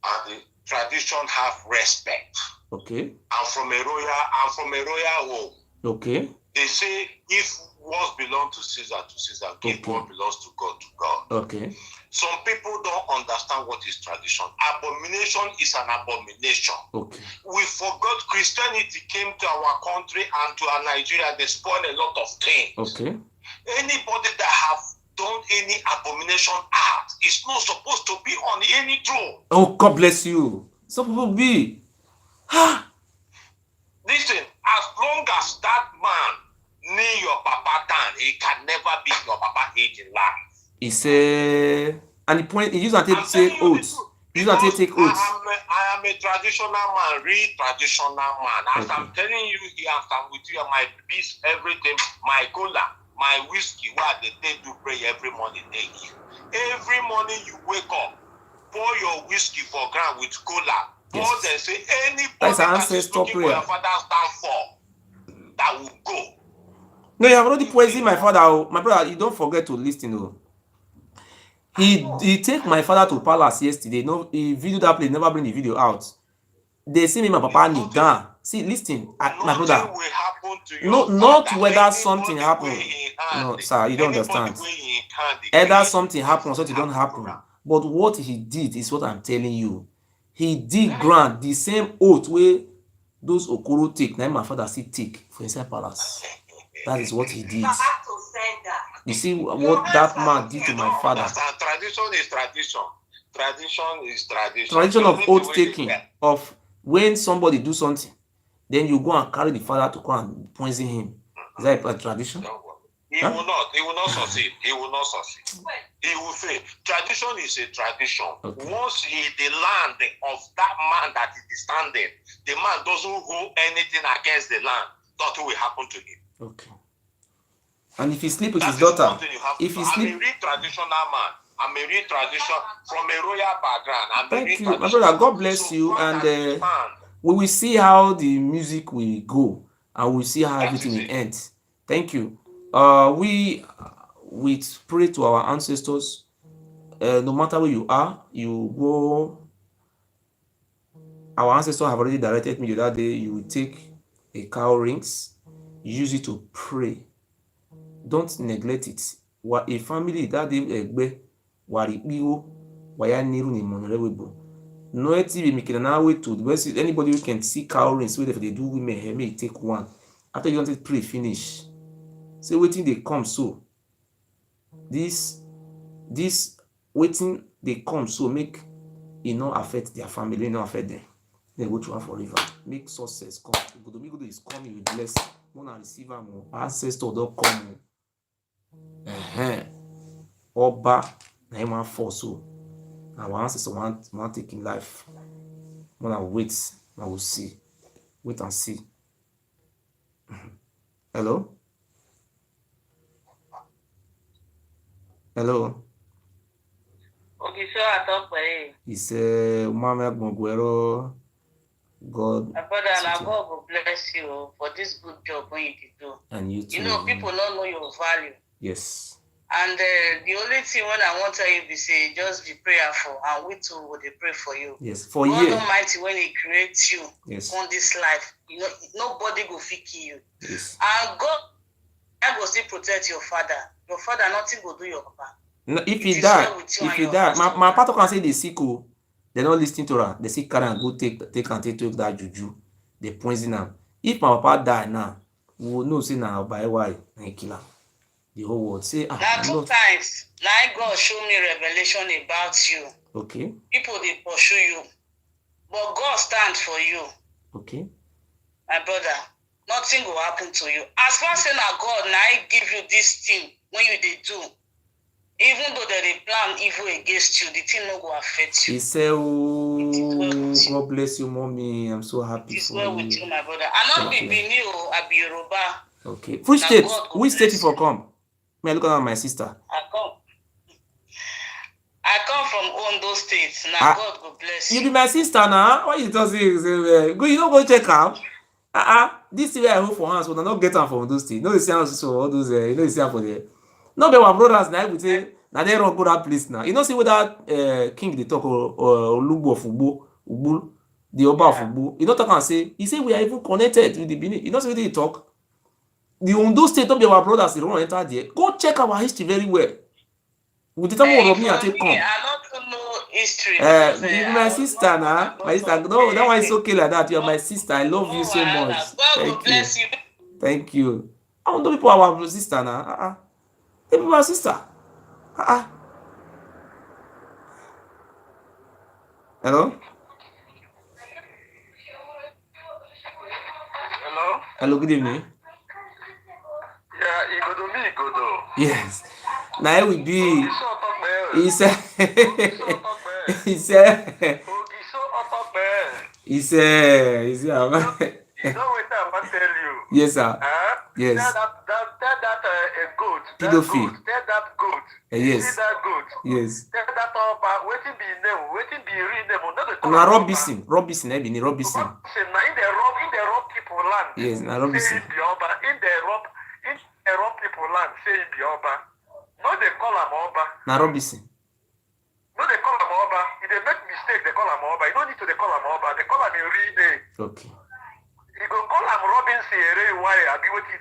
Speaker 3: And the tradition have respect.
Speaker 1: Okay.
Speaker 3: I'm from a royal home.
Speaker 1: Okay.
Speaker 3: They say if what belongs to Caesar, give what belongs to God.
Speaker 1: Okay.
Speaker 3: Some people don't understand what is tradition. Abomination is an abomination.
Speaker 1: Okay.
Speaker 3: We forgot Christianity came to our country and to our Nigeria. They spoiled a lot of things.
Speaker 1: Okay.
Speaker 3: Anybody that have done any abomination act is not supposed to be on any throne.
Speaker 1: Oh, God bless you. Some people be.
Speaker 3: Listen, as long as that man near your papa down, he can never be your papa age in life.
Speaker 1: He said, and the point he used to take oaths. He used to take oaths.
Speaker 3: I am a traditional man, real traditional man. As I'm telling you here, as I'm with you, my peace, everything, my cola, my whiskey, what they do pray every morning, they give. Every morning you wake up, pour your whiskey for ground with cola. Yes. Pour them, say anybody that is looking for your father stand for, that will go.
Speaker 1: No, you have already poisoned my father. My brother, you don't forget to listen. No. He take my father to palace yesterday. No, he video that place, never bring the video out. They see me, my papa kneel down. See, listen, my brother. No, not whether something happen. No, sir, you don't understand. Either something happens or something don't happen. But what he did is what I'm telling you. He did grant the same oath where those Okoro take. Now my father still take for inside palace. That is what he did. You see what that man did to my father.
Speaker 3: Tradition is tradition. Tradition is tradition.
Speaker 1: Tradition of oath taking, of when somebody do something, then you go and carry the father to go and poison him. Is that a tradition?
Speaker 3: He will not. He will not succeed. He will not succeed. He will fail. Tradition is a tradition. Okay. Once he the land of that man that is standing, the man doesn't hold anything against the land. Nothing will happen to him.
Speaker 1: Okay. And if he sleep with his daughter, if he sleep,
Speaker 3: I'm a real traditional man. I'm a real tradition from a royal background.
Speaker 1: Thank you, my brother. God bless you. And we will see how the music will go, and we'll see how everything will end. Thank you. We pray to our ancestors. No matter where you are, you go. Our ancestors have already directed me that day. You will take a cow rings, use it to pray. Don't neglect it. A family that day egbe wari piwo waya niru ni monrewebo. No TV making an way to anybody who can see cow rings wey they do women hair may take one. After you want to pray finish. Say waiting they come so. This waiting they come so make it not affect their family, not affect them. They go through forever. Make success come. God is coming with blessing. Wanna receive am ancestor don't come. Oba na him want force so. Our ancestor want taking life. Wanna wait, I will see. Wait and see. Hello? Hello?
Speaker 2: Okay, so I talk by him.
Speaker 1: He said, Mama Gongwero, God.
Speaker 2: My brother, and God will bless you for this good job when you do.
Speaker 1: And you too.
Speaker 2: You know, people don't know your value.
Speaker 1: Yes.
Speaker 2: And the only thing when I want to tell you is say, just be prayerful, and we too will pray for you.
Speaker 1: Yes, for
Speaker 2: God
Speaker 1: you.
Speaker 2: Almighty, when He creates you
Speaker 1: Yes.
Speaker 2: on this life, you know, nobody will fit kill you.
Speaker 1: Yes.
Speaker 2: And God will still protect your father. Your father, nothing will do your papa.
Speaker 1: No, if he die, my pastor can say they sick, they not listening to her. They see carry and go take that juju. They poison them. If my papa die now, we will know say now by why and kill him. The whole world say
Speaker 2: now two times, now God show me revelation about you.
Speaker 1: Okay.
Speaker 2: People they pursue you, but God stands for you.
Speaker 1: Okay.
Speaker 2: My brother, nothing will happen to you. As far as now God now I give you this thing when you they do. Even though they plan evil against you, the thing no go affect you.
Speaker 1: He said, oh, God bless you, mommy. I'm so happy
Speaker 2: it's
Speaker 1: for
Speaker 2: well
Speaker 1: you.
Speaker 2: With you, my brother. I not be Benin, I be Yoruba.
Speaker 1: Okay. Which state? Which state you for come? May I look at my sister?
Speaker 2: I come from Ondo State. Now God will bless you.
Speaker 1: You be my sister now. Why you just say go? You don't go check am. This thing I hold for hands, but I not get am from those things. No, you see hands for all those. You know, you see am for there. No, be our brothers now. We say now they run go that place now. You know, see what that king they talk or Olugbo of Ugbu, the Oba of Ugbu. You know, talk and say he say we are even connected with the Benin. You know, see what they talk. The Ondo State don't be our brothers. They don't enter there. Go check our history very well. We determine what me and take come.
Speaker 2: I don't know history.
Speaker 1: You my sister now. My sister. No, that one is okay like that. You are my sister. I love you so much.
Speaker 2: God bless you.
Speaker 1: Thank you. I don't know people are our sister now. They be my sister. Hello?
Speaker 3: Hello?
Speaker 1: Hello, good evening.
Speaker 3: Yeah, Igodo me, Igodo.
Speaker 1: Yes. Now it will be. He said.
Speaker 3: You know what I tell you?
Speaker 1: Yes, sir. Yes.
Speaker 3: Tell that a goat.
Speaker 1: Pedophile.
Speaker 3: Tell that goat.
Speaker 1: Yes.
Speaker 3: See that goat.
Speaker 1: Yes.
Speaker 3: Tell that oba. Waiting be name. Waiting be real name.
Speaker 1: Na Robinson. Robinson. I mean Robinson.
Speaker 3: Now in the rob people land.
Speaker 1: Yes, na Robinson.
Speaker 3: Say be oba. In the rob people land. Say be oba. No, they call him oba.
Speaker 1: Na Robinson.
Speaker 3: No, they call him oba. If they make mistake, they call him oba. You don't need to they call him oba. They call him a real name.
Speaker 1: Okay.
Speaker 3: You go call him Robinson Ewuare. I be waiting.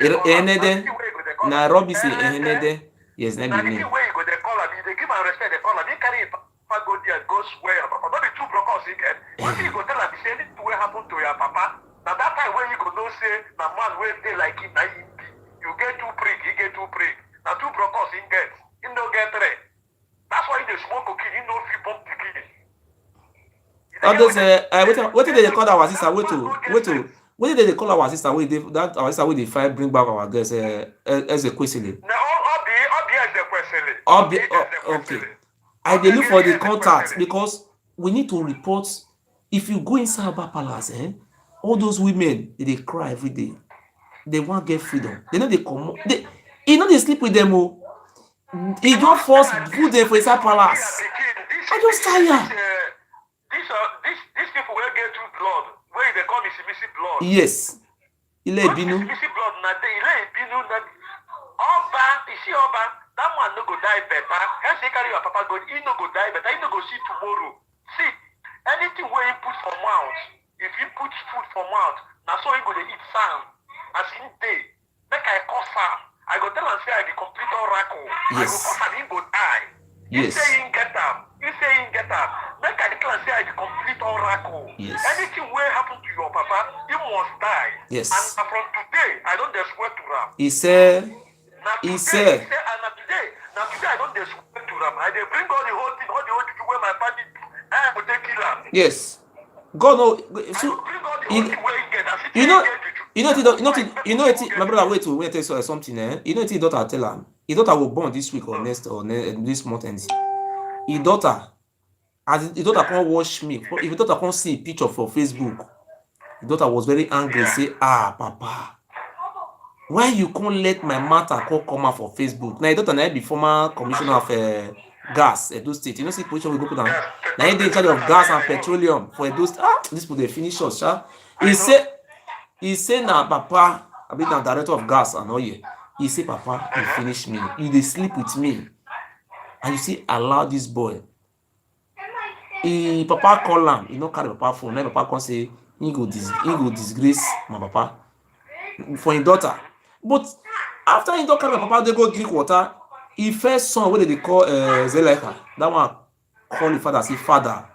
Speaker 1: Na Robinson Ehenede. Yes, na
Speaker 3: be
Speaker 1: name.
Speaker 3: the way you go they call him. They give him respect. They call him. He carry go there go swear. Not the two brokers he get. What you go tell him? Say this way happen to your papa. Now that time when you go no say na man wey dey like him na him be. You get two prick. He get two prick. Now two brokers he get. He no get three. That's why he dey smoke cocaine. He no fit bump the kid.
Speaker 1: All those what did they call our sister? What did they call our sister? That our sister they fight bring back our girls as a question.
Speaker 3: No, Obi as the question.
Speaker 1: Okay. I dey look for the contact because we need to report. If you go inside Aba Palace, all those women they cry every day. They want get freedom. They know they come. You know they sleep with them. He just force put them for inside palace. I just tired.
Speaker 3: These people will get through blood. where they call Mississippi blood.
Speaker 1: Yes. Ile Ibinu.
Speaker 3: Mississippi blood na dey. Ile Ibinu na Oba, you see Oba, that man no go die better. Hence you carry your papa go, he no go die better. He no go see tomorrow. See, anything where you put for mouth, if you put food for mouth, now so he go dey eat sand. As in day, make I cough am. I go tell am say I be complete oracle.
Speaker 1: Yes.
Speaker 3: I go cough am, he go die.
Speaker 1: Yes.
Speaker 3: You say he get am. You say he get am. Make I declare say I be complete oracle.
Speaker 1: Yes.
Speaker 3: Anything wey happen to your papa, he must die.
Speaker 1: Yes.
Speaker 3: And from today, I don't dey swear to am.
Speaker 1: He said,
Speaker 3: He said, now today I don't dey swear to am. I dey bring all the whole thing, all the whole thing where my family I go take kill am.
Speaker 1: yes. God no.
Speaker 3: So, bring all the whole thing where he get.
Speaker 1: My brother, wait to tell you something. You know his daughter tell him. His daughter will born this week or next or this month end. His daughter, as his daughter can't watch me. If his daughter can't see a picture for Facebook, his daughter was very angry. Say, Papa, why you can't let my matter come out for Facebook? Now his daughter now be former commissioner of gas Edo State. You know, see position we go put down. Now he dey in charge of gas and petroleum for Edo State. This people they finish us, sha. He say na Papa, I be the director of gas and oil. He say, Papa, you finish me. You dey sleep with me, and you see allow this boy. Papa call him. He no carry Papa phone. Now Papa come say he go disgrace my Papa for his daughter. But after he don't carry Papa, they go drink water. He first son what they call Zeleka. That one call the father, say, Father,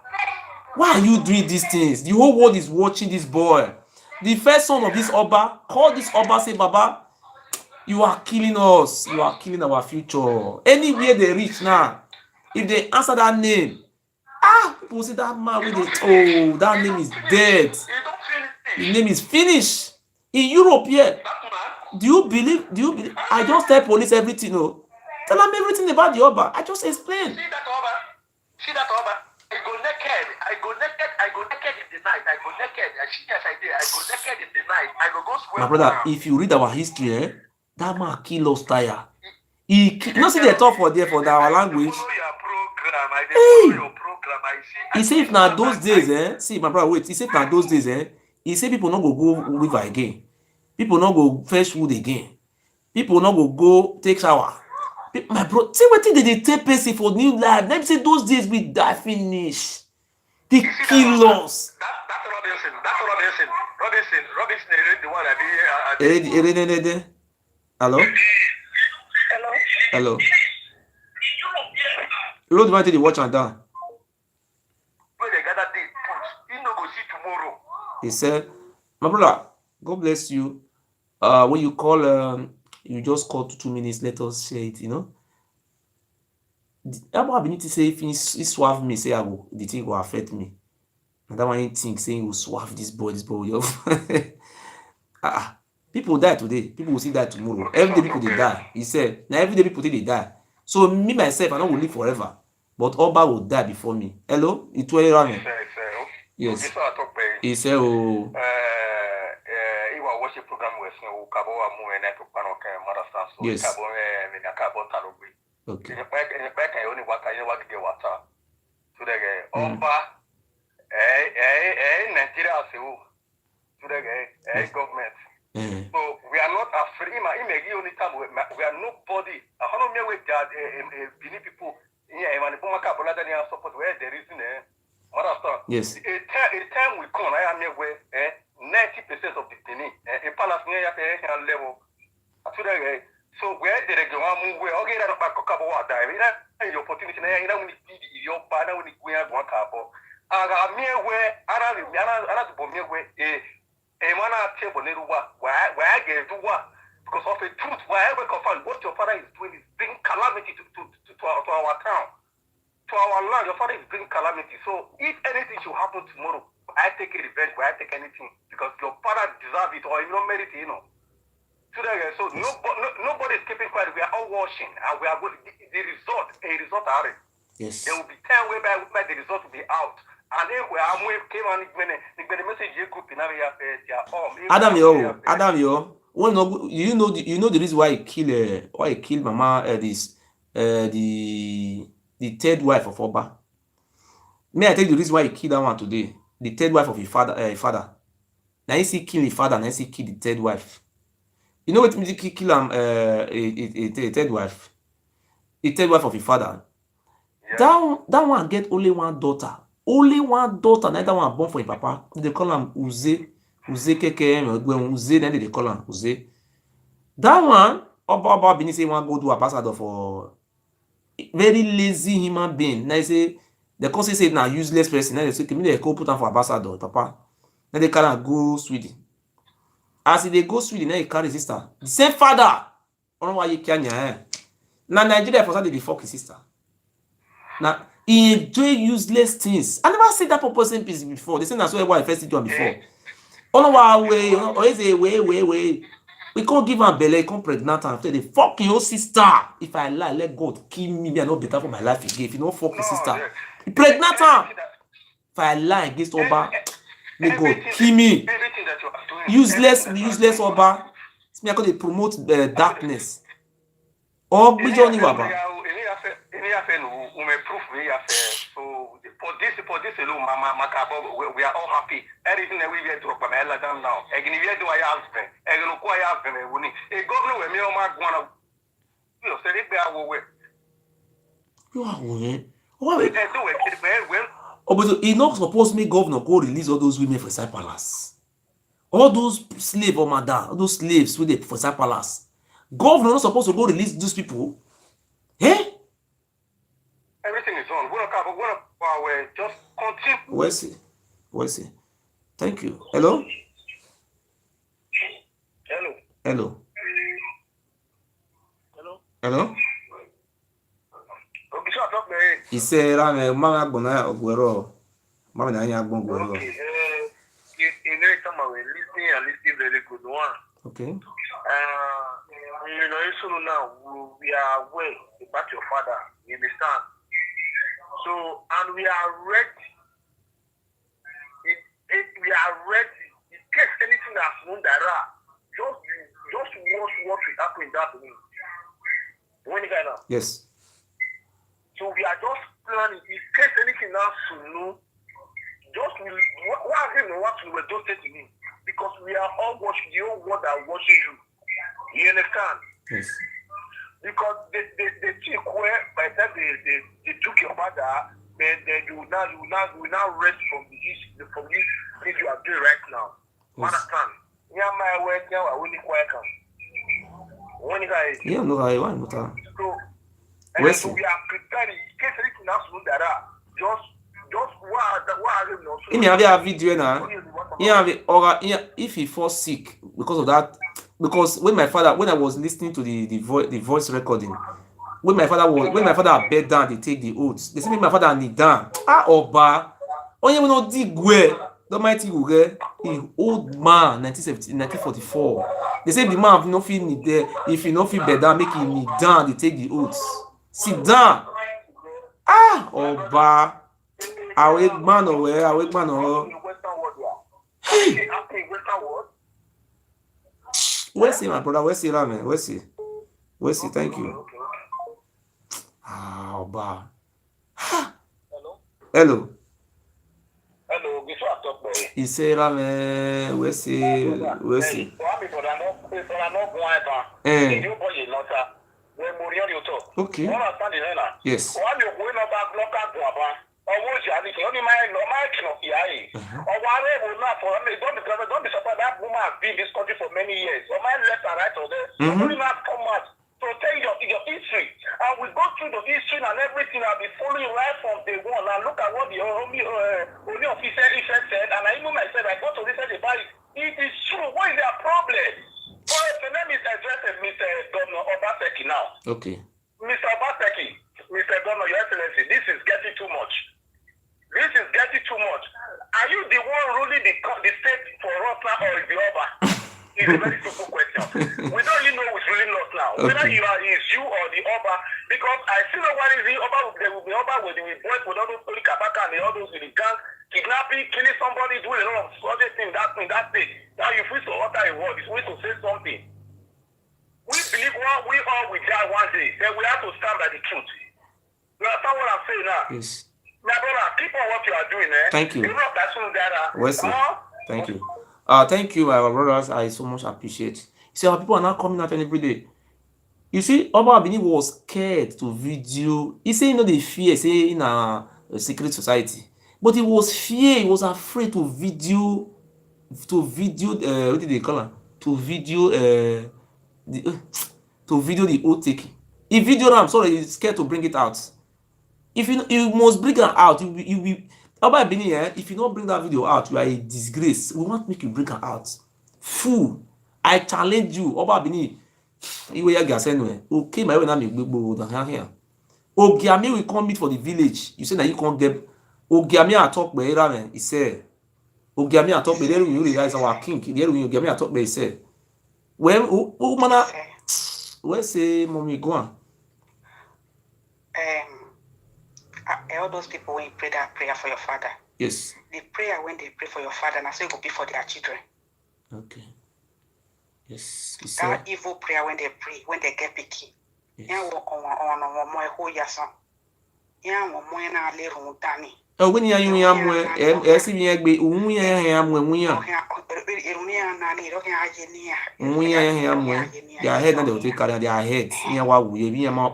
Speaker 1: why are you doing these things? The whole world is watching this boy. The first son of this Oba call this Oba, say, Baba, you are killing us. You are killing our future. Anywhere they reach now, if they answer that name, people say that man with that name is dead. The name is finished. In Europe here, do you believe? I just tell police everything. Tell them everything about the Oba. I just explain.
Speaker 3: See that Oba. I go naked in the night. I go naked. Yes, I did. I go naked in the night. I go swear.
Speaker 1: My brother, if you read our history, that man kill us tire. You know, see they talk for our language. He say if na those days, see my brother, wait. He say if na those days, he say people not go river again. People not go fetch wood again. People not go take shower. My bro, see what they take person for new life. Them say those days we die finish. They kill us.
Speaker 3: That's Robinson, the one I be.
Speaker 1: Hello. Hello. Load man to the watch and down.
Speaker 3: When they gather the put, he no go see tomorrow.
Speaker 1: He said, my brother, God bless you. When you call, you just call 2 minutes, let us share it, you know. I'm ability to say if he swerve me, say the thing will affect me. And that one think saying will swerve this boy. People die today, people will see die tomorrow. Every day people they die. He said, now every day people they die. So me myself, I don't will live forever. But Oba will die before me. Hello? It's 20 around. Yes. He said, oh.
Speaker 3: Worship program was no Kaboa Mu and Mother
Speaker 1: Yes.
Speaker 3: Okay. In the back, I only work the water. To the Oba, Nigeria, to the government. So we are not afraid. We are nobody. I don't know where Bini people here, and the Pomaka Boladania support where there is
Speaker 1: Yes.
Speaker 3: A time will come, I am where 90% of the Bini, a palace near level. So where the regular way, okay, I don't back a couple of the opportunity, I don't need your partner when we are one couple. I got me where I don't know where a man table where I get to what because of the truth wherever confirm what your father is doing is bringing calamity to our town, to our land. Your father is bringing calamity. So if anything should happen tomorrow, I take a revenge where I take anything because your father deserves it or you don't merit it, So nobody is keeping quiet. We are all watching and we are going the result are it.
Speaker 1: Yes.
Speaker 3: There will be time whereby the result will be out. And then we came on the message you could
Speaker 1: Adam, you know the reason why he killed Mama the third wife of Oba. May I tell you the reason why he killed that one today? The third wife of his father. Now he see kill the father, now he see kill the third wife. You know what mean kill a third wife? The third wife of the father.
Speaker 3: Yeah.
Speaker 1: That one get only one daughter. Only one daughter. Now that one born for him papa. They call him Uze. Uze KKM. Uze, then they call him Uze. That one, Oba Bini say one go do ambassador for very lazy human being. Now they say they come say na useless person. Now they say they go put am for ambassador, papa. Now they call am go Sweden. As they go Sweden, now he carry his sister. The same father. I don't know why you can't. Now Nigeria for they fuck his sister. Now he enjoy useless things. I never said that for person piece before. They say that's why I first did one before. Oh no, way, or is a way. We can't give am belle, come pregnant and after the fuck your sister. If I lie, let God kill me. Me, I no better for my life again. If you don't fuck your sister, you pregnant am. If I lie against Oba, may God kill me. Useless Oba. Me I go dey promote darkness. Or which one you about?
Speaker 3: So for this alone, we are all happy. Everything that we get to from Ella down now. Again, if you do I husband, I don't know why husband. A governor with me on my one. You said it there.
Speaker 1: You are winning. Oh, but he not supposed me governor go release all those women for Versailles Palace. All those slaves or madam, all those slaves with the Versailles Palace. Governor not supposed to go release those people. Eh?
Speaker 3: Everything is on. We're just continue.
Speaker 1: Where's he? Thank you. Hello?
Speaker 3: Hello. Okay, so talk me.
Speaker 1: He said, Mama Bona Oguero. Mama Nanya Bonguero.
Speaker 3: Okay. You know, some of listening very good one.
Speaker 1: Okay.
Speaker 3: You know, so now we are aware about your father. You understand? So, and we are ready. We are ready. In case anything that's known there, just watch what will happen in that room. When you guys know?
Speaker 1: Yes.
Speaker 3: So we are just planning. In case anything else to know, just what we were just saying to me. Because we are all watching, the whole world are watching you. You understand?
Speaker 1: Yes.
Speaker 3: Because they took where by the time they took your father, then you will now rest from this thing you are doing right now.
Speaker 1: Yes.
Speaker 3: Understand? Yeah, my way now I will quiet come. When you guys
Speaker 1: Yeah, no, I want to.
Speaker 3: so we are preparing in case anything else to that just what you know.
Speaker 1: He have a video now. If he fall sick because of that, because when I was listening to the voice recording, when my father bed down, they take the oaths. They say my father kneel down. Oba, only when not dig where the mighty Ewuare, the old man, 1944. They say the man if no feel kneel there, if he no feel bed down, make him kneel down. They take the oaths. Sit down. Oba. Awake man or hey. Where's he, my brother? Where's he, man? Where's he? Thank you. Oba. Hello. He say, man, where's he? Okay. Yes.
Speaker 3: Don't be surprised that woman has been in this country for many years. Or my left and right or there. Only not come out to tell your history. And we go through the history and everything. I'll be following right from day one. And look at what the only officer said. And I even myself, I go to research about it. It is true. What is their problem? The name is addressed Mr. Governor Obaseki now.
Speaker 1: Okay.
Speaker 3: Mr. Obaseki, Mr. Governor, Your Excellency, this is getting too much. Are you the one ruling the state for us now or is the Oba? It's a very simple question. We don't really know who's ruling us now. Okay. Whether is you or the Oba, because I still know what is the Oba. There will be Oba with the boys with all those Holy Kabaka and all those with the gang, kidnapping, killing somebody, doing a lot of other things that day. Now you feel to utter a word, you feel to say something. We believe we all will die one day. Then we have to stand by the truth. You understand what I'm saying now?
Speaker 1: Yes.
Speaker 3: My brother, keep on what you are doing, eh?
Speaker 1: Thank you.
Speaker 3: You're not that soon,
Speaker 1: Thank you. Thank you, our brothers. I so much appreciate. You see, our people are now coming out every day. You see, Abominable was scared to video. He say, you know, they fear, say, in a secret society. But he was fear, he was afraid to video, what did they call it? To video, the, to video the oath taking. He videoed am, sorry, he's scared to bring it out. If you must bring am out, you be, Abominable, if you not bring that video out, you are a disgrace. We want make you bring am out. Fool, I challenge you, Abominable. Iwe ya gas anywhere. Okay, my na me gbogbo dan here. Ogiami will come meet for the village. You say that you can't get Ogiami atok be era me. He said Ogiami atok be there you realize our king. There you Ogiami atok be he said. Well, who mana where say mommy go on?
Speaker 2: All those people when you pray that prayer for your father.
Speaker 1: Yes.
Speaker 2: The prayer when they pray for your father, now so it will be for their children.
Speaker 1: Okay. Yes.
Speaker 2: That evil prayer when they pray, when they get picky. Yeah,
Speaker 1: when you are see me be their head na they will take carry their head. Yeah, what we be my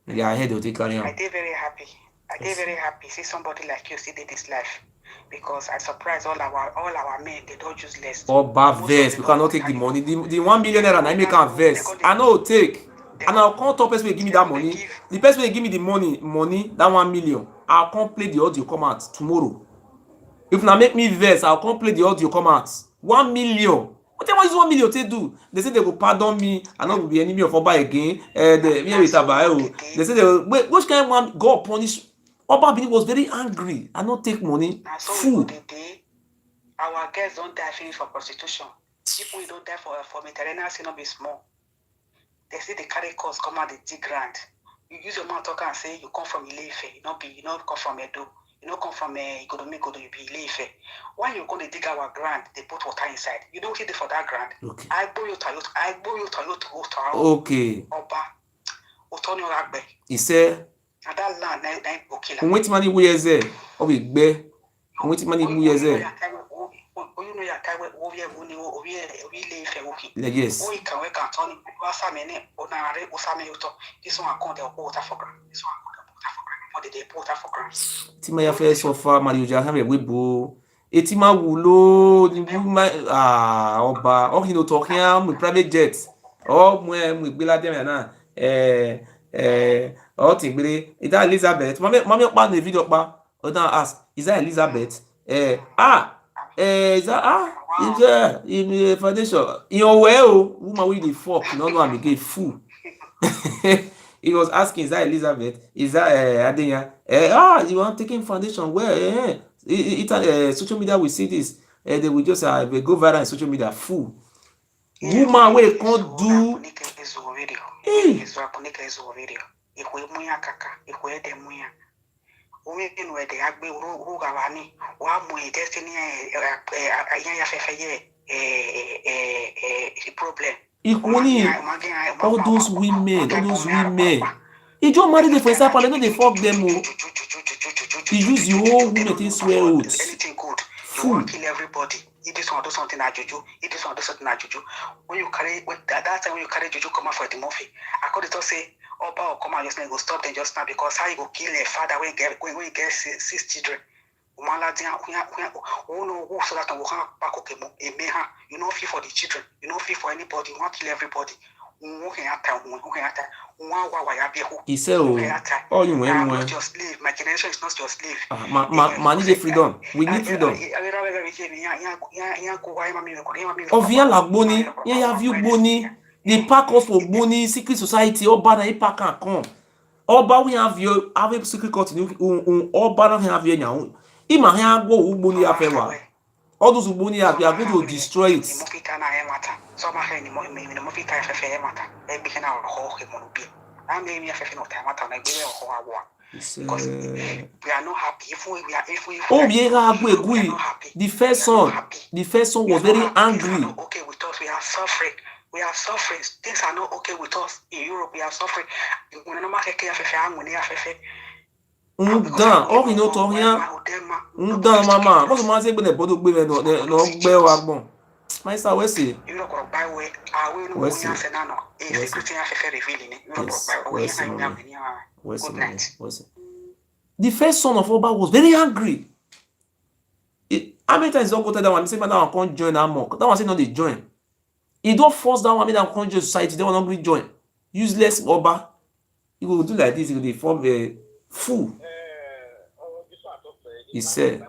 Speaker 1: their head will take carry.
Speaker 2: I did very happy. I did very happy. See somebody like you see this life. Because I surprise all our men, they don't use less.
Speaker 1: Or bad verse, we cannot take the money. The 1 million naira I make am verse. I know take. And I'll come to person will give me that money. The person will give me the money, that 1 million. I'll come play the audio come out tomorrow. If na make me verse, I'll come play the audio come out. 1 million. What the is 1 million to do? They say they will pardon me. I not will be enemy of Oba again. They say they will, wait, which kind of one God punish? Abominable was very angry. I not take money. Fool.
Speaker 2: Our girls don't die finish for prostitution. People don't die for Mediterranean, say not be small. They say they carry costs come out the dig grand. You use your mouth talk and say you come from Ileife. You not come from Edo. You not come from Igodomikodo, you be Ileife. When you go to dig our ground, they put water inside. You don't hit it for that ground.
Speaker 1: Okay.
Speaker 2: I borrow your Toyota.
Speaker 1: Okay.
Speaker 2: Oba. Otonio Agbe.
Speaker 1: He said,
Speaker 2: that land, I okay.
Speaker 1: Wait money we is there. Oh, we be. Wait money we is there. Yes. Tima ya fẹ́ sọ fa Mario Jahan we bo. Eti ma wulo ni bu ma ọba o kino to kian mu private jet. O mu gbe la dem na o ti gbere is that Elizabeth? Mami pa na video pa. O dan ask, is that Elizabeth? Is that is there in foundation? In your way woman with the fork, you know am again fool. He was asking, is that Elizabeth? Is that Adenya? You want taking foundation? Where? Social media will see this. They will just go viral in social media. Fool. Woman, we can't do. Hey. All those women. He just married them for example, they know they fuck them. He use the whole women to swear oaths.
Speaker 2: Anything good, you want to kill everybody. If this one do something at juju, if this one do something at juju. When that time when you carry juju come out for the movie, I could just say, Oba or come out just now go stop them just now because how you go kill a father when you get 6 children. You know feel for the children, you know feel for anybody, you want to kill everybody.
Speaker 1: He said, oh, you
Speaker 2: I'm not your slave. My generation is not your slave.
Speaker 1: Man need freedom. We need freedom. Ovia la boni, yeah, have you boni? They pack us for boni, secret society, all bad and pack and come. All bad we have you have a secret continue, all bad have you now. Ima here go boni afewa. All those boni are going to destroy it.
Speaker 2: Because we are not happy.
Speaker 1: The first son was very angry.
Speaker 2: Okay with us, we are suffering. Things are not okay with us in Europe. We are suffering.
Speaker 1: Dan, or you know to rien. Dan mama, because man say gbe bodo gbe no gbe wa gbon. My sir, we see. The first son of Oba was very angry. How many times don't go tell that one? Say, man, that one can't join that mock. That one say no, they join. He don't force that one, make that can't join society. They will not join. Useless Oba. He will do like this. He will form a fool. He said.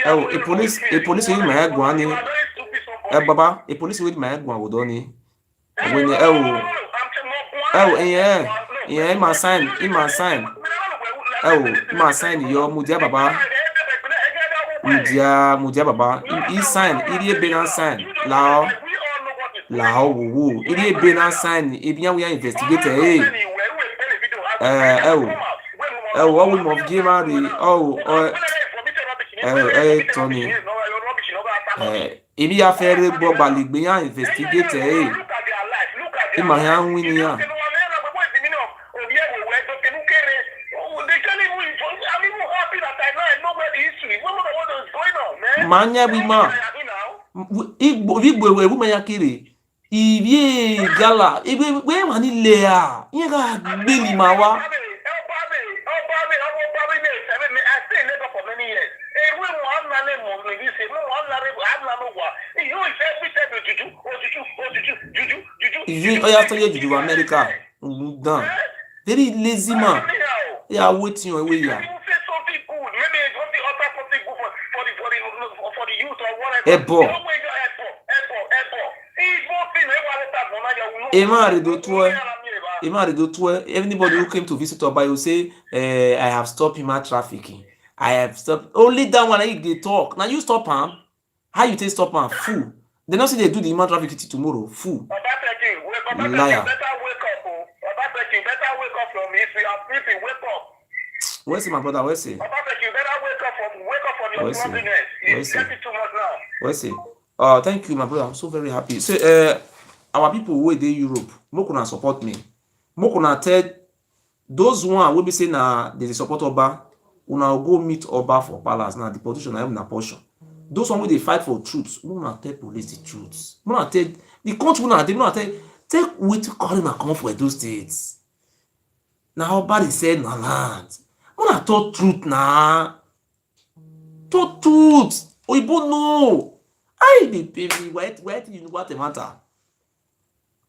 Speaker 1: Oh, a police with my head one. Baba, a police with my head one would only. When yeah, my sign. Oh, my sign, your Mudia Baba. Mudia Baba. He sign, idiot Benan sign. Lao, woo. Idiot Benan sign. If we are investigator, what we must give out the Tony. If you have fair Bob, we are investigator, my hand winning. Manya bima igbo woman yakire ibi gala ibi we mani lea yin ga gbeli ma wa you oya tell you America done very lazy man they are waiting your way here. Ebo. Anybody who came to visit Oba will say, I have stopped human trafficking. I have stopped. Only that one they talk. Now you stop him. How you take stop him? Fool. They not say they do the human trafficking tomorrow. Fool. Liar. Where's my brother? Where's he? Where's he? Thank you, my brother. I'm so very happy. So, our people who are in Europe, more support me. More tell those one will be saying they support Oba. Una go meet Oba for palace now. The position I am na portion. Those one who they fight for truth. Una tell police the truth. Una tell the country. Una tell take wait to call him and come for those states. Now Oba they said na land. Una talk truth na. Talk truth. Oyibo no. I dey pay me. Why do you know what the matter?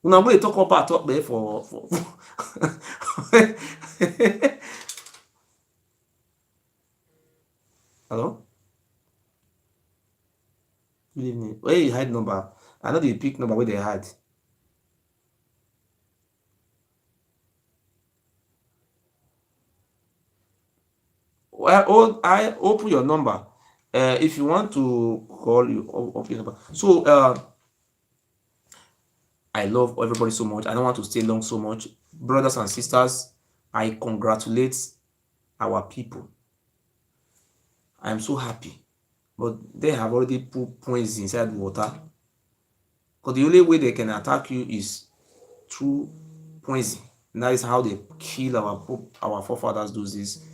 Speaker 1: Una go talk about talk there for. Hello? Good evening. Where you hide number? I know they pick number where they hide. Well, I open your number. If you want to call you, open your number. So, I love everybody so much. I don't want to stay long so much. Brothers and sisters, I congratulate our people. I'm so happy. But they have already put points inside water. Because the only way they can attack you is through poison. And that is how they kill our forefathers those days.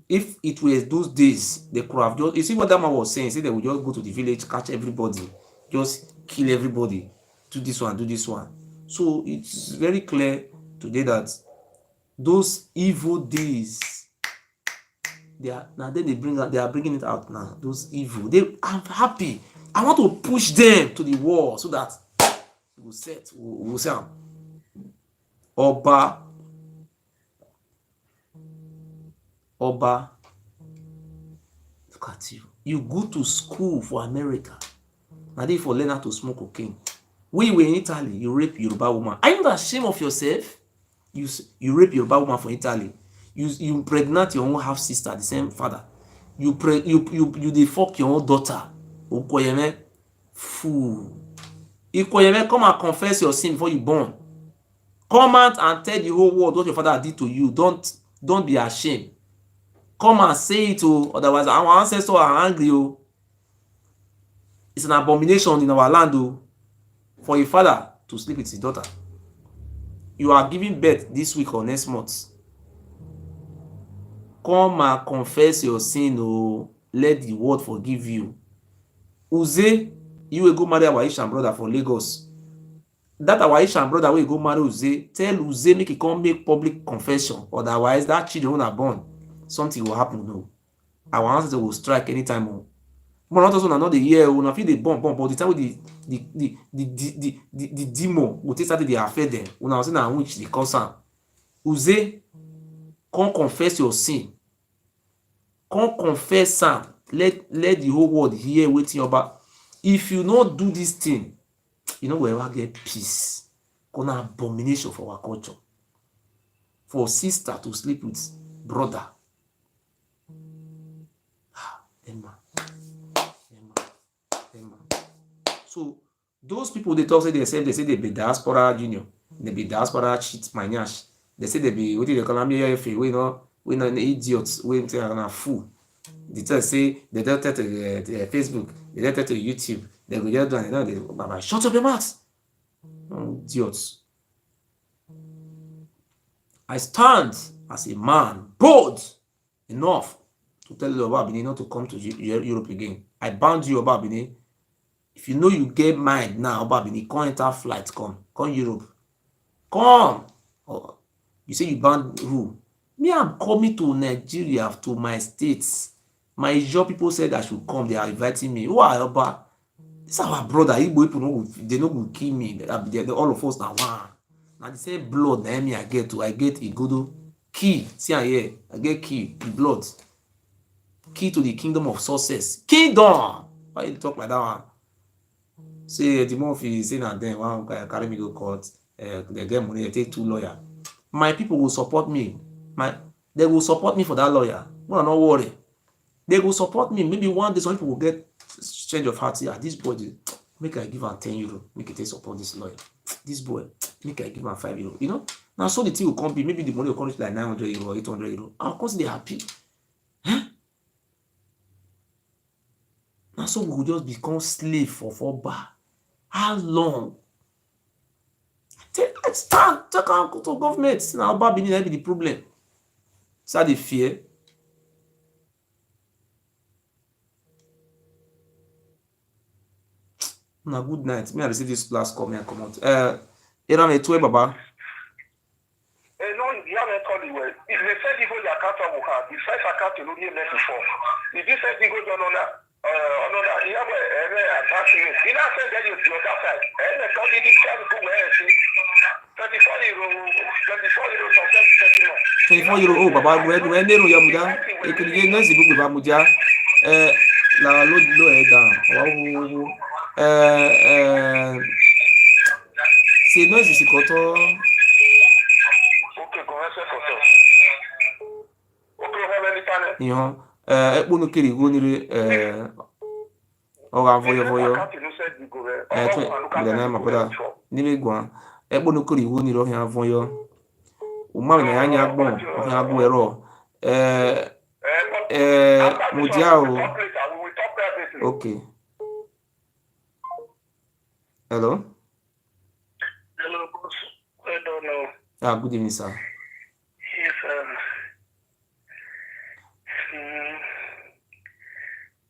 Speaker 1: If it was those days, they could have just, you see what that man was saying, say they would just go to the village, catch everybody, just kill everybody, do this one. So it's very clear today that those evil days, they are bringing it out now. Those evil, I'm happy. I want to push them to the wall so that we'll say, Oba, look at you. You go to school for America. Now they for learn how to smoke cocaine. We were in Italy. You rape Yoruba woman. Are you not ashamed of yourself? You rape Yoruba woman for Italy. You impregnate your own half sister, the same father. You they fuck your own daughter. Ukoyeme, fool. Ikoyeme, come and confess your sin before you born. Come out and tell the whole world what your father did to you. Don't be ashamed. Come and say it, oh. Otherwise, our ancestors are angry, oh. It's an abomination in our land, oh, for a father to sleep with his daughter. You are giving birth this week or next month. Come and confess your sin, oh. Let the world forgive you. Uze, you will go marry our Ishan brother for Lagos. That our Ishan brother will go marry Uze. Tell Uze make he come make public confession. Otherwise, that children are born. Something will happen, no. Our ancestors will strike anytime, oh. But not also not the year, una feel dey born, but the time wey the demon go take start dey affect them. Una say na witch dey cause am. Uze, come confess your sin. Come confess am. Let the whole world hear wetin about. If you no do this thing, you no go ever get peace. Gonna abomination for our culture. For sister to sleep with brother. Emma. So those people they talk say they say they be diaspora junior, they be diaspora cheat my nyash. They say they be what they call them we no idiots, we na fool. They tell say they don't tell to Facebook, they don't tell to YouTube, they go just do and they baba shut up your mouth. Idiots. I stand as a man bold enough to tell you about Benin not to come to Europe again. I bound you about Benin. If you know you get mind now about Benin, come enter flight, come Europe. Come. Oh, you say you banned who? Me, I'm coming to Nigeria, to my states. My job people said I should come. They are inviting me. Who are Oba? This is our brother. Igbo people, they no go kill me. They all of us now one. Now the same blood na me I get to. I get Igodo. Key. See here. I get key. The blood. Key to the kingdom of success. Kingdom. Why you talk like that one? Say the more you say na then one carry me go court, they get money, they take 2 lawyers. My people will support me. They will support me for that lawyer. No, not worry. They will support me. Maybe one day some people will get change of heart. Yeah, this boy, make I give him 10 euro. Make it support this lawyer. This boy, make I give him 5 euro. You know? Now so the thing will come be, maybe the money will come to like 900 euro or 800 euro. And of course they're happy. Huh? Now so we will just become slave for 4 bar. How long? Let's stand. Take our to government. Now, about Benin be the problem. Is that the fear? Now, good night. Me, I receive this last call. Me, I come out. Era me tue baba.
Speaker 3: No, you haven't called it well. If they said you go your account will have, the first account you don't get less before. If you said you go down on that. You have a attachment. You know, said that you the other side. And the county did try to go where see
Speaker 1: 24 euro. Oh, baba, when they know Yamuda, it could get nice book with Amuja. La load down. C'est noise ici quand on.
Speaker 3: Ok, comment ça Ok, on va aller
Speaker 1: Yon. Ekpono kiri gonire oga voyo na ma brother nime gwan ekpono kiri gonire ohia voyo o ma na anya agbon ohia agbon ero mudia o. Okay. Hello.
Speaker 3: Hello, boss. I don't know.
Speaker 1: Good evening, sir.
Speaker 3: Yes,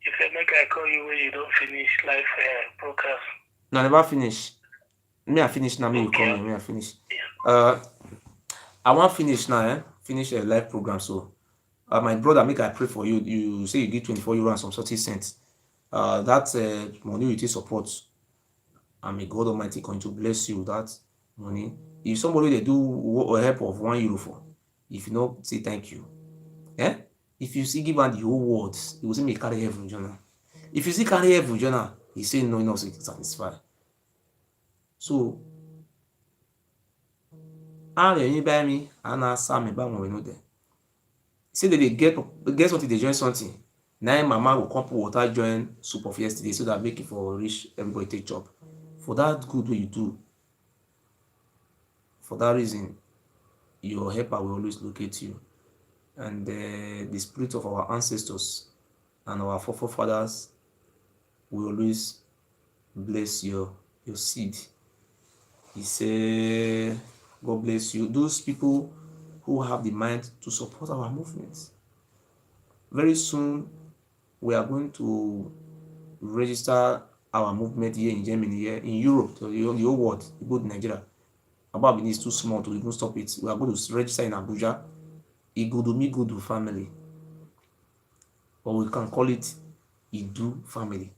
Speaker 3: you said make I call you when you don't finish live broadcast.
Speaker 1: No, I never finish. Me, I finish now. Me, you call me. Me, I finish. I want finish now. Finish a live program. So, my brother, make I pray for you. You say you give 24 euro and some 30 cents. That's money you take support. And may God Almighty going to bless you with that money. If somebody they do a help of 1 euro for, if you know, say thank you. If you see give the whole world, he will say me carry heaven journal. If you see carry heaven journal, he say no, not satisfied. So, you buy me and ask me about when we know them. Say that they get something, they join something. Now mama will come put water join soup of yesterday so that make it for reach everybody take chop. For that good way you do, for that reason, your helper will always locate you. And the spirit of our ancestors and our forefathers will always bless your seed. He said, God bless you. Those people who have the mind to support our movements. Very soon, we are going to register our movement here in Germany, here in Europe, the whole world, go to Nigeria. Abominable is too small to even stop it. We are going to register in Abuja. Igodo family. Or we can call it Idu family.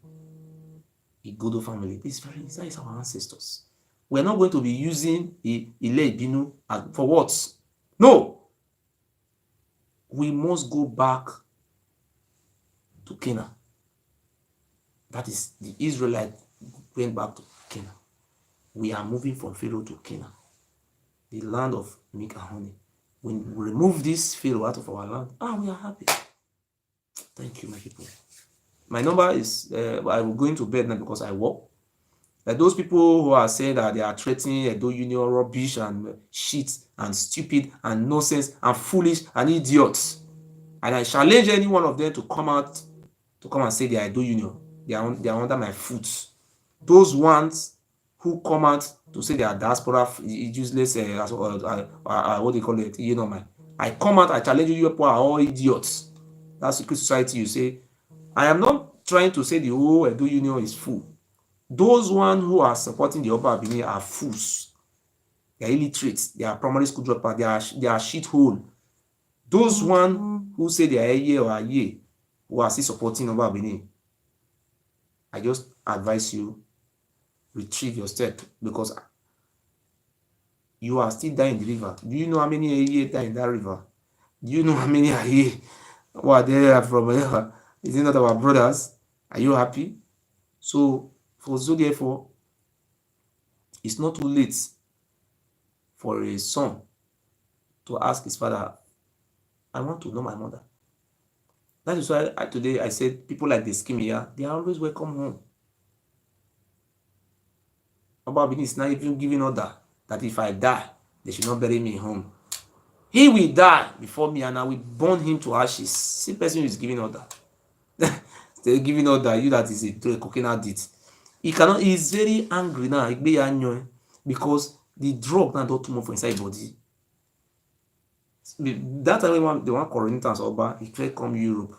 Speaker 1: Igodo family. This is our ancestors. We are not going to be using Ile Ibinu for what? No! We must go back to Canaan. That is, the Israelites went back to Canaan. We are moving from Pharaoh to Canaan, the land of milk and honey. When we remove this Pharaoh out of our land, we are happy. Thank you, my people. My number is, I'm going to bed now because I work. Those people who are saying that they are threatening Edo Union rubbish and shit and stupid and nonsense and foolish and idiots. And I challenge any one of them to come out to come and say they are Edo Union. They are under my foot. Those ones who come out to say they are diaspora useless, what do you call it? You know, I come out, I challenge you people are all idiots. That's secret society. You say, I am not trying to say the whole Edo Union is full. Those ones who are supporting the Oba Abini are fools. They are illiterate. They are primary school dropouts. They are shithole. Those ones who say they are here or here, who are still supporting Oba Abini, I just advise you, retrieve your step, because you are still dying in the river. Do you know how many are here die in that river? Do you know how many are here? Who are there from? Is it not our brothers? Are you happy? So, therefore, it's not too late for a son to ask his father, I want to know my mother. That is why today I said people like the scheme here, they are always welcome home. Ababini is not even giving order that if I die, they should not bury me home. He will die before me and I will burn him to ashes. See person who is giving order. They're giving order, you that is a cocaine addict. He is very angry now because the drug now don't too much for inside body. That time the one coronitans Oba, he try come Europe,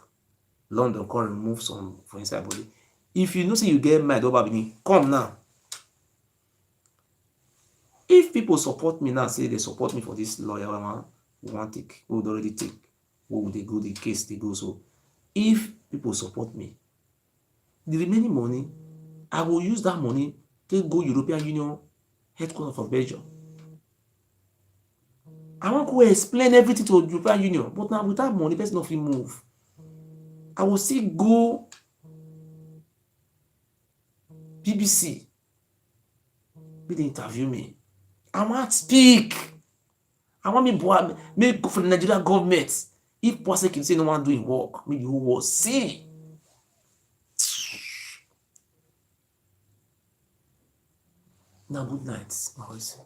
Speaker 1: London, come remove some for inside body. If you know say you get mad Oba Bini, come now. If people support me now, say they support me for this lawyer, we want take, we would already take, what would they go, the case they go. So if people support me, the remaining money, I will use that money to go European Union headquarters for Belgium. I want to explain everything to European Union, but now with that money, person not move. I will still go BBC. Be they interview me. I want to speak. I want me go for the Nigerian government. If person say no one doing work, maybe who will see. Now good night. I will say.